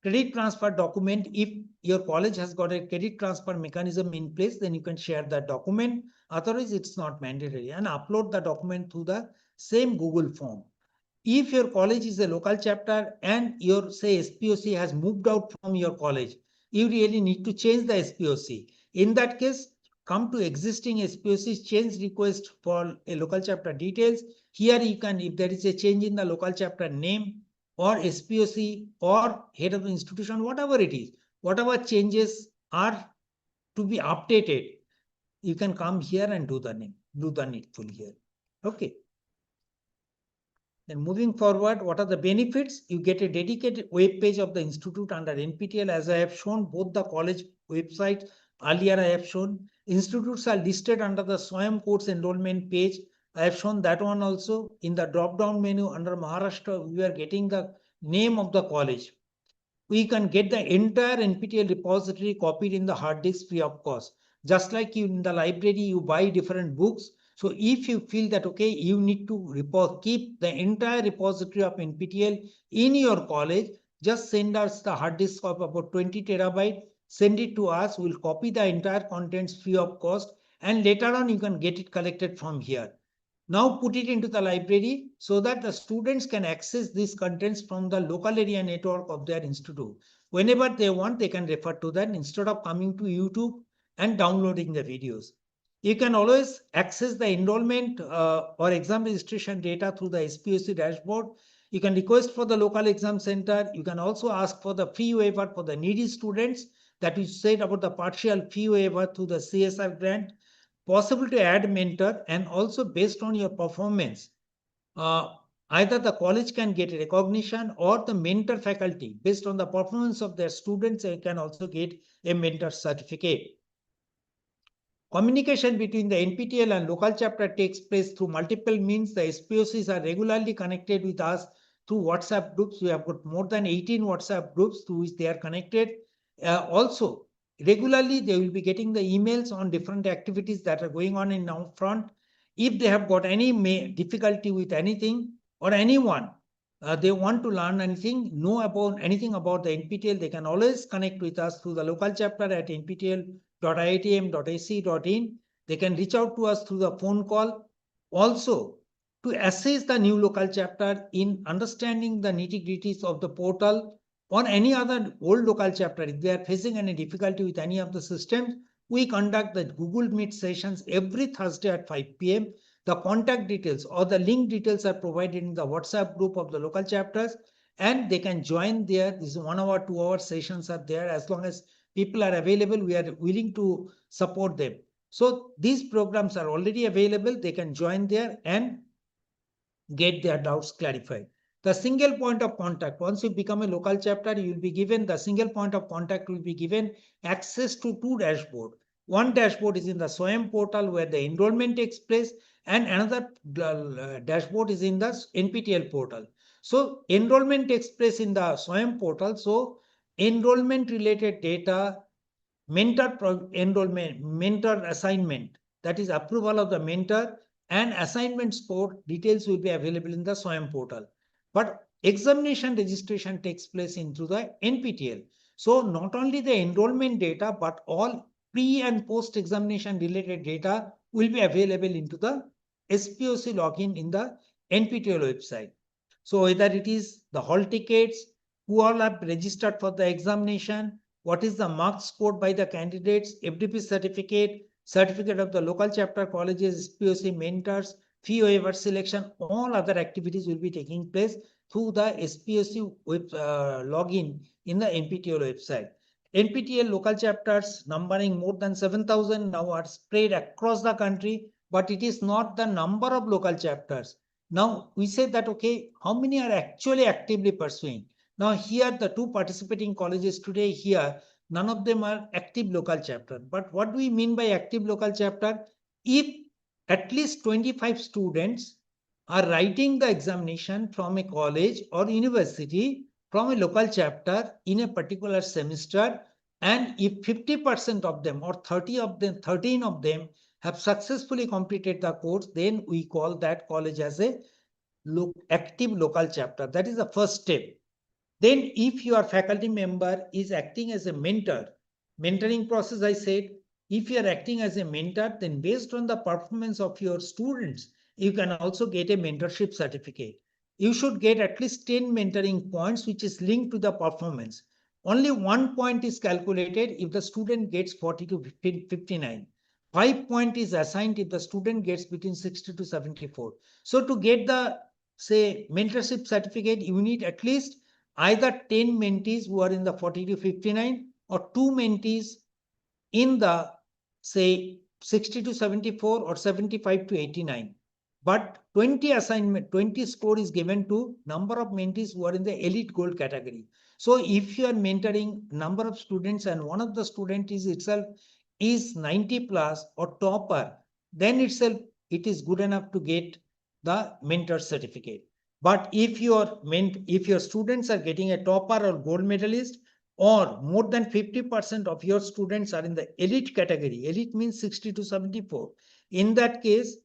Credit transfer document, if your college has got a credit transfer mechanism in place, then you can share that document. Otherwise, it's not mandatory. And upload the document to the same Google form. If your college is a local chapter and your, say, SPOC has moved out from your college, you really need to change the SPOC. In that case, come to existing SPOC's change request for a local chapter details. Here you can, if there is a change in the local chapter name or SPOC or head of the institution, whatever it is, whatever changes are to be updated, you can come here and do the needful here. Okay. Then moving forward, what are the benefits? You get a dedicated web page of the institute under NPTEL. As I have shown, both the college websites earlier I have shown. Institutes are listed under the SWAYAM course enrollment page. I have shown that one also. In the drop-down menu under Maharashtra, we are getting the name of the college. We can get the entire NPTEL repository copied in the hard disk free of cost. Just like you in the library, you buy different books. So if you feel that, okay, you need to keep the entire repository of NPTEL in your college, just send us the hard disk of about 20 terabyte, send it to us, we'll copy the entire contents free of cost, and later on you can get it collected from here. Now put it into the library so that the students can access these contents from the local area network of their institute. Whenever they want, they can refer to that instead of coming to YouTube and downloading the videos. You can always access the enrollment or exam registration data through the SPOC dashboard. You can request for the local exam center. You can also ask for the fee waiver for the needy students that we said about the partial fee waiver through the CSR grant. Possible to add mentor, and also based on your performance, either the college can get recognition or the mentor faculty based on the performance of their students, they can also get a mentor certificate. Communication between the NPTEL and local chapter takes place through multiple means. The SPOCs are regularly connected with us through WhatsApp groups. We have got more than 18 WhatsApp groups through which they are connected. Also, regularly they will be getting the emails on different activities that are going on in now front. If they have got any difficulty with anything or anyone, they want to learn anything, know about anything about the NPTEL, they can always connect with us through the local chapter at nptel.iitm.ac.in. They can reach out to us through the phone call. Also, to assess the new local chapter in understanding the nitty-gritties of the portal or any other old local chapter, if they are facing any difficulty with any of the systems, we conduct the Google Meet sessions every Thursday at 5 p.m. The contact details or the link details are provided in the WhatsApp group of the local chapters, and they can join there. This 1 hour, 2 hour sessions are there. As long as people are available, we are willing to support them. So these programs are already available. They can join there and get their doubts clarified. The single point of contact, once you become a local chapter, you will be given the single point of contact will be given access to 2 dashboards. One dashboard is in the SWAYAM portal where the enrollment takes place, and another dashboard is in the NPTEL portal. So enrollment takes place in the SWAYAM portal. So enrollment related data, enrollment, mentor assignment, that is approval of the mentor, and assignment score details will be available in the SWAYAM portal. But examination registration takes place into the NPTEL. So not only the enrollment data, but all pre and post examination related data will be available into the SPOC login in the NPTEL website. So whether it is the hall tickets, who all have registered for the examination, what is the marks scored by the candidates, FDP certificate, certificate of the local chapter colleges, SPOC mentors, fee waiver selection, all other activities will be taking place through the SPOC login in the NPTEL website. NPTEL local chapters numbering more than 7,000 now are spread across the country, but it is not the number of local chapters. Now we say that, okay, how many are actually actively pursuing? Now here the 2 participating colleges today here, none of them are active local chapter. But what do we mean by active local chapter? If at least 25 students are writing the examination from a college or university from a local chapter in a particular semester, and if 50% of them or 30 of them, 13 of them have successfully completed the course, then we call that college as a active local chapter. That is the first step. Then if your faculty member is acting as a mentor, mentoring process I said, if you are acting as a mentor, then based on the performance of your students, you can also get a mentorship certificate. You should get at least 10 mentoring points, which is linked to the performance. Only 1 point is calculated if the student gets 40 to 59. 5 point is assigned if the student gets between 60 to 74. So to get the, say, mentorship certificate, you need at least either 10 mentees who are in the 40 to 59 or 2 mentees in the, say, 60 to 74 or 75 to 89. But 20 score is given to number of mentees who are in the elite gold category. So if you are mentoring number of students and one of the student is itself is 90 plus or topper, then itself it is good enough to get the mentor certificate. But if your students are getting a topper or gold medalist, or more than 50% of your students are in the elite category, elite means 60 to 74, in that case,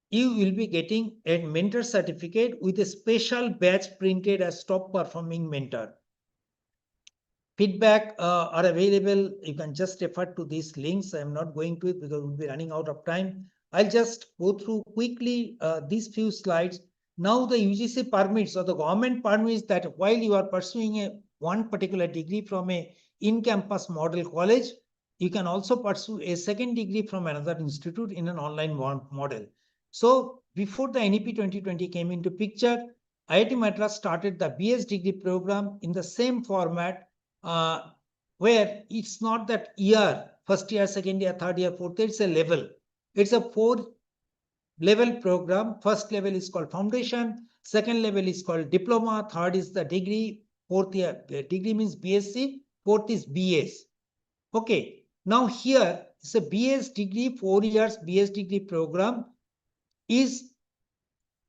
you will be getting a mentor certificate with a special badge printed as top performing mentor. Feedback are available. You can just refer to these links. I'm not going to it because we'll be running out of time. I'll just go through quickly these few slides. Now the UGC permits or the government permits that while you are pursuing one particular degree from a in-campus model college, you can also pursue a second degree from another institute in an online model. So before the NEP 2020 came into picture, IIT Madras started the BS degree program in the same format, where it's not that year, first year, second year, third year, fourth year, it's a level. It's a 4-level program. First level is called foundation, second level is called diploma, third is the degree, fourth year, degree means BSc, fourth is BS. Okay, now here it's a BS degree, 4 years BS degree program is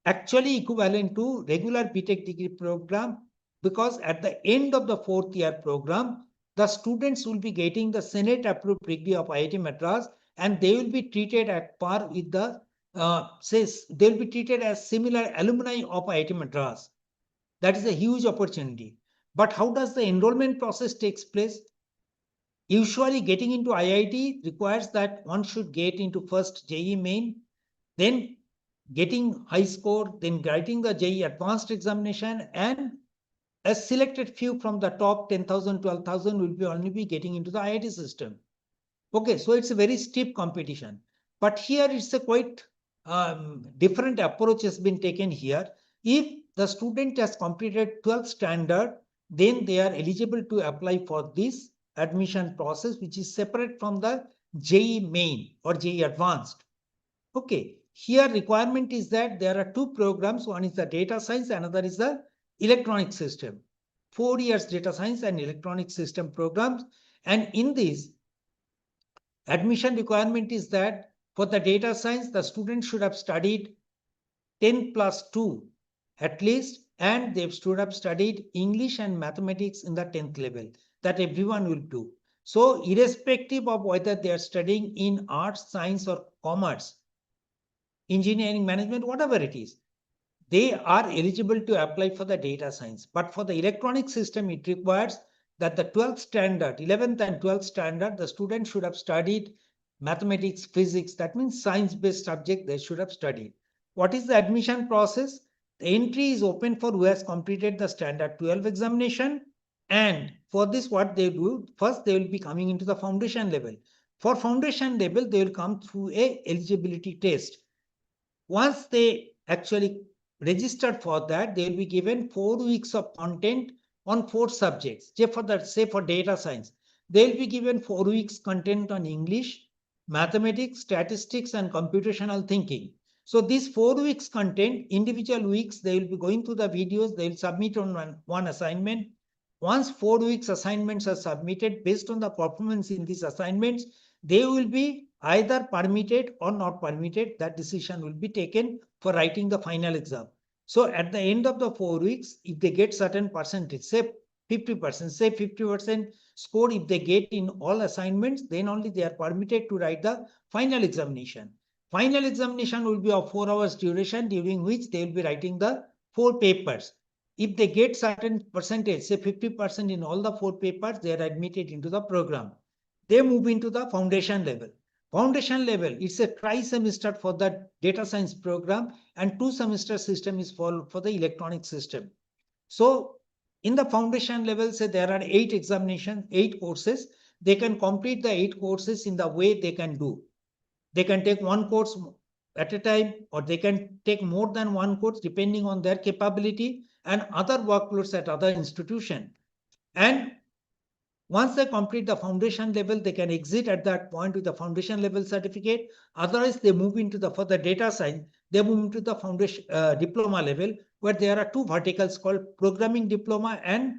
actually equivalent to regular BTech degree program, because at the end of the 4th year program, the students will be getting the Senate approved degree of IIT Madras, and they will be treated at par with the, they will be treated as similar alumni of IIT Madras. That is a huge opportunity. But how does the enrollment process takes place? Usually getting into IIT requires that one should get into first JEE main, then getting high score, then writing the JEE advanced examination, and a selected few from the top 10,000, 12,000 will be only be getting into the IIT system. Okay, so it's a very steep competition. But here it's a quite different approach has been taken here. If the student has completed 12th standard, then they are eligible to apply for this admission process, which is separate from the JEE main or JEE advanced. Okay, here requirement is that there are two programs. One is the data science, another is the electronic system. 4 years data science and electronic system programs. And in this, admission requirement is that for the data science, the student should have studied 10 plus 2 at least, and they should have studied English and mathematics in the 10th level. That everyone will do. So irrespective of whether they are studying in arts, science, or commerce, engineering, management, whatever it is, they are eligible to apply for the data science. But for the electronic system, it requires that the 12th standard, 11th and 12th standard, the student should have studied mathematics, physics. That means science-based subject they should have studied. What is the admission process? The entry is open for who has completed the standard 12 examination. And for this, what they do, first they will be coming into the foundation level. For foundation level, they will come through a eligibility test. Once they actually registered for that, they will be given 4 weeks of content on 4 subjects. Say for data science, they will be given 4 weeks content on English, mathematics, statistics, and computational thinking. So these 4 weeks content, individual weeks, they will be going through the videos, they will submit on one assignment. Once 4 weeks assignments are submitted, based on the performance in these assignments, they will be either permitted or not permitted. That decision will be taken for writing the final exam. So at the end of the 4 weeks, if they get certain percentage, say 50%, say 50% score, if they get in all assignments, then only they are permitted to write the final examination. Final examination will be of 4 hours duration, during which they will be writing the 4 papers. If they get certain percentage, say 50% in all the 4 papers, they are admitted into the program. They move into the foundation level. Foundation level, it's a tri-semester for the data science program, and 2-semester system is for the electronic system. So in the foundation level, say there are 8 examinations, 8 courses. They can complete the 8 courses in the way they can do. They can take one course at a time, or they can take more than one course depending on their capability and other workloads at other institution. And once they complete the foundation level, they can exit at that point with the foundation level certificate. Otherwise, they move into for the data science, they move into the foundation diploma level, where there are 2 verticals called programming diploma and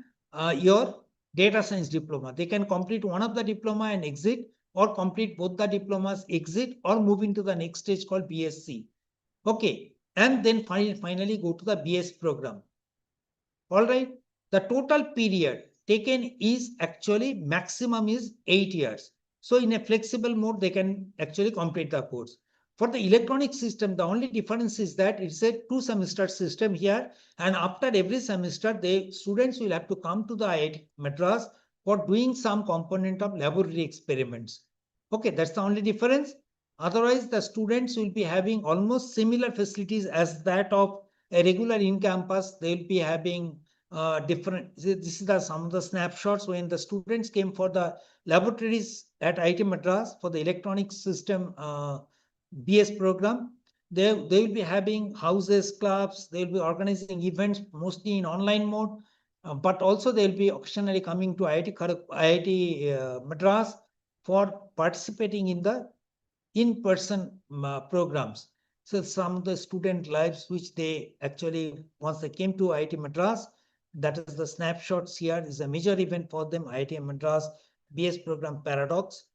your data science diploma. They can complete one of the diploma and exit, or complete both the diplomas, exit, or move into the next stage called BSc. Okay, and then finally go to the BS program. All right, the total period taken is actually maximum is 8 years. So in a flexible mode, they can actually complete the course. For the electronic system, the only difference is that it's a 2-semester system here, and after every semester, the students will have to come to the IIT Madras for doing some component of laboratory experiments. Okay, that's the only difference. Otherwise, the students will be having almost similar facilities as that of a regular in-campus. They'll be having different. This is some of the snapshots when the students came for the laboratories at IIT Madras for the electronic system BS program. They will be having houses, clubs. They will be organizing events mostly in online mode, but also they will be occasionally coming to IIT Madras for participating in the in-person programs. So some of the student lives which they actually, once they came to IIT Madras, that is the snapshots here, is a major event for them, IIT Madras BS program Paradox.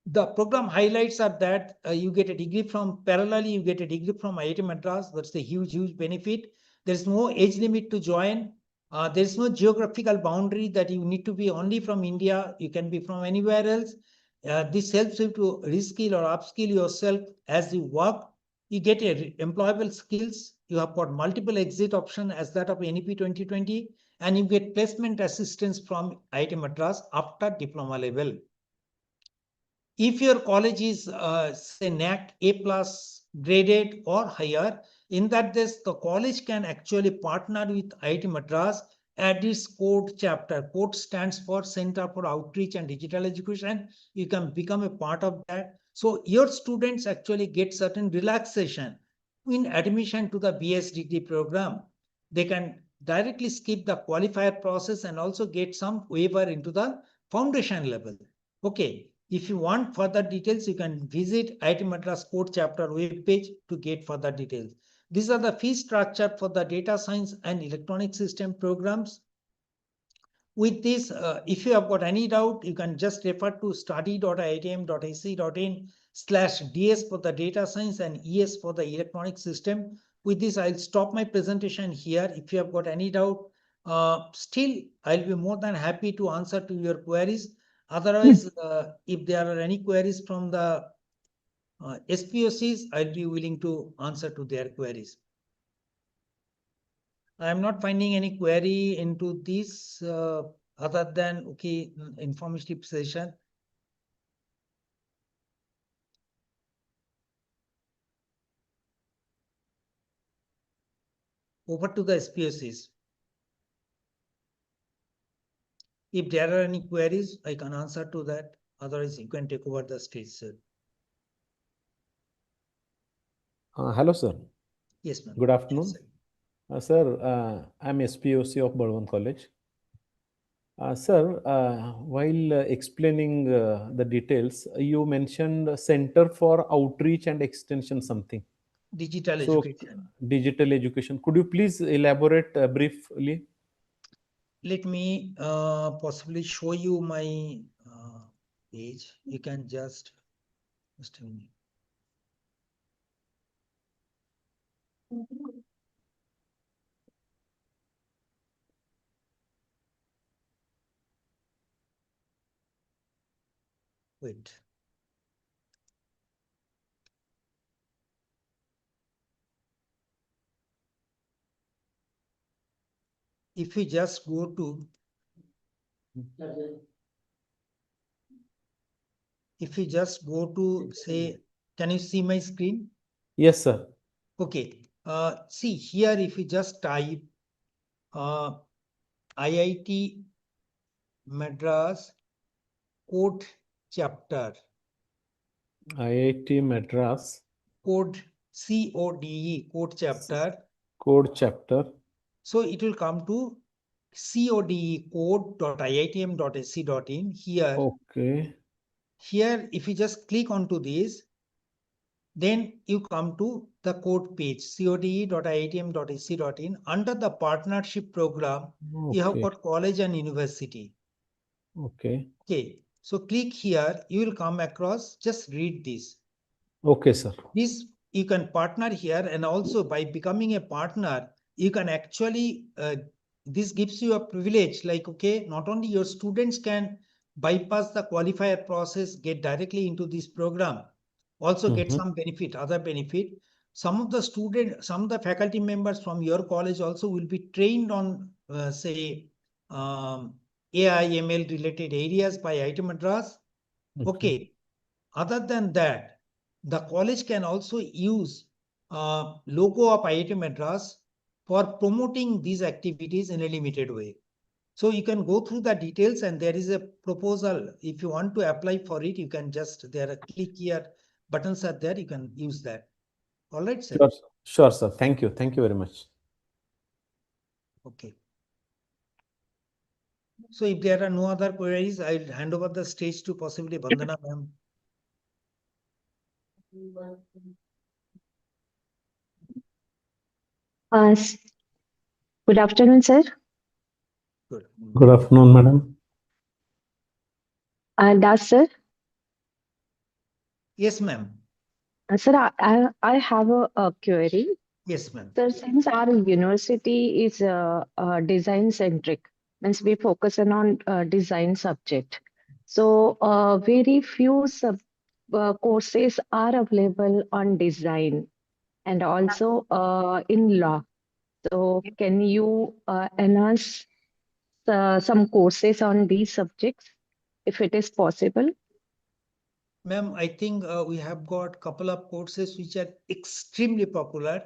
The program highlights are that you get a degree from, parallelly you get a degree from IIT Madras. That's a huge benefit. There is no age limit to join. There is no geographical boundary that you need to be only from India. You can be from anywhere else. This helps you to reskill or upskill yourself as you work. You get employable skills. You have got multiple exit options as that of NEP 2020. and you get placement assistance from IIT Madras after diploma level. If your college is say NAC A+ graded or higher, in that case the college can actually partner with IIT Madras at its code chapter. Code stands for Center for Outreach and Digital Education. You can become a part of that. So your students actually get certain relaxation in admission to the BS degree program. They can directly skip the qualifier process and also get some waiver into the foundation level. Okay. If you want further details, you can visit IIT Madras Code Chapter web page to get further details. These are the fee structure for the data science and electronic system programs. With this, if you have got any doubt, you can just refer to study.iitm.ac.in/DS for the data science and ES for the electronic system. With this, I'll stop my presentation here. If you have got any doubt, still, I'll be more than happy to answer to your queries. Otherwise, if there are any queries from the SPOCs, I'll be willing to answer to their queries. I am not finding any query into this other than, okay, informative session. Over to the SPOCs. If there are any queries, I can answer to that. Otherwise, you can take over the stage, sir. Hello, sir. Yes, ma'am. Good afternoon. Yes, Sir, I'm SPOC of Balwant College. Sir, while explaining the details, you mentioned Center for Outreach and Extension something. Digital So, education. digital education. Could you please elaborate briefly? Let me possibly show you my page. You can just a minute. Wait. If we just go to say, can you see my screen? Yes, sir. Okay. See here, if you just type IIT Madras Code Chapter. IIT Madras. Code CODE Code Chapter. Code chapter. So it will come to code.iitm.ac.in here. Okay. Here, if you just click onto this, then you come to the code page, code.iitm.ac.in. Under the partnership program, you have got college and university. Okay. Okay. So click here, you will come across, just read this. Okay, sir. This you can partner here, and also by becoming a partner, you can actually, this gives you a privilege, like, okay, not only your students can bypass the qualifier process, get directly into this program, also get some benefit, other benefit. Some of the faculty members from your college also will be trained on, say, AI, ML related areas by IIT Madras. Okay. Other than that, the college can also use logo of IIT Madras for promoting these activities in a limited way. So you can go through the details, and there is a proposal. If you want to apply for it, you can just, there are click here buttons are there, you can use that. All right, sir. Sure, sir. Thank you. Thank you very much. Okay. So if there are no other queries, I'll hand over the stage to possibly Vandana ma'am. Good afternoon, sir. Good afternoon, madam. Das, sir. Yes, ma'am. Sir, I have a query. Yes, ma'am. Sir, since our university is design centric, means we focus on design subject. So very few courses are available on design and also in law. So can you enhance some courses on these subjects, if it is possible? Ma'am, I think we have got couple of courses which are extremely popular.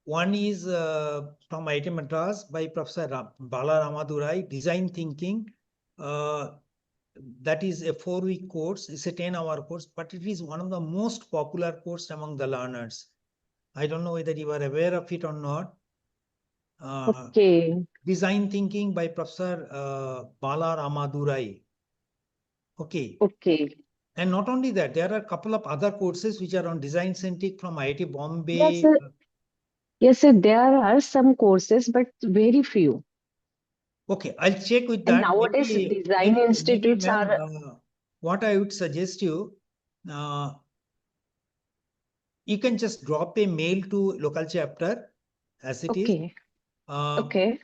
One is from IIT Madras by Professor Bala Ramadurai, Design Thinking. That is a 4-week course. It's a 10-hour course, but it is one of the most popular course among the learners. I don't know whether you are aware of it or not. Okay. Design Thinking by Professor Bala Ramadurai. Okay. Okay. And not only that, there are a couple of other courses which are on design centric from IIT Bombay. Yes, sir. Yes, sir. There are some courses, but very few. Okay, I'll check with And that. nowadays, design institutes ma'am, are. what I would suggest you, you can just drop a mail to local chapter as it is. Okay. Okay.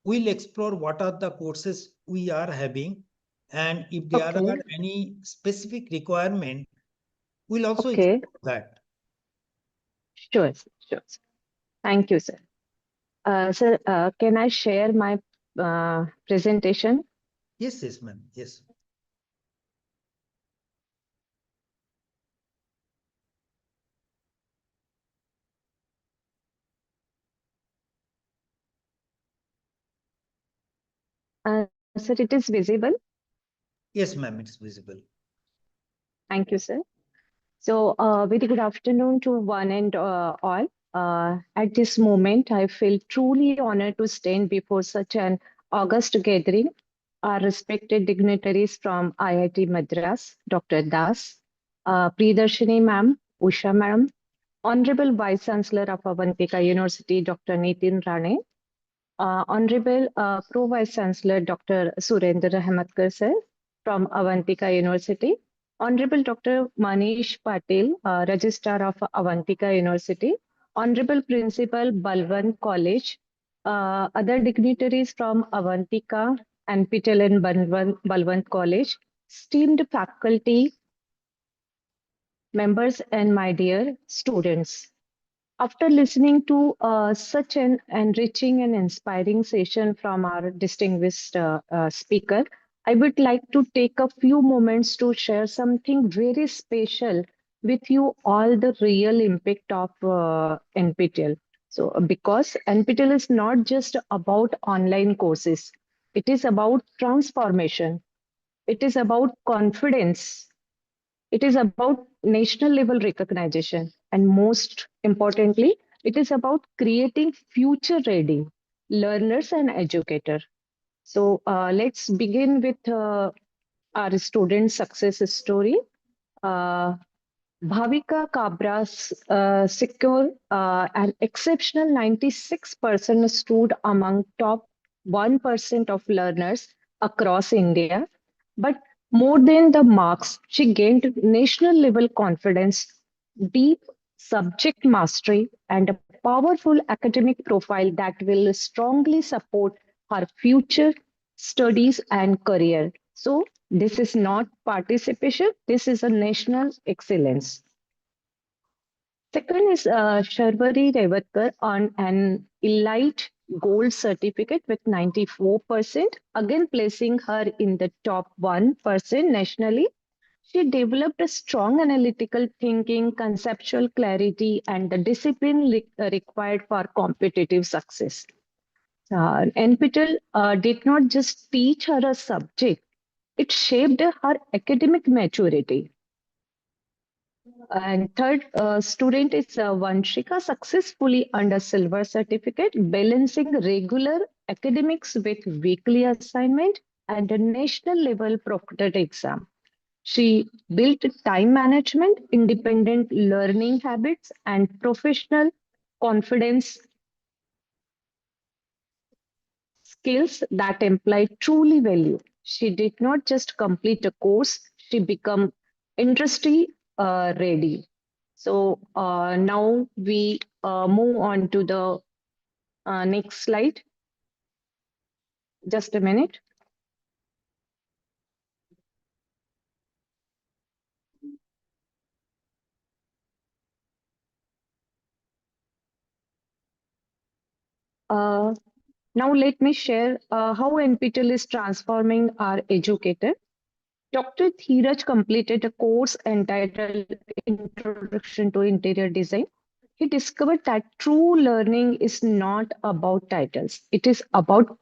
We'll explore what are the courses we are having, and if there Okay. are any specific requirement, we'll also Okay. explore that. Sure, sir. Sure, sir. Thank you, sir. Sir, can I share my presentation? Yes, yes, ma'am. Yes. Sir, it is visible. Yes, ma'am, it's visible. Thank you, sir. So, very good afternoon to one and all. At this moment, I feel truly honored to stand before such an august gathering. Our respected dignitaries from IIT Madras, Dr. Das, Priyadarshini ma'am, Usha ma'am, Honorable Vice Chancellor of Avantika University, Dr. Nitin Rane, Honorable Pro Vice Chancellor Dr. Surendra Hematkar sir from Avantika University, Honorable Dr. Manish Patil, Registrar of Avantika University, Honorable Principal Balwant College, other dignitaries from Avantika, NPTEL and Balwant College, esteemed faculty members, and my dear students. After listening to such an enriching and inspiring session from our distinguished speaker, I would like to take a few moments to share something very special with you all, the real impact of NPTEL. So, because NPTEL is not just about online courses, it is about transformation, it is about confidence, it is about national level recognition. And most importantly, it is about creating future ready learners and educators. So let's begin with our student success story. Uh, Bhavika Kabra's secure an exceptional 96% stood among top 1% of learners across India. But more than the marks, she gained national level confidence, deep subject mastery, and a powerful academic profile that will strongly support her future studies and career. So, this is not participation, this is a national excellence. Second is Sharvari Revatkar on an elite gold certificate with 94%, again placing her in the top 1% nationally. She developed a strong analytical thinking, conceptual clarity, and the discipline required for competitive success. NPTEL did not just teach her a subject, it shaped her academic maturity. And third student is Vanshika, successfully under silver certificate, balancing regular academics with weekly assignment and a national level proctored exam. She built time management, independent learning habits, and professional confidence skills that employ truly value. She did not just complete a course, she became industry ready. So now we move on to the next slide. Just a minute. Now let me share how NPTEL is transforming our educator. Dr. Dheeraj completed a course entitled Introduction to Interior Design. He discovered that true learning is not about titles, it is about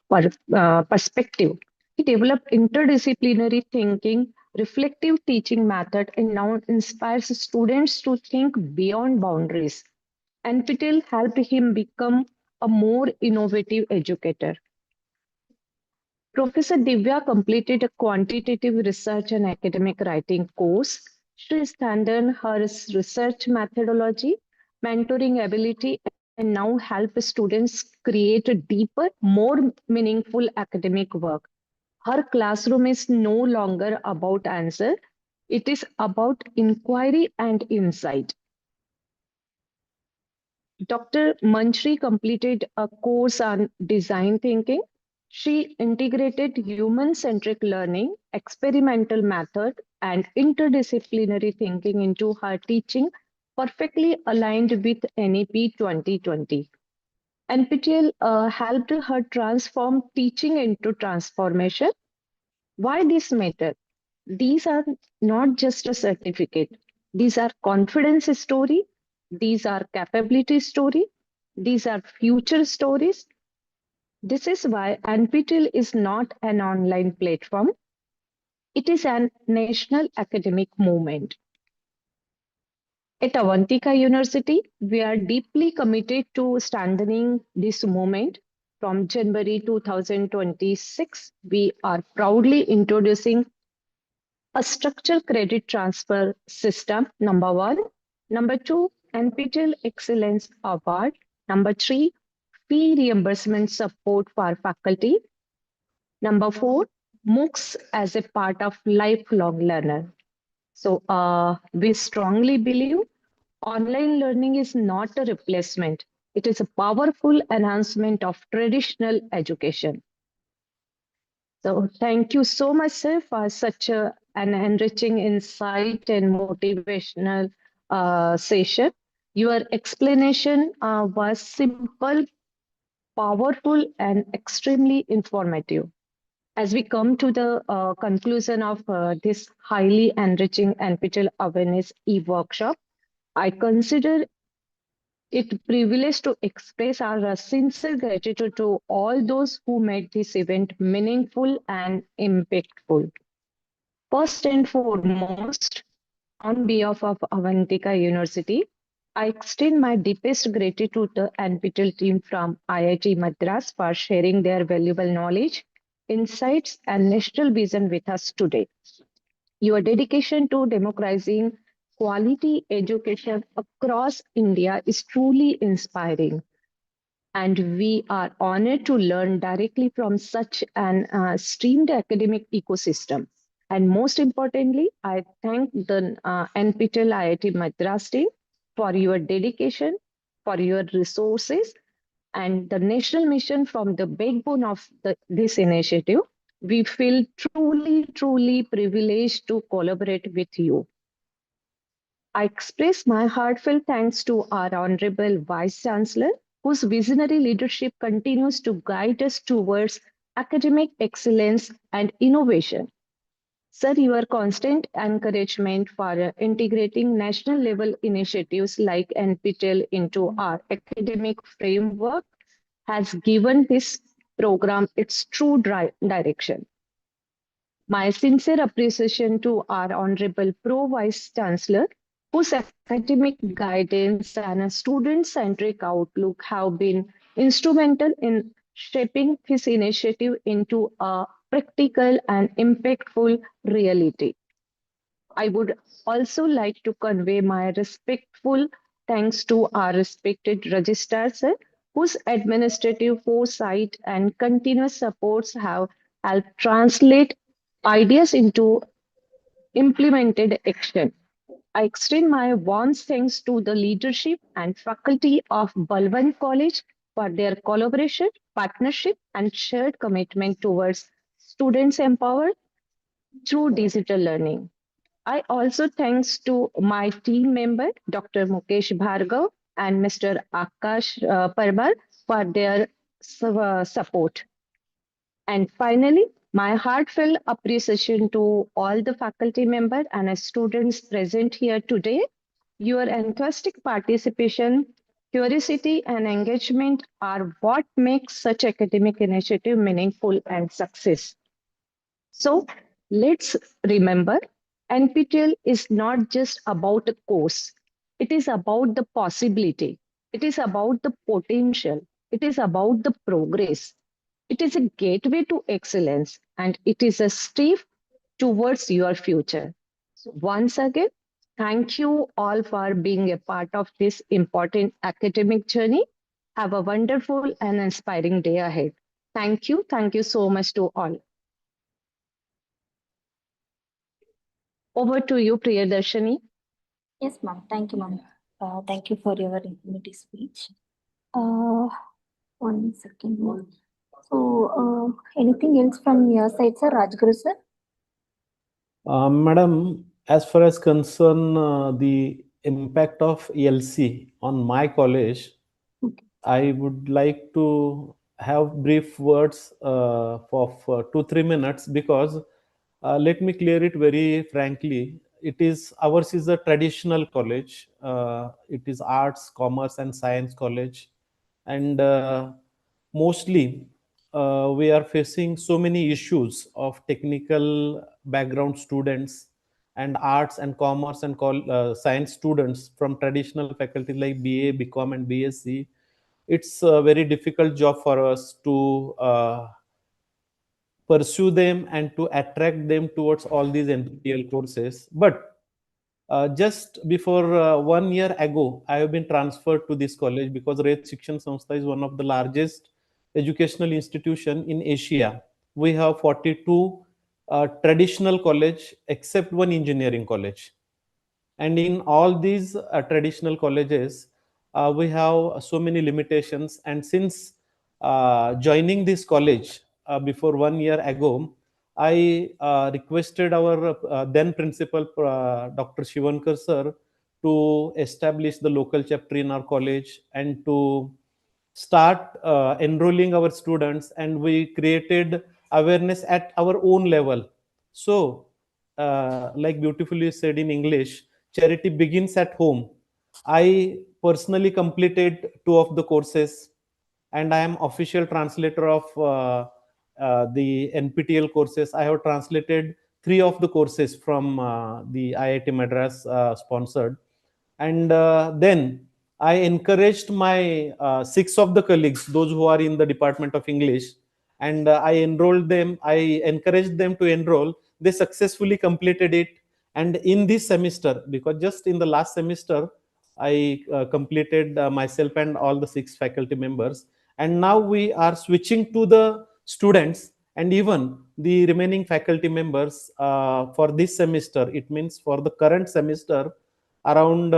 perspective. He developed interdisciplinary thinking, reflective teaching method, and now inspires students to think beyond boundaries. NPTEL helped him become a more innovative educator. Professor Divya completed a quantitative research and academic writing course. She strengthened her research methodology, mentoring ability, and now help students create a deeper, more meaningful academic work. Her classroom is no longer about answer, it is about inquiry and insight. Dr. Manchri completed a course on design thinking. She integrated human centric learning, experimental method, and interdisciplinary thinking into her teaching, perfectly aligned with NEP 2020. NPTEL helped her transform teaching into transformation. Why this matter? These are not just a certificate. These are confidence story. These are capability story. These are future stories. This is why NPTEL is not an online platform. It is an national academic movement. At Avantika University, we are deeply committed to strengthening this movement. From January 2026, we are proudly introducing a structured credit transfer system, number one. Number two, NPTEL Excellence Award. Number three, fee reimbursement support for faculty. Number four, MOOCs as a part of lifelong learner. So we strongly believe online learning is not a replacement. It is a powerful enhancement of traditional education. So thank you so much, sir, for such an enriching insight and motivational session. Your explanation was simple, powerful, and extremely informative. As we come to the conclusion of this highly enriching NPTEL Awareness e-workshop, I consider it a privilege to express our sincere gratitude to all those who made this event meaningful and impactful. First and foremost, on behalf of Avantika University, I extend my deepest gratitude to the NPTEL team from IIT Madras for sharing their valuable knowledge, insights, and national vision with us today. Your dedication to democratizing quality education across India is truly inspiring. And we are honored to learn directly from such an streamed academic ecosystem. And most importantly, I thank the NPTEL IIT Madras team for your dedication, for your resources, and the national mission from the backbone of this initiative. We feel truly privileged to collaborate with you. I express my heartfelt thanks to our Honorable Vice Chancellor, whose visionary leadership continues to guide us towards academic excellence and innovation. Sir, your constant encouragement for integrating national level initiatives like NPTEL into our academic framework has given this program its true direction. My sincere appreciation to our Honorable Pro Vice Chancellor, whose academic guidance and a student-centric outlook have been instrumental in shaping his initiative into a practical and impactful reality. I would also like to convey my respectful thanks to our respected registrars, whose administrative foresight and continuous supports have helped translate ideas into implemented action. I extend my warm thanks to the leadership and faculty of Balwant College for their collaboration, partnership, and shared commitment towards students empowered through digital learning. I also thanks to my team member, Dr. Mukesh Bhargav and Mr. Akash Parbar for their support. And finally, my heartfelt appreciation to all the faculty members and students present here today. Your enthusiastic participation, curiosity, and engagement are what makes such academic initiative meaningful and success. So let's remember, NPTEL is not just about a course. It is about the possibility. It is about the potential. It is about the progress. It is a gateway to excellence and it is a step towards your future. So once again, thank you all for being a part of this important academic journey. Have a wonderful and inspiring day ahead. Thank you. Thank you so much to all. Over to you, Priyadarshini. Yes, ma'am. Thank you, ma'am. Thank you for your informative speech. 1 second, ma'am. So, anything else from your side, sir, Rajguru, sir? Madam, as far as concern the impact of ELC on my college, Okay. I would like to have brief words for 2-3 minutes, because let me clear it very frankly. It is ours is a traditional college. It is arts, commerce, and science college, and mostly we are facing so many issues of technical background students and arts and commerce and science students from traditional faculty like BA, BCom, and BSc. It's a very difficult job for us to pursue them and to attract them towards all these NPTEL courses. But just before 1 year ago, I have been transferred to this college because Rayat Shikshan Sanstha is one of the largest educational institution in Asia. We have 42 traditional college except one engineering college. And in all these traditional colleges, we have so many limitations. And since joining this college before 1 year ago, I requested our then principal, Dr. Shivankar sir, to establish the local chapter in our college and to start enrolling our students, and we created awareness at our own level. So like beautifully said in English, charity begins at home. I personally completed 2 of the courses, and I am official translator of the NPTEL courses. I have translated 3 of the courses from the IIT Madras sponsored. And then I encouraged my 6 of the colleagues, those who are in the Department of English, and I enrolled them. I encouraged them to enroll. They successfully completed it. And in this semester, because just in the last semester, I completed myself and all the 6 faculty members. And now we are switching to the students and even the remaining faculty members for this semester. It means for the current semester, around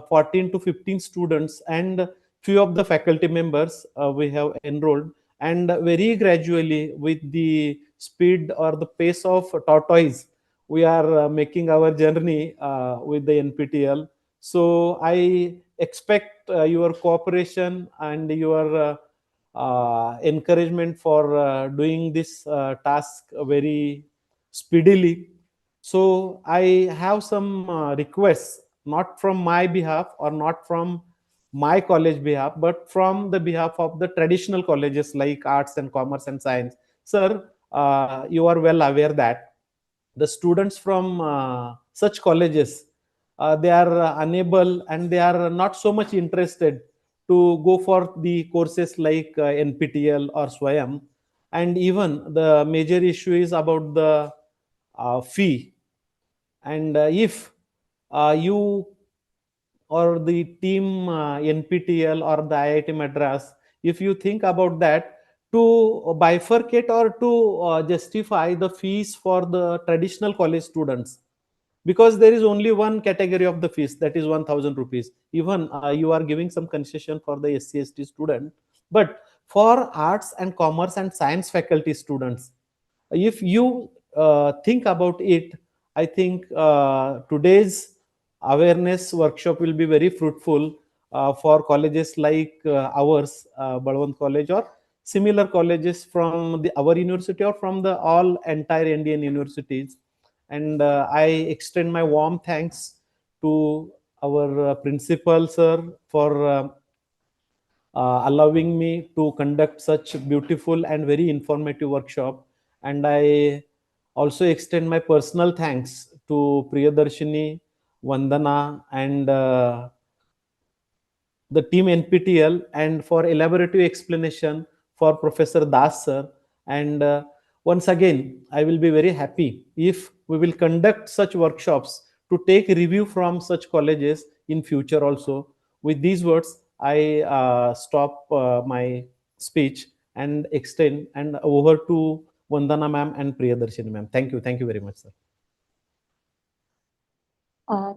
14 to 15 students and few of the faculty members we have enrolled. And very gradually, with the speed or the pace of tortoise, we are making our journey with the NPTEL. So I expect your cooperation and your encouragement for doing this task very speedily. So I have some requests, not from my behalf or not from my college behalf, but from the behalf of the traditional colleges like arts and commerce and science. Sir, you are well aware that the students from such colleges, they are unable and they are not so much interested to go for the courses like NPTEL or SWAYAM. And even the major issue is about the fee. And if you or the team NPTEL or the IIT Madras, if you think about that, to bifurcate or to justify the fees for the traditional college students, because there is only one category of the fees, that is 1000 rupees. Even you are giving some concession for the SC/ST student, but for arts and commerce and science faculty students, if you think about it, I think today's awareness workshop will be very fruitful for colleges like ours, Balwant College, or similar colleges from our university or from the all entire Indian universities. And I extend my warm thanks to our principal sir for allowing me to conduct such beautiful and very informative workshop. And I also extend my personal thanks to Priyadarshini, Vandana, and the team NPTEL, and for elaborative explanation for Professor Das sir. And once again, I will be very happy if we will conduct such workshops to take review from such colleges in future also. With these words, I stop my speech and extend and over to Vandana ma'am and Priyadarshini ma'am. Thank you. Thank you very much, sir.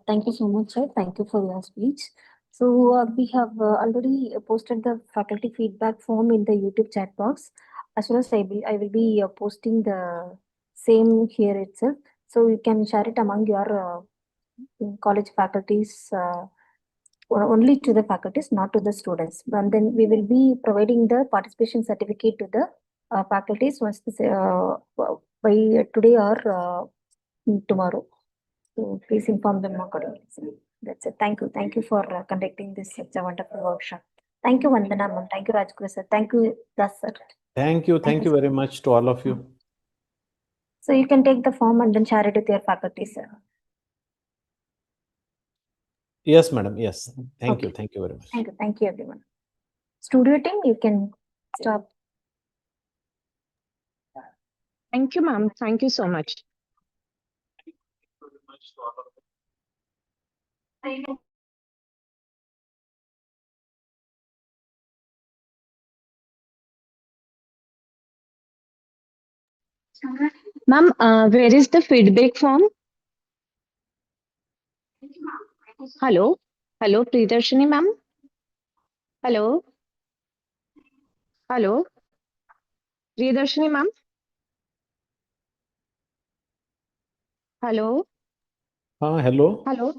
Thank you so much, sir. Thank you for your speech. So we have already posted the faculty feedback form in the YouTube chat box. As well as I will be posting the same here itself. So you can share it among your college faculties, or only to the faculties, not to the students. And then we will be providing the participation certificate to the faculties once this, by today or tomorrow. So please inform them accordingly. That's it. Thank you. Thank you for conducting this such a wonderful workshop. Thank you, Vandana ma'am. Thank you, Rajguru sir. Thank you, Das sir. Thank you. Thank you very much to all of you. So you can take the form and then share it with your faculty, sir. Yes, madam. Yes. Thank you. Okay. Thank you very much. Thank you. Thank you, everyone. Studio team, you can stop. Thank you, ma'am. Thank you so much. Ma'am, where is the feedback form? Hello? Hello, Priyadarshini ma'am? Hello? Hello? Priyadarshini ma'am? Hello? Hello. Hello?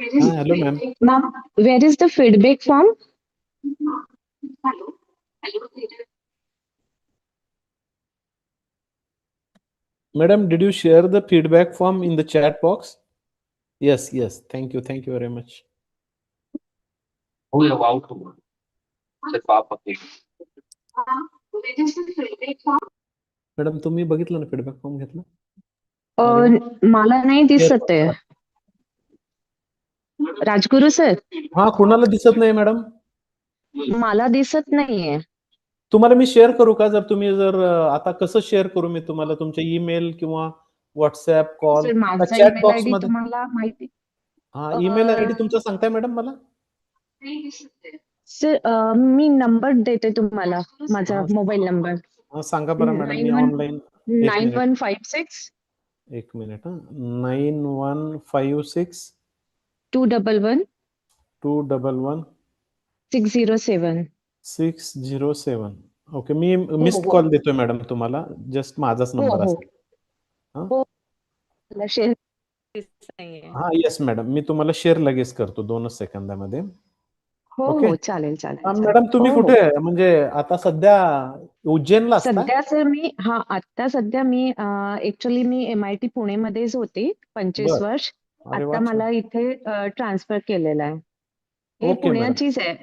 Hello, ma'am. Ma'am, where is the feedback form? Madam, did you share the feedback form in the chat box? Yes, yes. Thank you. Thank you very much. Madam तुम्ही बघितलं ना feedback form घेतला? मला नाही दिसत आहे. Rajguru sir, हा, कुणाला दिसत नाही मॅडम? मला दिसत नाहीये. तुम्हाला मी शेअर करू का? जर आता कसं शेअर करू मी तुम्हाला? तुमच्या ईमेल किंवा व्हॉट्सअप कॉल सर, माझा चॅट ईमेल बॉक्स आयडी मध्ये? तुम्हाला माहिती? हा, ईमेल आयडी तुमचा सांगताय मॅडम मला? सर, मी नंबर देते तुम्हाला, माझा मोबाईल नंबर. हा, सांगा बरं मॅडम. मी ऑनलाईन. 9156 एक मिनिट. 9156 211 211 607. 607. ओके, मी मिस्ड कॉल देतोय मॅडम तुम्हाला. जस्ट माझाच नंबर असेल. शेअर. हा, येस मॅडम. मी तुम्हाला शेअर लगेच करतो 2 सेकंदामध्ये. हो, चालेल चालेल. मॅडम तुम्ही कुठे आहे? म्हणजे आता सध्या उज्जैनला असता? सध्या सर मी आता सध्या मी ऍक्च्युली मी MIT पुणेमध्येच होते 25 वर्ष. आता मला इथे ट्रान्सफर केलेला आहे. हे ओके मॅडम. पुण्याचीच आहे.